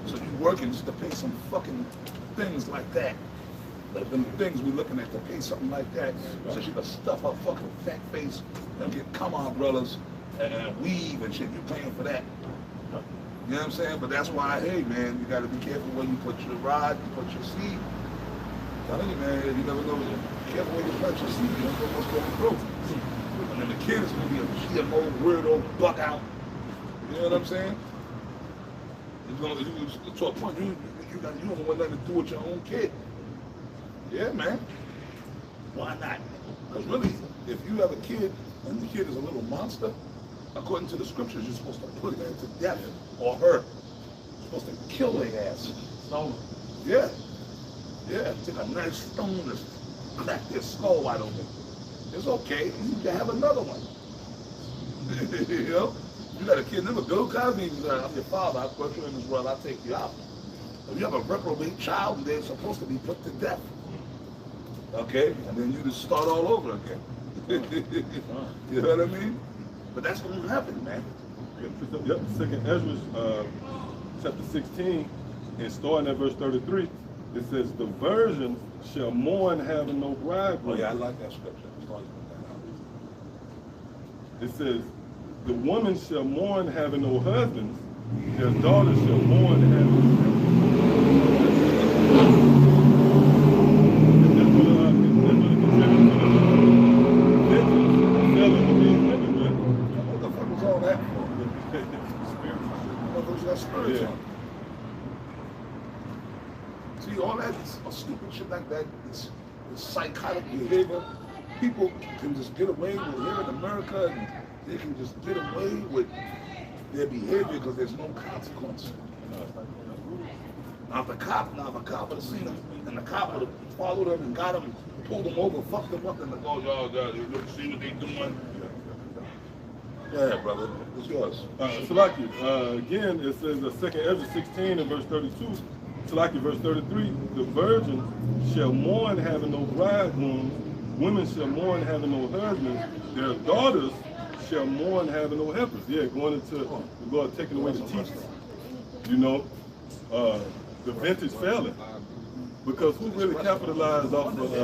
So you working just to pay some fucking things like that. Like them things we looking at to pay something like that. So she can stuff her fucking fat face and get come on brothers and weave and shit. You paying for that. You know what I'm saying? But that's why, hey man, you gotta be careful where you put your rod, you put your seed. Telling you, man, you never know. Be careful where you put your seed. You don't know what's going through. And then the kid is gonna be a GMO weirdo buck out. You know what I'm saying? It's gonna to a point you don't want nothing to do with your own kid. Yeah, man. Why not? Because really, if you have a kid and the kid is a little monster, according to the scriptures, you're supposed to put him to death or her. You're supposed to kill their ass. Stone. Yeah. Yeah. Take a nice stone and crack their skull wide open. It's okay. You can have another one. You know? You got a kid, never Bill Cosby, I'm your father, I put you in this world, I'll take you out. If you have a reprobate child, they're supposed to be put to death. Okay? And then you just start all over again. You know what I mean? But that's what will happen, man. Yep, 2nd Ezra, chapter 16, and starting at verse 33, it says, the virgins shall mourn having no bridegroom. Oh yeah, I like that scripture. It says, the woman shall mourn having no husbands, their daughters shall mourn having What the fuck was all that for? That's spiritual. See, all that stupid shit like that, it's psychotic behavior. People can just get away with here in America, and they can just get away with their behavior because there's no consequence. Now if a cop would have seen them, and the cop would have followed them and got them, pulled them over, fucked them up, and they go, yo, you look, see what they doing? Yeah, brother, it's yours. Salaki, again, it says 2nd Ezra 16 and verse 32. Salaki, verse 33, the virgins shall mourn having no bridegrooms, women shall mourn having no husbands, their daughters shall mourn having no helpers. Yeah, going into the Lord taking away the teachers. You know, the vintage failing. Because who really capitalized off of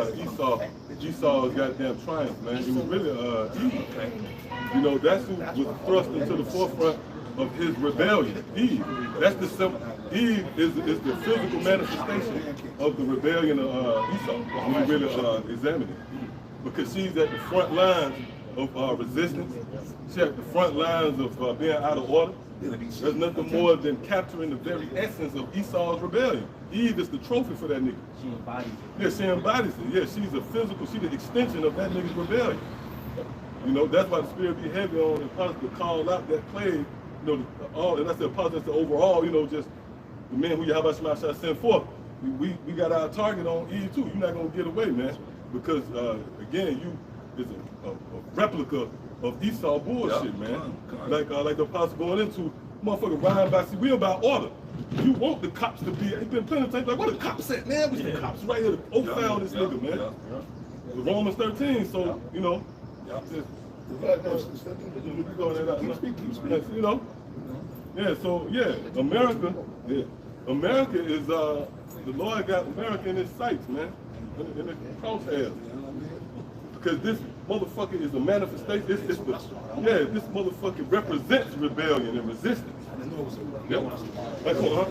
Esau's goddamn triumph, man? It was really Eve. You know, that's who was thrust into the forefront of his rebellion. Eve. That's the simple. Eve is the physical manifestation of the rebellion of Esau. When we really examine it, because she's at the front lines of resistance. She's at the front lines of being out of order. There's nothing more than capturing the very essence of Esau's rebellion. Eve is the trophy for that nigga. She embodies it. Yeah, she embodies it. Yeah, she's a physical, she's the extension of that nigga's rebellion. You know, that's why the spirit be heavy on the apostle to call out that plague. You know, all, and that's the apostle, that's the overall, you know, just the men who Yahweh shall send forth. We got our target on Eve too. You're not gonna get away, man, because again, you is a replica of Esau bullshit, man. Like the apostle going into motherfucker riding by. See, we about order. You want the cops to be. It's been plenty of times like, where the cops at, man? What's the cops right here to foul this nigga, man? The Romans 13. So you know, you know, yeah. So yeah, America, America is the Lord got America in his sights, man, in the crosshairs. Because this motherfucker is a manifestation. This motherfucker represents rebellion and resistance. Yep.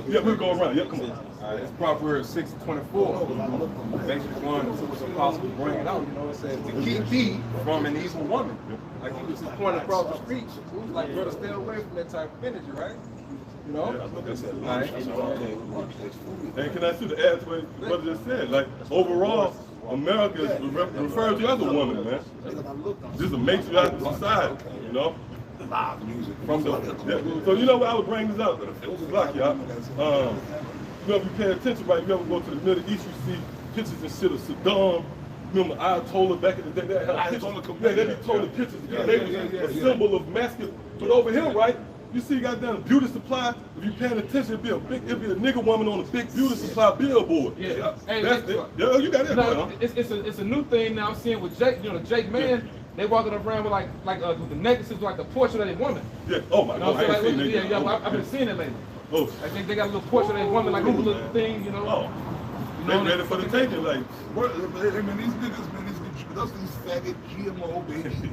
Yeah, we'll go around. Yep, come on. All right, it's Proverbs 6:24. Basically, one was apostle bringing out. You know, it says to keep thee from an evil woman. Like he was just pointing across the street. It was like, brother, stay away from that type of energy, right? You know? All right. And can I see the add to what brother just said? Like overall, America is referred to as a woman, man. This is a matriarchal society, you know. From the, so you know what I would bring this up. Block y'all. You know, if you pay attention, right? You ever go to the Middle East, you see pictures and shit of Saddam. Remember Ayatollah back in the day? They had pictures. They be told pictures. They was a symbol of masculine. But over here, right? You see, goddamn beauty supply. If you paying attention, it'd be a nigga woman on a big beauty supply billboard. Yeah. Hey, that's it. Yeah, you got it. No, it's a new thing now. I'm seeing with Jake. You know, the Jake man. They walking around with with the necklaces like the portrait of a woman. Yeah. Oh my God. I've been seeing it lately. Oh. I think they got a little portrait of a woman, like a little thing, you know. Oh. You know, they ready for the taking, like. I mean, these niggas, man, these faggot GMO baby,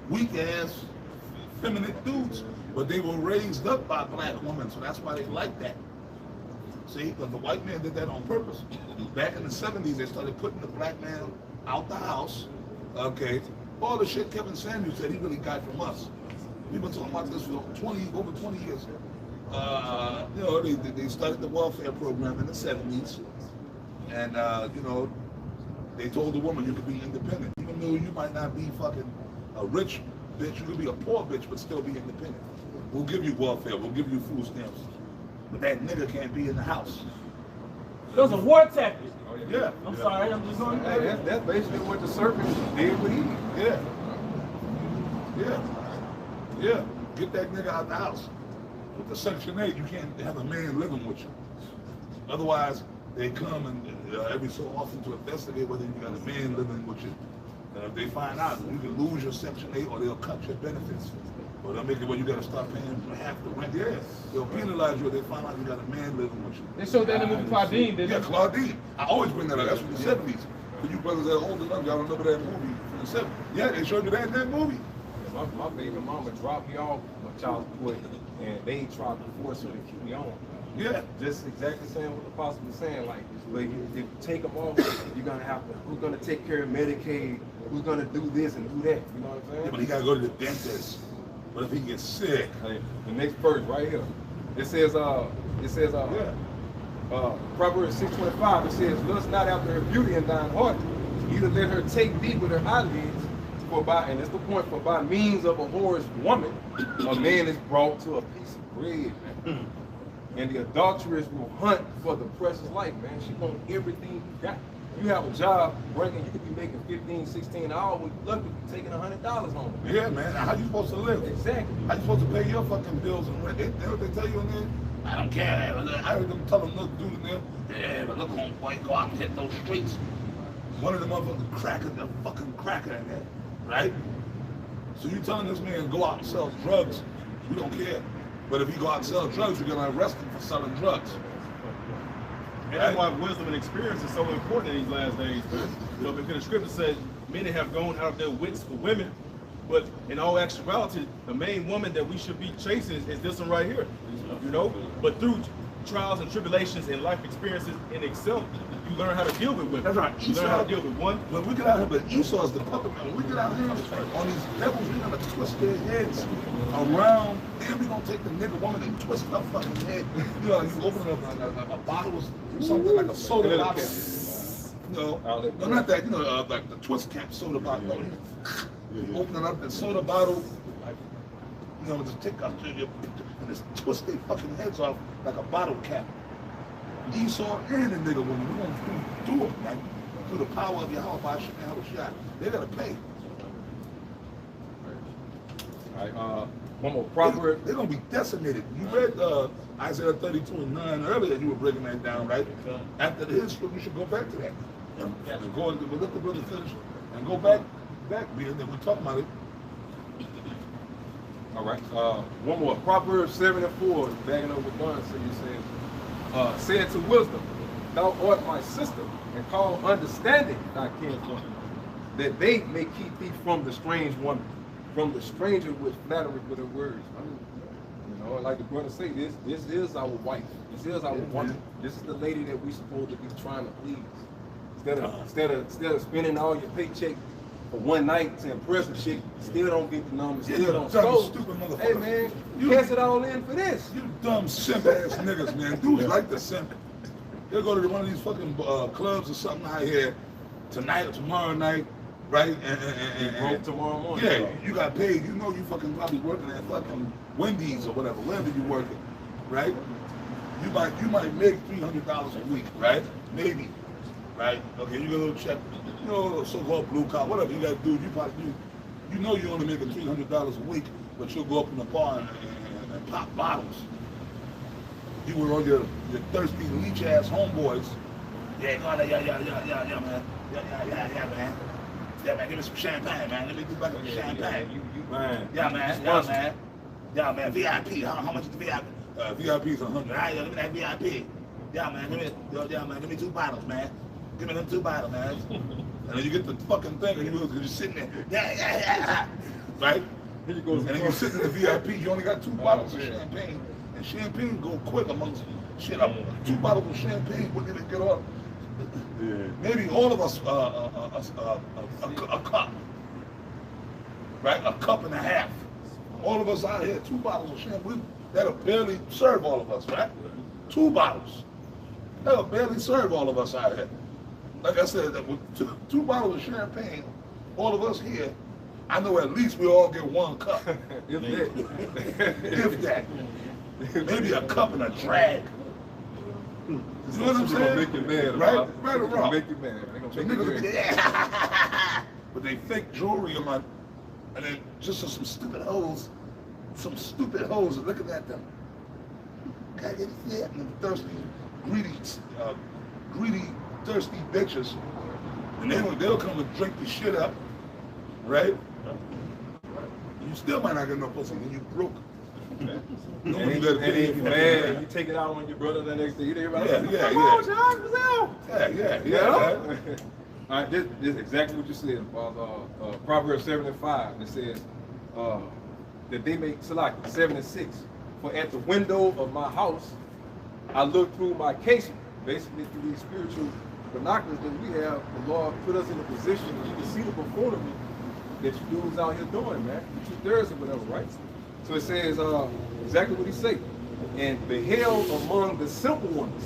weak ass, feminine dudes, but they were raised up by black women, so that's why they like that. See, because the white man did that on purpose. Back in the 70s, they started putting the black man out the house. Okay. All the shit Kevin Samuels said he really got from us. We've been talking about this for over 20 years. You know, they started the welfare program in the 70s, and you know, they told the woman you could be independent, even though you might not be fucking a rich bitch, you could be a poor bitch, but still be independent. We'll give you welfare, we'll give you food stamps, but that nigga can't be in the house. Those are war tactics. Yeah. I'm sorry, I'm just going to Hey, that's basically what the serpent did with Eve. Yeah. Get that nigga out the house. With the Section 8, you can't have a man living with you. Otherwise, they come and every so often to investigate whether you got a man living with you. And if they find out, you can lose your Section 8 or they'll cut your benefits. Or they'll make it where you got to start paying half the rent. Yeah. They'll penalize you if they find out you got a man living with you. They showed that in the movie Claudine, didn't they? Yeah, Claudine. I always bring that up. That's from the 70s. For you brothers that are old enough, y'all remember that movie from the 70s. Yeah, they showed you that in that movie. My baby mama dropped me off my child support, and they tried to force her to keep me on. Yeah. Just exactly saying what the apostle was saying. Like, if you take them off, you're gonna have to. Who's gonna take care of Medicaid? Who's gonna do this and do that? You know what I'm saying? Yeah, but he gotta go to the dentist. What if he gets sick? Hey, the next verse right here. It says Proverbs 6:25. It says, "Lust not after her beauty and thine heart, either let her take thee with her eyelids, for by," and it's the point, "for by means of a whorish woman, a man is brought to a piece of bread, man. And the adulteress will hunt for the precious life, man. She wants everything you got. You have a job, you could be making 15, 16 an hour. When you look, you be taking $100 home. Yeah, man. How you supposed to live? Exactly. How you supposed to pay your fucking bills and rent? They what they tell you in there? I don't care. I heard them tell another dude in there, yeah, but look, homeboy, go out and hit those streets. One of the motherfuckers cracking the fucking cracker in there, right? So you telling this man go out and sell drugs? We don't care. But if he go out and sell drugs, you're gonna arrest him for selling drugs. And that's why wisdom and experience is so important in these last days. You know, because the scripture says many have gone out of their wits for women, but in all actuality, the main woman that we should be chasing is this one right here. You know, but through trials and tribulations and life experiences in itself, you learn how to deal with women. That's right. You learn how to deal with one. When we get out here, but Esau's the puppet man. When we get out here on these devils, we're gonna twist their heads around. Then we gonna take the nigga woman and twist her fucking head. You know, you open up a bottle or something like a soda bottle. You know, no, not that. You know, like the twist cap soda bottle. You open it up and soda bottle, you know, just take out and just twist their fucking heads off like a bottle cap. Esau and the nigga woman, we're gonna do it, man. Through the power of your house, by shot. They gotta pay. All right, one more proverb. They're gonna be decimated. You read Isaiah 32:9 earlier. You were breaking that down, right? After the history, we should go back to that. And go and let the brother finish and go back, and then we'll talk about it. All right. One more. Proverbs 7:4, backing up with Don, so you said to wisdom, thou art my sister, and call understanding thy kinswoman, that they may keep thee from the strange woman, from the stranger with flattery with her words. I mean, you know, like the brother say, this is our wife. This is our woman. This is the lady that we supposed to be trying to please. Instead of spending all your paycheck for one night to impress a chick, still don't get the number, still don't score. Stupid motherfucker. Hey man, you cash it all in for this. You dumb simp ass niggas, man. Dudes like the simp. They'll go to one of these fucking clubs or something out here tonight or tomorrow night, right? And broke tomorrow morning. Yeah, you got paid. You know you fucking probably working at fucking Wendy's or whatever, wherever you working, right? You might make $300 a week, right? Maybe, right? Okay, you get a little check, you know, so-called blue collar, whatever you got to do. You know you're only making $300 a week, but you'll go up in the bar and pop bottles. You were on your thirsty leech ass homeboys. Yeah, man. Yeah, man. Yeah, man, give me some champagne, man. Let me do back some champagne. Man. Yeah, man. Yeah, man. VIP. How much is the VIP? VIP is 100. All right, give me that VIP. Yeah, man. Give me 2 bottles, man. Give me them 2 bottles, man. And then you get the fucking thing, and you're sitting there. Yeah. Right? Here you go. And then you're sitting in the VIP. You only got 2 bottles of champagne. And champagne go quick amongst shit. 2 bottles of champagne wouldn't even get off. Yeah. Maybe all of us a cup, right? A cup and a half. All of us out here, 2 bottles of champagne. That'll barely serve all of us, right? 2 bottles. That'll barely serve all of us out here. Like I said, with 2 bottles of champagne, all of us here, I know at least we all get 1 cup. If that. Maybe a cup and a drag. You know what I'm saying? Gonna make you mad, right? Right or wrong? Make you mad. They gonna make you mad. But they fake jewelry on, and then just some stupid hoes, are looking at them. God, get fat and thirsty, greedy, thirsty bitches, and they'll come and drink the shit up, right? You still might not get no pussy when you broke. And you mad, you take it out on your brother the next day. You everybody come on, John, what's out? Yeah. All right, this is exactly what you said. Proverbs 7:5. It says that they make 7:6. For at the window of my house, I look through my casement, basically through these spiritual binoculars that we have. The Lord put us in a position that you can see the buffoonery that you dudes out here doing, man. You Thursday, whatever, right? So it says exactly what he said. And beheld among the simple ones,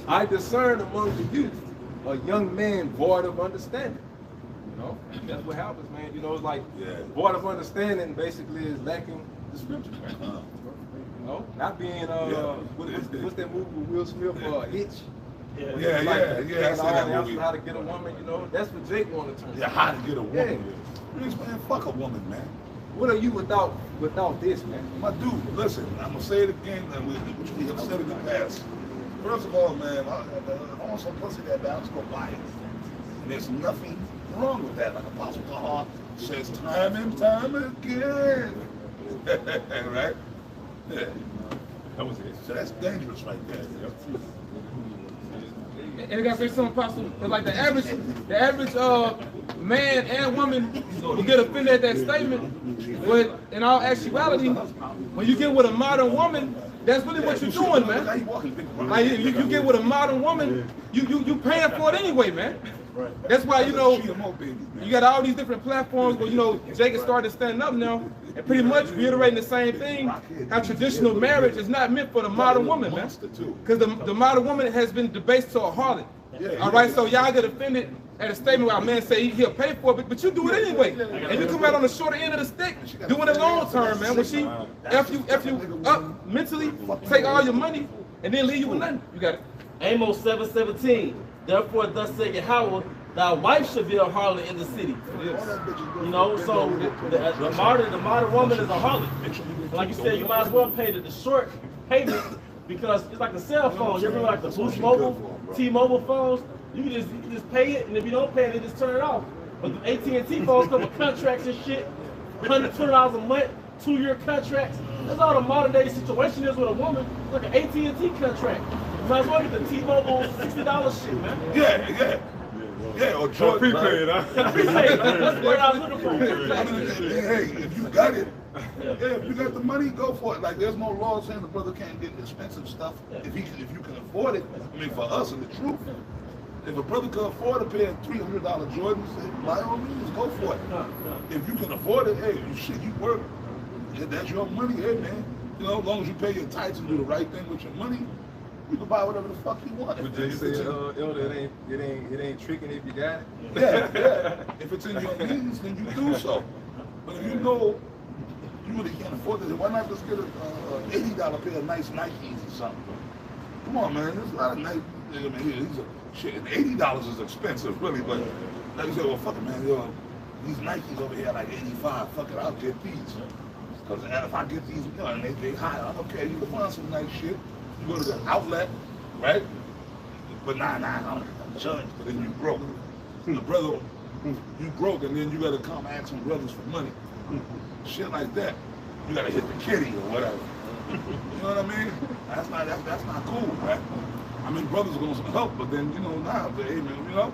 I discern among the youth a young man void of understanding. You know, that's what happens, man. You know, it's like void of understanding basically is lacking the scripture. You know, not being what's that movie with Will Smith? Itch. How to get a woman, you know, that's what Jake wanted to turn. Yeah, how to get a woman. Man, fuck a woman, man. What are you without this, man? My dude, listen, I'm gonna say it again, which we have said in the past. First of all, man, I want some pussy that bad, let's go buy it. And there's nothing wrong with that, like Apostle Paul says time and time again. Right? Yeah. That was it. So that's dangerous right there. And I gotta say something, Apostle. Like the average man and woman will get offended at that statement, but in all actuality, when you get with a modern woman, that's really what you're doing, man. Like you get with a modern woman, you paying for it anyway, man. That's why, you know, you got all these different platforms where, you know, Jake is starting to stand up now and pretty much reiterating the same thing, how traditional marriage is not meant for the modern woman, man. Because the modern woman has been debased to a harlot. All right, so y'all get offended at a statement where a man say he'll pay for it, but you do it anyway. And you come out on the shorter end of the stick, doing it long term, man. When she, if you up mentally, take all your money and then leave you with nothing. You got it. Amos 7:17. Therefore, thus saith Yahweh, thy wife shall be a harlot in the city. You know, so the modern woman is a harlot. Like you said, you might as well pay the short payment because it's like a cell phone. You remember like the Boost Mobile, T-Mobile phones? You can just pay it, and if you don't pay it, they just turn it off. But the AT&T phones come with contracts and shit, $120 a month, 2-year contracts. That's all the modern day situation is with a woman. It's like an AT&T contract. You might as well get the T-Mobile $60 shit, man. Yeah, or Jordan. Prepaid, huh? Prepaid, that's what I was looking for. I mean, hey, if you got it, if you got the money, go for it. Like, there's no law saying the brother can't get expensive stuff if you can afford it. I mean, for us, and the truth, if a brother can afford to pay $300 Jordans, by all means, go for it. If you can afford it, hey, you work. That's your money, hey man. You know, as long as you pay your tithes and do the right thing with your money, you can buy whatever the fuck you want. But they say, Elder, it ain't tricking if you got it. Yeah. If it's in your means, then you do so. But if you know you really can't afford it, why not just get an $80 pair of nice Nikes or something? Come on, man. There's a lot of nice. I mean, shit, $80 is expensive, really. But like you said, well, fuck it, man. Yo, these Nikes over here like 85. Fuck it, I'll get these. Because if I get these, you know, and they high, okay, you can find some nice shit. You go to the outlet, right? But nah, I'm judged. But then you broke. The brother, you broke, and then you got to come ask some brothers for money. Shit like that. You got to hit the kitty or whatever. You know what I mean? That's not cool, right? I mean, brothers are gonna help, but then hey man, you got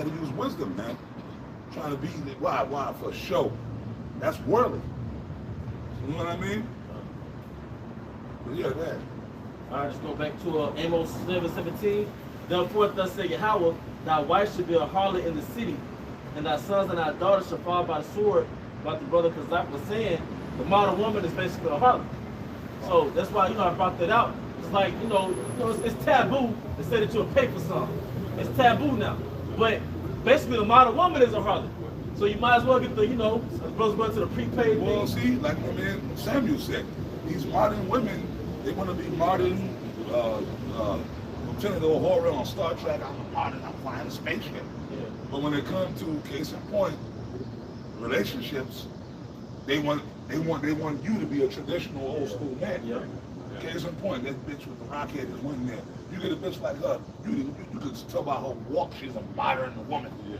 to use wisdom, man. Trying to be why for show. That's worldly. You know what I mean? But yeah, that. All right, let's go back to Amos 7:17. Therefore, thus saith Yahweh, thy wife should be a harlot in the city, and thy sons and thy daughters shall fall by the sword. Like the brother Kazak was saying, the modern woman is basically a harlot. So that's why I brought that out. It's like it's taboo to say that you'll pay for something. It's taboo now. But basically, the modern woman is a harlot. So you might as well get the brothers going to the prepaid thing. Well, see, like my man Samuel said, these modern women, they want to be modern. Lieutenant O'Hara on Star Trek, I'm modern. I'm flying a spaceship. Yeah. But when it comes to case in point, relationships, they want you to be a traditional old school man. Yeah. Case in point, that bitch with the rockhead is one there. You get a bitch like her, you could tell by her walk, she's a modern woman. Yeah.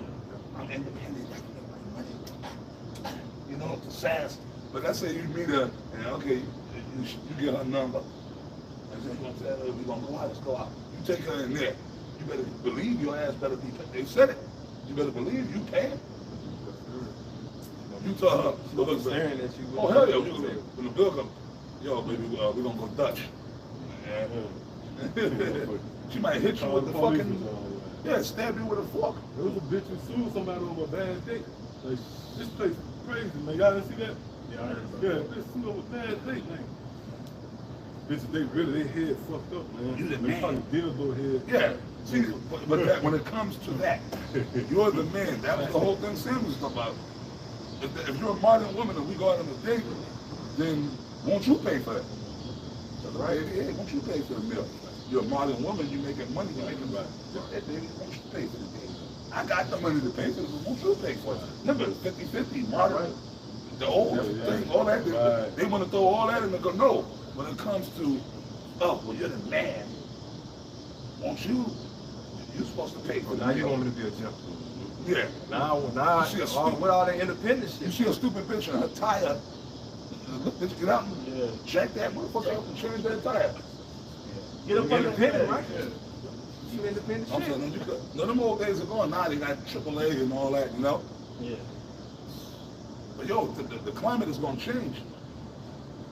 I'm independent. I can make my money. You know, it's sass. But let's say you meet her, and okay, you get her number. And then you're gonna tell her, we're gonna go out, let's go out. You take her in there. You better believe your ass better be paid. They said it. You better believe you paying. You tell her, oh hell yeah, when the bill comes, yo baby, we're gonna go Dutch. She might hit you with the fucking, stab you with a fork. There was a bitch who sued somebody over a bad date. Like, this place is crazy, man. Y'all didn't see that? Yeah, I heard about that. Bitch sued over a bad date, man. Bitches, they head fucked up, man. You the they man. probably dildo head. Yeah. See, but that, when it comes to that, you're the man. That was the whole thing Sam was talking about. If you're a modern woman and we go out on a date, then won't you pay for it? Right? Hey, won't you pay for the meal? You're a modern woman, you're making money, you're making money. Hey, baby, won't you pay for the date? I got the money to pay for it, won't you pay for it? Remember, 50-50, modern, the old thing, all that, they want to throw all that in and go, no. When it comes to, oh, well, you're the man, won't you? You're supposed to pay for the Now you meal. want me to be a gentleman. Yeah. Now with all the independent shit. You see a stupid bitch in her tire, bitch, get out and check that motherfucker out and change that tire. Get up independent, right? Yeah. You independent I'm shit. saying, no, them old days are gone. Now they got AAA and all that, you know? Yeah. But yo, the climate is going to change.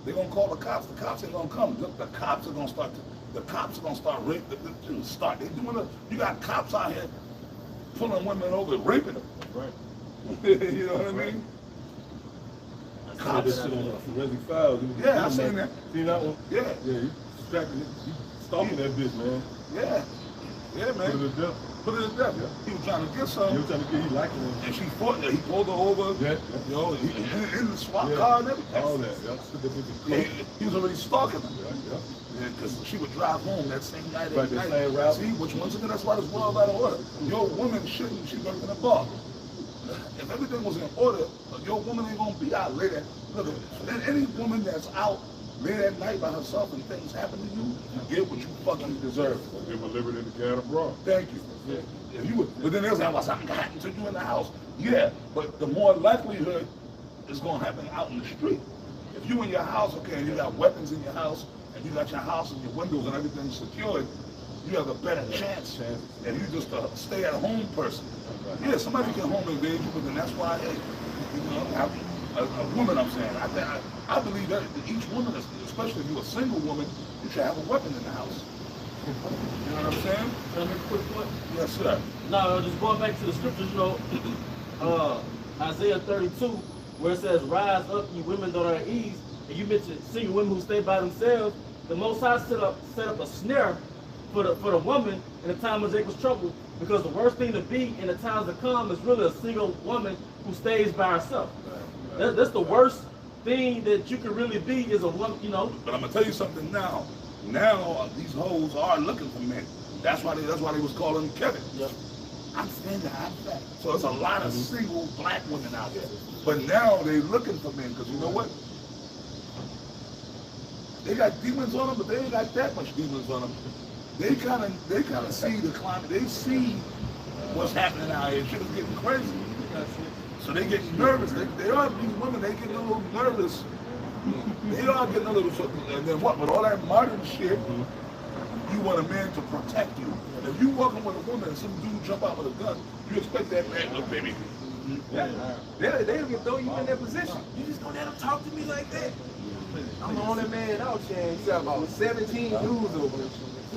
They're going to call the cops. The cops ain't going to come. The cops are going to start. The cops are going to start raping. They doing you got cops out here pulling women over, raping them. Right. You know what I mean? Cops. Shit on forensic files. Yeah, I seen that. Seen that one? Yeah. Yeah, you stalking that bitch, man. Yeah. Yeah, man. Put put her to death. Yeah. He was trying to get You some, were trying to get, he liked it. and she fought. He pulled her over. Yeah. You know, in the SWAT car and everything. All that. Yeah. He was already stalking her. Yeah. Because she would drive home that same night. Right, the same route. See, which once again, that's why this world out of order. Your woman shouldn't, she working in a bar. If everything was in order, your woman ain't gonna be out late at, look, any woman that's out late at night by herself and things happen to you, you get what you fucking deserve. Give a liberty to carry abroad. Thank you. Yeah. If you would, but then there's like, well, something happened to you in the house. Yeah, but the more likelihood is gonna happen out in the street. If you in your house, okay, and you got weapons in your house, and you got your house and your windows and everything secured, you have a better chance if you just a stay-at-home person. Yeah, somebody can home invade you, but then that's why, hey, you know, a woman, I'm saying, I believe that each woman, especially if you're a single woman, you should have a weapon in the house. You know what I'm saying? Can I make a quick point? Yes, sir. No, just going back to the scriptures, you know, Isaiah 32, where it says, "Rise up, you women that are at ease," and you mentioned single women who stay by themselves. The Most High set up a snare for the woman in the time of Jacob's trouble, because the worst thing to be in the times to come is really a single woman who stays by herself. That's the worst thing that you can really be, is a woman, you know. But I'm gonna tell you something now. Now these hoes are looking for men. That's why they was calling Kevin. Yep. I'm standing out that. So there's a lot of single black women out there. But now they're looking for men, because you know what? They got demons on them, but they ain't got that much demons on them. They kind of see the climate. They see what's happening out here. Shit is getting crazy. So they getting nervous. They are, these women, they getting a little nervous. They are getting a little, and then what? With all that modern shit, you want a man to protect you. And if you walking with a woman and some dude jump out with a gun, you expect that man, look, baby. Yeah. They'll get throw you in that position. You just gonna let them talk to me like that? I'm the only man out here, and you got about 17 dudes over there.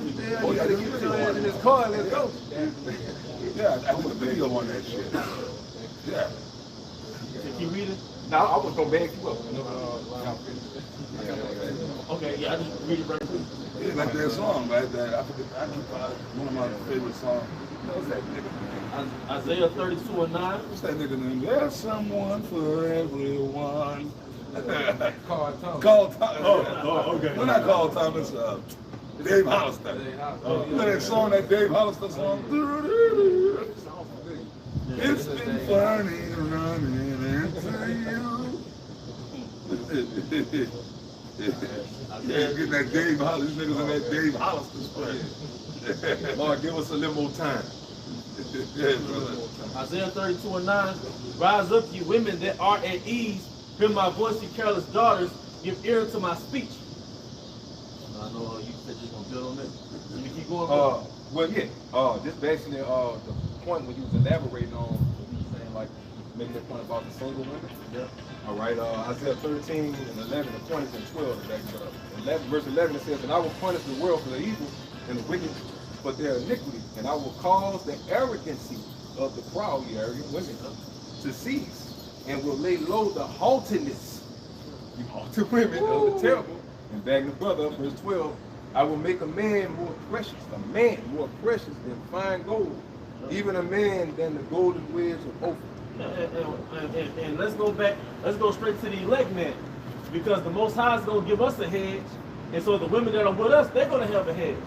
Yeah, you gotta get your ass in this car and let's go. Yeah, I did a video on that shit. Yeah. Keep reading. No, I was gonna bag you up. Okay, yeah, I just read it right quick. Yeah, like that song, right? That I forget. One of my favorite songs. What's that nigga? Isaiah 32:9. What's that nigga name? There's someone for everyone. Carl Thomas. Oh, okay. We're not Carl Thomas. Dave Hollister. You know that song, that Dave Hollister song? It's been funny running into you. Getting that Dave Hollister, these niggas in that Dave Hollister spread. Lord, give us a little more time. Isaiah 32:9. Rise up, you women that are at ease. Hear my voice, you careless daughters. Give ear to my speech. I know you said you're going to build on that. Can you keep going? Well, yeah. Just basically the point when you was elaborating on what you were saying, like making that point about the single women. Yeah. All right. Isaiah 13 and 11, the point is in 12 to back it up. 11, verse 11 it says, "And I will punish the world for their evil and the wicked for their iniquity, and I will cause the arrogancy of the proud, you arrogant women, to cease, and will lay low the haughtiness, you haughty women of the terrible." And back the brother up, verse 12, "I will make a man more precious than fine gold, even a man than the golden wedge of Ophir." And let's go back, let's go straight to the elect man, because the Most High is going to give us a hedge, and so the women that are with us, they're going to have a hedge.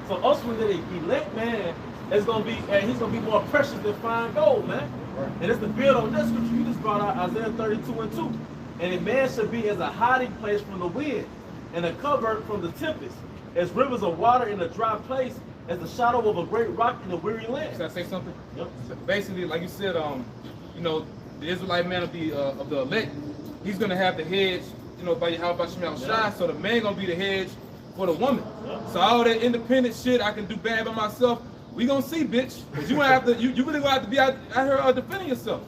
So ultimately, the elect man is going to be, and he's going to be more precious than fine gold, man. Right. And it's the build on that scripture you just brought out, Isaiah 32:2. "And a man should be as a hiding place from the wind, and a covert from the tempest, as rivers of water in a dry place, as the shadow of a great rock in a weary land." Should I say something? Yep. So basically, like you said, you know, the Israelite man of the elect, he's gonna have the hedge, you know, by Yahweh Shemel Shai. So the man gonna be the hedge for the woman. So all that independent shit, I can do bad by myself. We gonna see, bitch. Cause you gonna have to, you really gonna have to be out here defending yourself.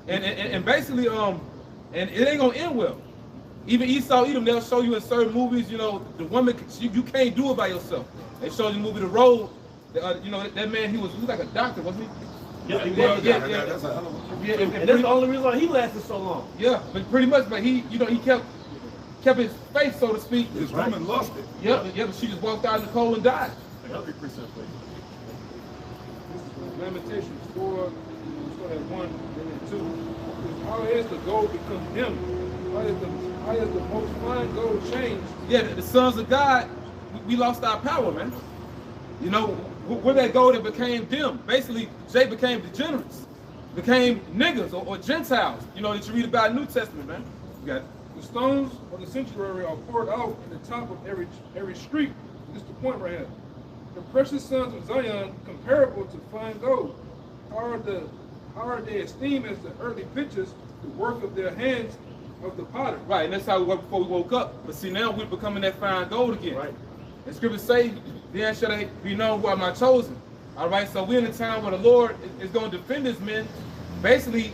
And basically, and it ain't gonna end well. Even Esau, Edom, they'll show you in certain movies, you know, the woman, you can't do it by yourself. They showed you the movie The Road. You know, that man, he was like a doctor, wasn't he? Yeah, That's a hell of a... and that's the only reason why he lasted so long. Yeah, but pretty much, but he, you know, he kept his faith, so to speak. His woman lost it. Yeah, but she just walked out in the cold and died. Lamentations 4, we start at 1 and then 2. How is the gold become dim? How is the most fine gold changed? Yeah, the sons of God, we lost our power, man. You know, where that gold that became dim. Basically, Jay became degenerates, became niggas or Gentiles. You know, that you read about in the New Testament, man. You got the stones of the sanctuary are poured out in the top of every street. This is the point right here. The precious sons of Zion, comparable to fine gold. How are they esteemed as the earthly pictures, the work of their hands of the potter? Right, and that's how we were before we woke up. But see, now we're becoming that fine gold again. Right. And scriptures say, then shall they be known who are my chosen. All right, so we're in a time where the Lord is going to defend his men. Basically,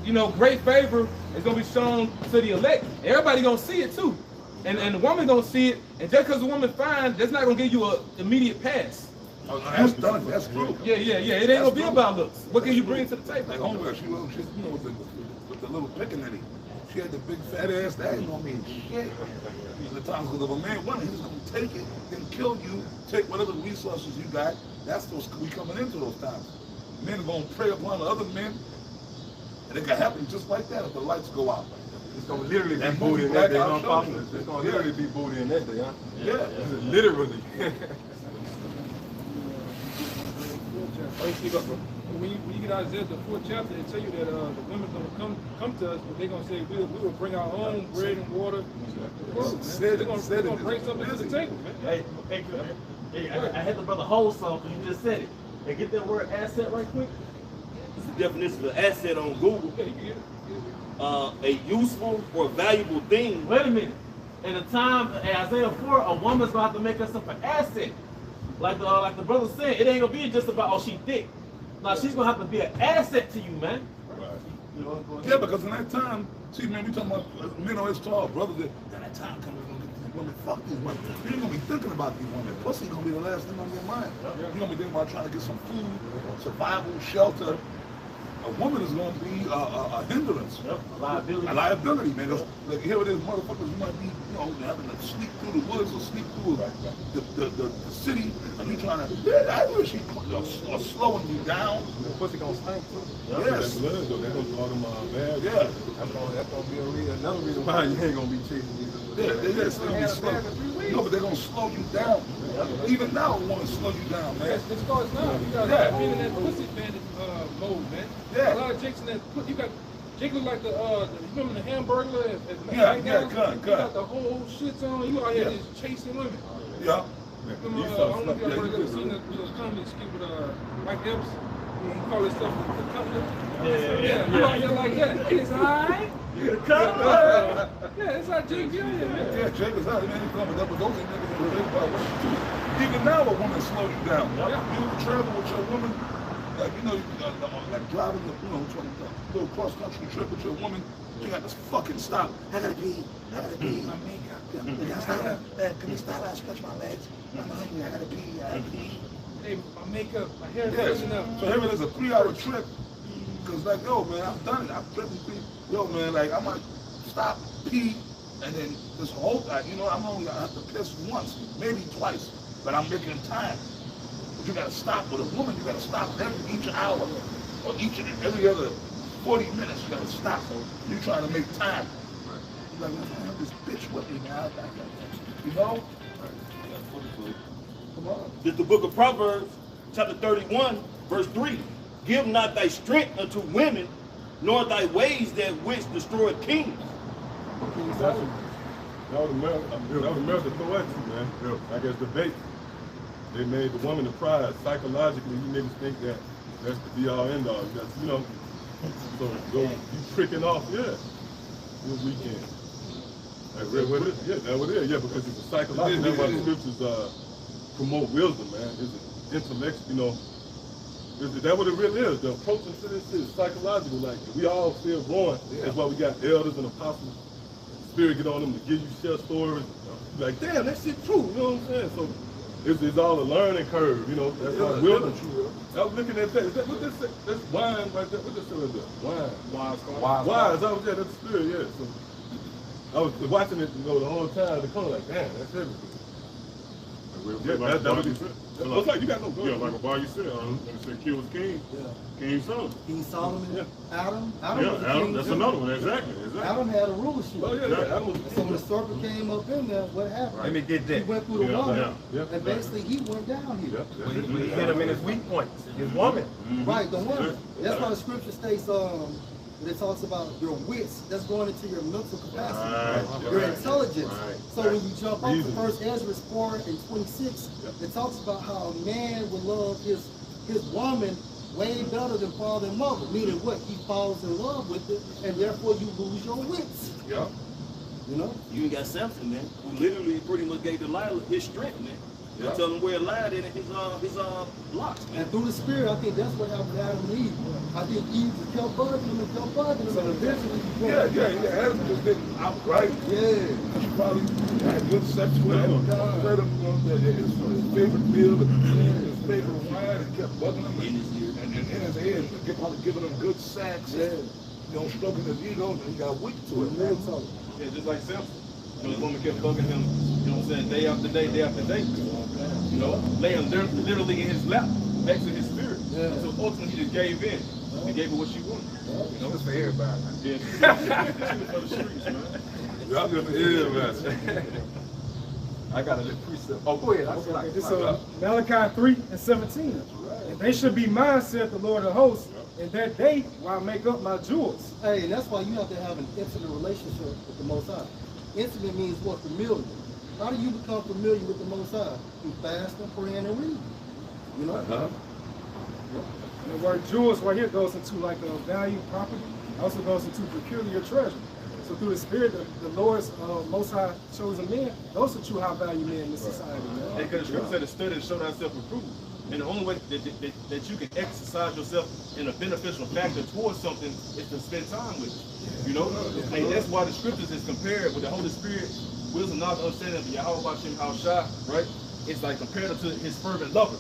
you know, great favor is going to be shown to the elect. Everybody going to see it too. And the woman going to see it. And just because the woman fine, that's not going to give you an immediate pass. Oh, that's done. That's true. Yeah. It ain't going to be about looks. What can you bring to the table? Like homegirl, she you know, with the little pickaninny. She had the big fat ass. That ain't gonna mean shit. The times because if a man wanted, he's gonna take it and kill you, take whatever resources you got. That's those we coming into those times. Men are gonna prey upon the other men, and it can happen just like that if the lights go out. It's gonna literally be booty in that day, huh? It's gonna literally be booty in that day, huh? Yeah. Literally. When you get Isaiah the 4th chapter, it tell you that the women's gonna come to us, but they're gonna say we will bring our own bread and water. They're gonna bring something to the table, man. Hey, I had the brother hold something. You just said it. Hey, get that word asset right quick. It's the definition of asset on Google. Yeah, you can get it. A useful or valuable thing. Wait a minute. In the time in Isaiah 4, a woman's gonna have to make herself an asset. Like the brother said, it ain't gonna be just about, oh, she thick. Now she's gonna have to be an asset to you, man. Right. Yeah, because in that time, see, man, we talking about men always tall brothers. That time comes, we're gonna get these women. Fuck these women. You ain't gonna be thinking about these women. Pussy gonna be the last thing on your mind. You're gonna be thinking about trying to get some food, survival, shelter. A woman is going to be a hindrance. Yep. A liability, man. Like, here it is, motherfuckers, you might be, you know, having to sneak through the woods or sneak through the city, and you trying to, I wish she are slowing you down. The pussy gonna stink too. Yes. They're gonna draw them bad. Yeah. That's gonna be another reason why you ain't gonna be chasing these. They're still be slow. No, but they're gonna slow you down. Even now, we want to slow you down, man. It starts now. You got being in that pussy bandit mode, man. Yeah. A lot of Jakes in that. You got Jake look like the you remember the Hamburglar? You got the whole shit on. You out here just chasing women. Yeah. I don't know if y'all ever seen the comedy skit with Mike Epps. He call himself the Cutler. Yeah. You out here like that. It's alright. The Cutler. Yeah, it's like Jake. Yeah, man. Yeah, Jake is out. Man, he's coming up with those niggas in the big bar. Even now, a woman slow you down. You travel with your woman. Like, you know, like driving, a little cross-country trip with your woman, you got to fucking stop. I gotta pee. My makeup. Can you stop? I stretch my legs. I'm hungry. I gotta pee. Hey, my makeup, my hair is freezing up. So here it is, a 3-hour trip. Cause like, yo, man, I've done it. I've driven pee. Yo, man, like, I might stop, pee, and then this whole time, you know, I'm only gonna have to piss once, maybe twice, but I'm making time. You gotta stop with a woman. You gotta stop each hour or each and every other 40 minutes. You gotta stop. So you trying to make time. You're like, I have this bitch with me now. You know? Come on. This is the book of Proverbs, chapter 31, verse 3. Give not thy strength unto women, nor thy ways that which destroy kings. That was America throw at you, man. I guess debate. They made the woman the prize. Psychologically, you niggas think that that's the be-all, end-all. That's, you know, so go, you tricking off, this weekend. That's what it is, because it's a psychological. That's why the scriptures promote wisdom, man. It's an intellect, you know. That's what it really is. The approach to this is psychological. Like, we all feel growing. That's why we got elders and apostles. Spirit get on them to give you share stories. You're like, damn, that shit true. You know what I'm saying? So it's all a learning curve. You know, that's how wisdom. I was looking at that. What this? That's wine right there. What this is that? Wine. Wise. That's the spirit. Yeah. So I was watching it, you know, the whole time. The color like, damn, that's everything. Yeah, that would be true. Looks like you got no good. Yeah, like Abaya said, it said kill his king. Yeah. King Solomon. King Solomon, Yeah. Adam was the Yeah, Adam, king. that's another one, exactly. Adam had a rulership. Oh, yeah, Adam was And so when the serpent came up in there, what happened? Let me get He that. went through the woman, yeah. and basically he went down here. He hit him in his weak points. His woman. Right, the woman. That's why the scripture states, when it talks about your wits, that's going into your mental capacity, your intelligence. So when you jump up to First Ezra 4 and 26, it talks about how a man will love his woman way better than father and mother, meaning what? He falls in love with it, and therefore you lose your wits. Yeah. You know? You got Samson, man, who literally pretty much gave Delilah his strength, man. Yeah. Tell him where it lied in his locks, man. And through the spirit, I think that's what happened to Adam and Eve. I think Eve just kept bugging him and kept bugging him, and eventually he Adam just didn't outright. Yeah. She probably had good sex with him, fed him his favorite meal, his favorite wine, and kept bugging him. And in his head, probably giving him good sex, stroking his ego, and he got weak to it. Yeah, just like Samson. The woman kept bugging him, you know what I'm saying, day after day, day after day. You know, laying literally in his lap, next to his spirit. Yeah. So ultimately he just gave in and gave her what she wanted. You know, it's for everybody. Yeah, she was for the streets, man. Y'all good for everybody. I got a little precept. Oh, go ahead. Okay, this is Malachi 3 and 17. And they should be mine, saith the Lord of hosts, in that day while I make up my jewels. Hey, and that's why you have to have an intimate relationship with the Most High. Intimate means what? Familiar. How do you become familiar with the Most High? Through fasting, praying, and reading. You know? And the word jewels right here goes into like a value property. Also goes into peculiar treasure. So through the spirit of the Lord's Most High chosen men, those are true high value men in this society, man. Because the scripture said to study and show thyself approved. And the only way that you can exercise yourself in a beneficial factor towards something is to spend time with it. You know? And that's why the scriptures is compared with the Holy Spirit, wisdom, knowledge, understanding of Yahweh Hashem Hashah, right? It's like compared to his fervent lover.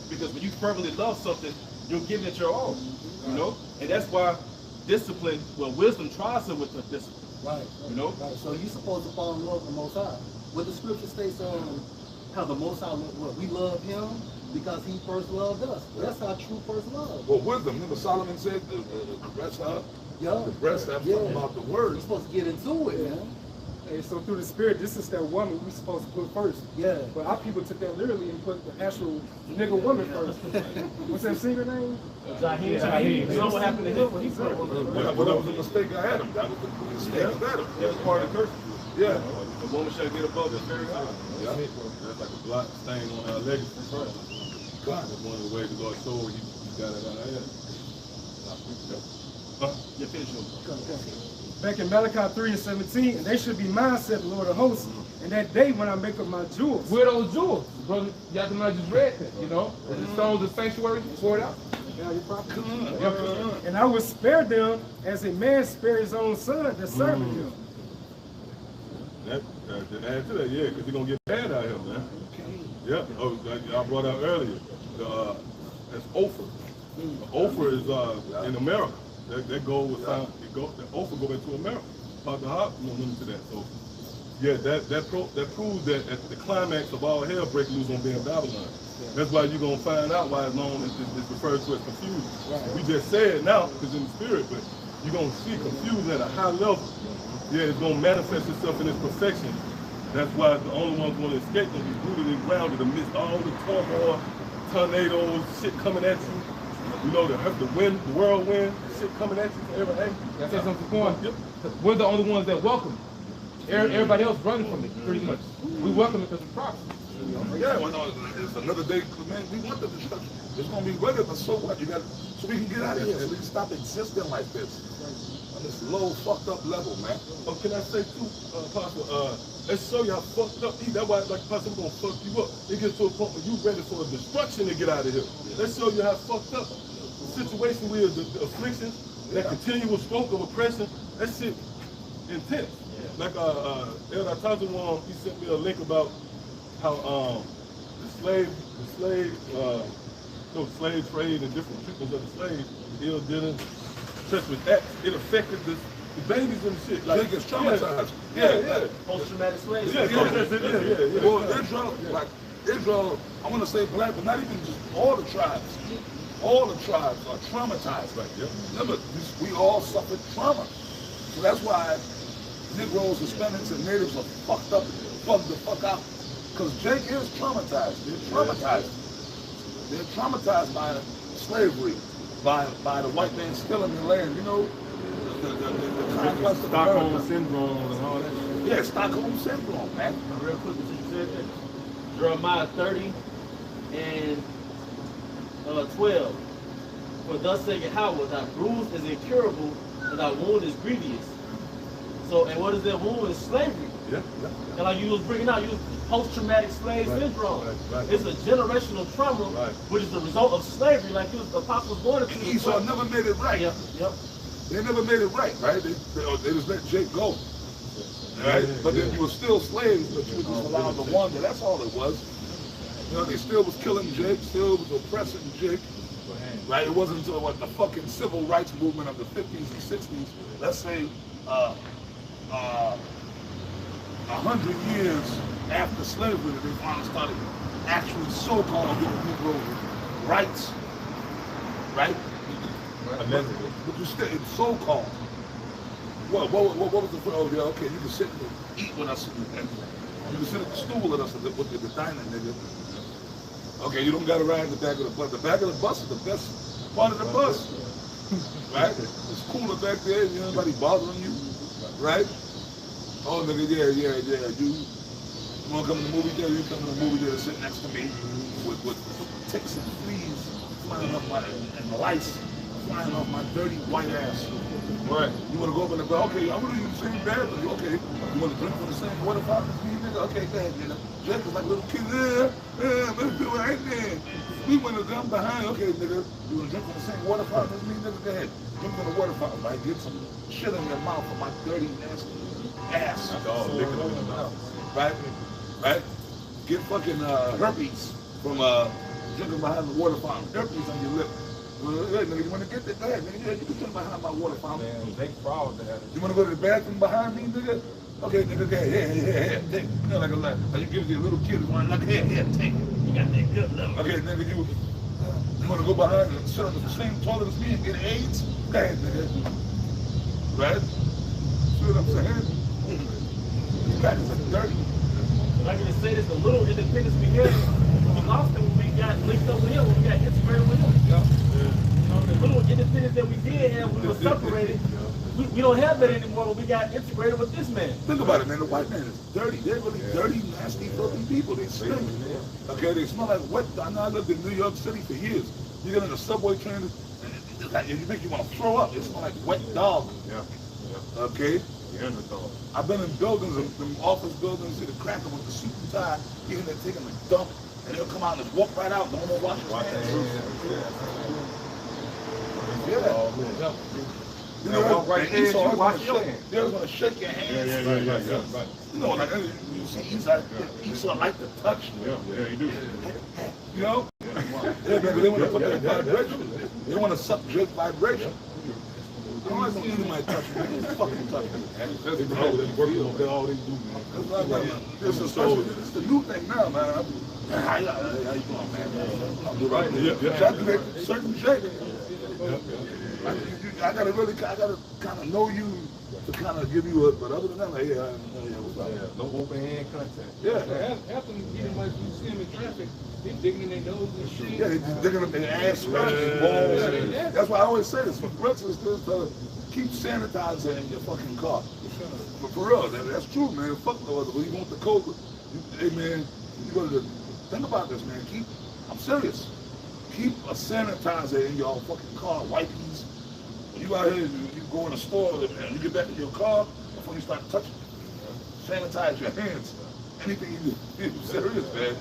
Because when you fervently love something, you're giving it your all. You know? And that's why discipline, well, wisdom tries to with the discipline. Right. You know? Right. So you're supposed to fall in love with the Most High. What the scripture states on how the Most High, we love him because he first loved us. That's our true first love. Well, wisdom. Remember Solomon said, caress her. Yeah. The breast, that's something about the word. You're supposed to get into it, man. Hey, so through the spirit, this is that woman we're supposed to put first. Yeah. But our people took that literally and put the actual nigga woman first. What's that singer name? Zahim. You know what happened to him when he Well, that was a mistake of Adam. That was the mistake of Adam. It was part of the curse. Yeah. The woman shall get above the very time. Yeah. That's like a black stain on our legacy. That's one of the ways the Lord showed you got it out of here. You finish yours. Back in Malachi 3 and 17, and they should be mine, said the Lord of hosts, in that day when I make up my jewels. Where are those jewels? Brother, y'all know I just read that, you know? And the stones of sanctuary, pour it out. Value property. And I will spare them as a man spare his own son that's serving him. That add to that, yeah, because you're going to get bad out here, man. Yeah, oh, I brought out earlier. That's Ophir. Ophir is in America. That gold was found, the Ophir go into America. Dr. Hop, you know, to that. So, yeah, that proves that at the climax of all hell breaking loose on being Babylon. That's why you're going to find out why it's known as it's referred to as confusion. We just said it now because in the spirit, but you're going to see confusion at a high level. Yeah, it's going to manifest itself in its perfection. That's why the only ones going to escape will be rooted and grounded amidst all the turmoil, tornadoes, shit coming at you. You know, the wind, the whirlwind, shit coming at you from every angle. Y'all say something for him? We're the only ones that welcome it. Everybody else running from it, pretty much. We welcome it because we promise. Yeah, well, no, it's another day, man. We want the destruction. It's going to be rugged, but so what? So we can get out of here. So we can stop existing like this. On this low, fucked up level, man. Oh, can I say too, Apostle, let's show you how fucked up, that's why, like Apostle, we're gonna fuck you up. It gets to a point where you ready for a destruction to get out of here. Let's show you how fucked up the situation we are, the afflictions, that continual stroke of oppression, that shit intense. Like Elder Tazawan, he sent me a link about how the slave trade and different treatments of the slaves, ill dealing, treacherous acts, it affected the babies and shit. Like, they get traumatized. Yeah. Post-traumatic slave. Yeah. Well, they're drunk, like, Israel, I want to say black, but not even just all the tribes. All the tribes are traumatized. Right. Yeah. Remember, we all suffered trauma. So that's why Negroes, Hispanics, and Natives are fucked the fuck out. Because Jake is traumatized. They're traumatized. They're traumatized by slavery, by the white man stealing the land. You know, the conquest of Stockholm syndrome and all that shit. Yeah, Stockholm syndrome, man. Real quick, since you said that, Jeremiah 30 and 12. For thus saith Yahweh, thy bruise is incurable, and thy wound is grievous. So, and what is that wound? Is slavery. Yeah. And like you was bringing out, you was post-traumatic slave syndrome. Right. It's a generational trauma, which is the result of slavery, like the apostle was born into. Esau never made it right. Yep. They never made it right? They just let Jake go. Right? But then you were still slaves, but you were just allowed to wander. That's all it was. You know, they still was killing Jake, still was oppressing Jake. Right? It wasn't until what the fucking civil rights movement of the 50s and 60s, let's say 100 years after slavery, that they finally started actually so-called giving people rights. Right? But you still, it's so-called. What was the first? Oh, yeah, okay, you can sit and eat with us. You can sit at the stool with us with the dining, nigga. Okay, you don't got to ride in the back of the bus. The back of the bus is the best part of the bus. Right? It's cooler back there. You know, nobody bothering you. Right? Oh, nigga, yeah. You want to come to the movie theater? You come to the movie theater, sit next to me with ticks and fleas flying off and lice flying off my dirty white ass. Right. You want to go up in the bar? Okay, I'm going to use the same bathroom. Okay. You want to drink from the same water fountain as me, nigga? Okay, go ahead, nigga. Jake was like a little kid. Let's do it right there. We went to them behind. Okay, nigga. You want to drink from the same water fountain as me, nigga? Go ahead. Drink from the water fountain, right? Get some shit in your mouth from my dirty, nasty ass. That's all licking in your mouth. Right? Get fucking herpes from drinking behind the water fountain. Herpes on your lip. Hey, nigga, you want to get that? Go ahead, nigga. Yeah, you can drink behind my water fountain. Man, they proud to have it. You want to go to the bathroom behind me, nigga? Okay, nigga, go ahead. Yeah, take it. You know, like you give your little kid one, like, here, take it. You got that good love. Okay, nigga, you want to go behind and sit on the same toilet as me and get AIDS? Go ahead, nigga. Right? See what I'm saying? These guys are dirty. Like I say this, the little independence we had, we lost it when we got linked up with him, when we got integrated with him. You know, the little independence that we did have when we were separated, we don't have that anymore when we got integrated with this man. Think about it, man. The white man is dirty. They're really dirty, nasty, filthy people. They stink. Okay, they smell like wet. I know I lived in New York City for years. You get on the subway train, and it make you want to throw up. It smells like wet dog. Okay? I've been in buildings, in office buildings, in the cracker with the suit and tie, even they're taking a dump, and they'll come out and just walk right out, don't want to wash their hands. You know, right there, Esau is going to shake your hands. Yeah. You know, like, you see Esau like to touch. Yeah, you do. You know? Yeah, baby, they want to put that vibration. They want to suck Jake's vibration. I don't want you might touch me. Just fucking touch me. That's all they do, man. This is the new thing now, man. How you doing, man? I'm doing right. Try to make certain shape. I gotta kind of know you to kind of give you a, but other than that, like, what's up? No open hand contact. Yeah. After even like you see them in traffic, they digging in their nose and shit. Yeah, they digging up their ass, scratching balls. That's why I always say this. For instance, keep sanitizer in your fucking car. But for real, that's true, man. Fuck no other. When you want the coke, hey man, you go to think about this, man. I'm serious. Keep a sanitizer in your fucking car, wipes. When you out here, you go in a store and you get back in your car before you start touching. Sanitize your hands. Anything you do. I'm serious, man.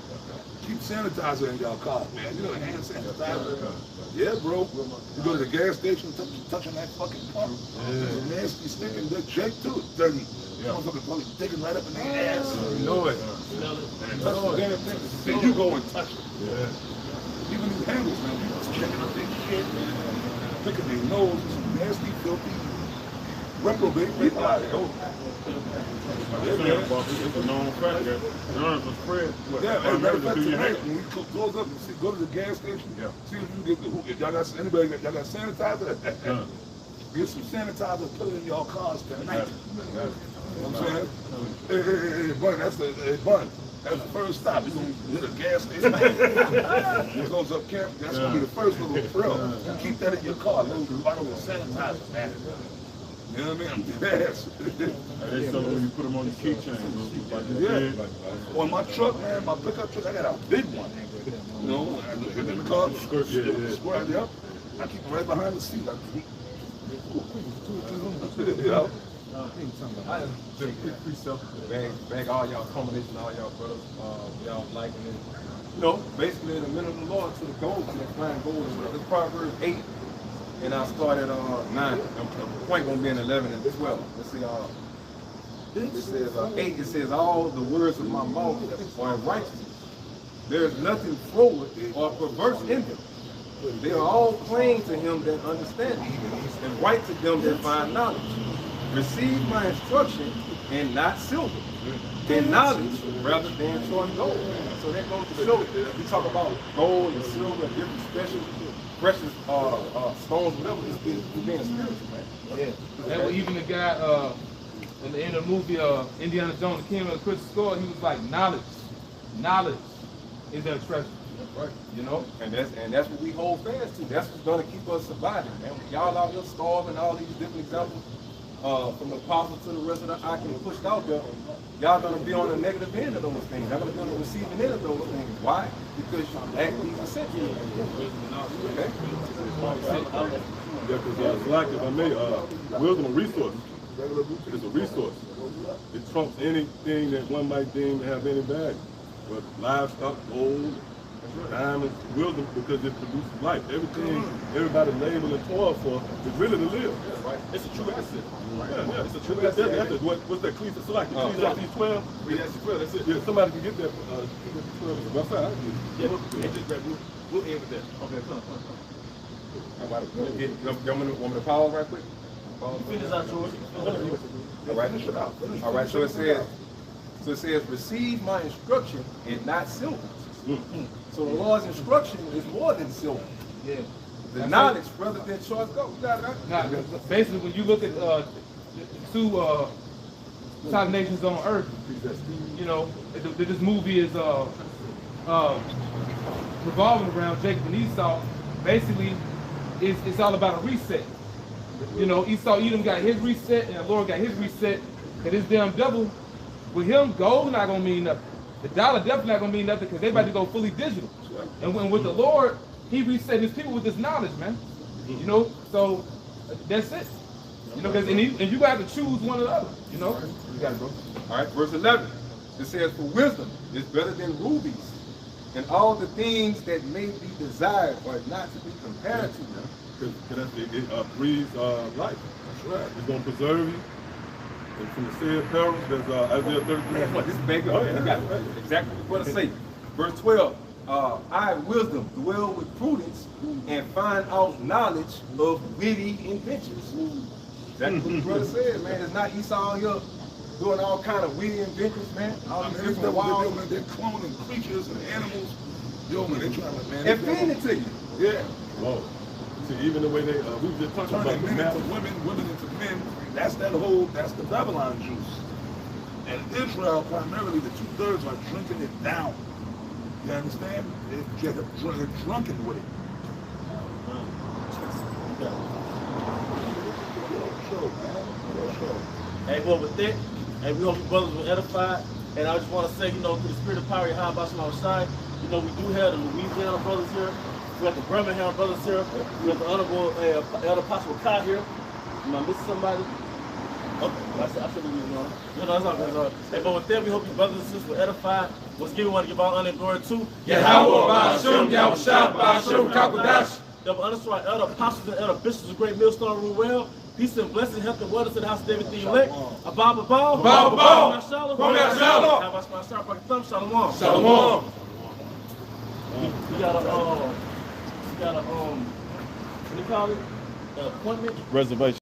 Keep sanitizer in your car, man. You know, hand sanitizer. Yeah, bro. You go to the gas station, touching that fucking pump. It's nasty, stinking. That Jake too is dirty. Motherfucker probably digging right up in their ass. You know it. And touch the damn thing. Then you go and touch it. Even these handles, man. You just checking up their shit, man. Picking their nose. It's nasty, filthy. reprobate people out here. It's a known fact that germs will spread. Yeah, man, matter of fact, tonight, when we close up and see, go to the gas station, see if you get the, if y'all got, anybody, y'all got sanitizer? Get some sanitizer, put it in y'all cars tonight. You know what I'm saying? Hey, Bun, that's the, Bun, that's the first stop. We're going to hit a gas station. It goes up camp, that's going to be the first little thrill. Keep that in your car, little bottle of sanitizer, man. You know what I mean? Yes. They sell them when you put them on the keychain. Yeah. On my truck, man, my pickup truck, I got a big one. You know, in the car, square, yep. I keep it right behind the seat. You know? I just pretty selfish. Beg all y'all combination, all y'all brothers, y'all liking it. You know, basically the minute of the Lord to the goal, to the flying goal. It's Proverbs 8, and I start at 9. The point gonna be in 11 and 12. Let's see, it says 8. It says all the words of my mouth are in righteousness. There is nothing froward or perverse in them. They are all plain to him that understands, and right to them that find knowledge. Receive my instruction and not silver, and knowledge rather than choice gold. So that goes to show that we talk about gold and silver and different special, precious stones, whatever. It's being spiritual, man. Yeah. And even the guy in the end of the movie Indiana Jones, the Kingdom of the Crystal Skull, he was like, knowledge is their treasure. Right. You know, and that's what we hold fast to. That's what's gonna keep us surviving, man. Y'all out here starving, all these different examples, from the apostle to the rest of the icon pushed out there, y'all gonna be on the negative end of those things. Y'all gonna be on the receiving end of those things. Why? Because you lack these essentials. Okay? Yeah, because like if I may, wisdom a resource. It's a resource. It trumps anything that one might deem to have any value. But livestock, gold, diamonds, wisdom, because it produces life. Everything everybody labeled and toil for is really to live. Right. It's a true asset. Yeah, it's a true asset. What's that Ecclesiastes? So like Ecclesiastes 12? Ecclesiastes 12, that's it. Yeah, somebody can get that. 12. What's that? Yeah, we'll end with that. Okay, come on. Want me to pause right quick? Finish out, George. All right, so it says, receive my instruction and not silver. So the Lord's instruction is more than silver. Yeah. The knowledge rather than choice gold. You got it, right? Nah, basically, when you look at the two top nations on earth, you know, this movie is revolving around Jacob and Esau. Basically, it's all about a reset. You know, Edom got his reset, and the Lord got his reset. And this damn devil, with him, gold not gonna mean nothing. The dollar definitely not gonna mean nothing because they about to go fully digital. And when with the Lord, he reset his people with this knowledge, man. You know, so that's it. You know, because and you gotta have to choose one or the other. You know, you got to go. All right, verse 11. It says, for wisdom is better than rubies, and all the things that may be desired are not to be compared to them. Because it breathes life. That's right. It's going to preserve you. And from the said perils, there's Isaiah 33. This is big up. You got exactly what it say. Verse 12. I, wisdom, dwell with prudence and find out knowledge of witty inventions. That's what the brother said, man. It's not Esau here doing all kind of witty inventions, man. All these different wild. They're cloning creatures and animals. Yo, man, they're trying to, man. And feeding it to you. Yeah. Whoa. See, even the way they, we were just talking about Turning the men map. into women, women into men, that's the Babylon juice. And Israel, primarily, the 2/3 are drinking it down. You understand? They're drunken with it. Hey, well, with that, hey, we hope you brothers were edified. And I just want to say, you know, through the spirit of power, how about some outside, you know, we do have the Louisiana brothers here. We got the Birmingham brothers here. We got the Honorable Elder Apostle Kai here. Am I missing somebody? Okay, I said Louisiana. No, that's all good. Hey, but with that, we hope you brothers and sisters were edified. Once again, we want to give all honor and glory to Yahweh, Ba'ashum, Yahushua, Ba'ashum, Kakadash. Double honor to our elder apostles and elder bishops of Great Millstone rule well. Peace and blessing, health and wellness to the house of everything elect. Abba, Abba. Shalom. How about my star by the thumb? Shalom. Shalom. We got a what do you call it? Appointment? Reservation.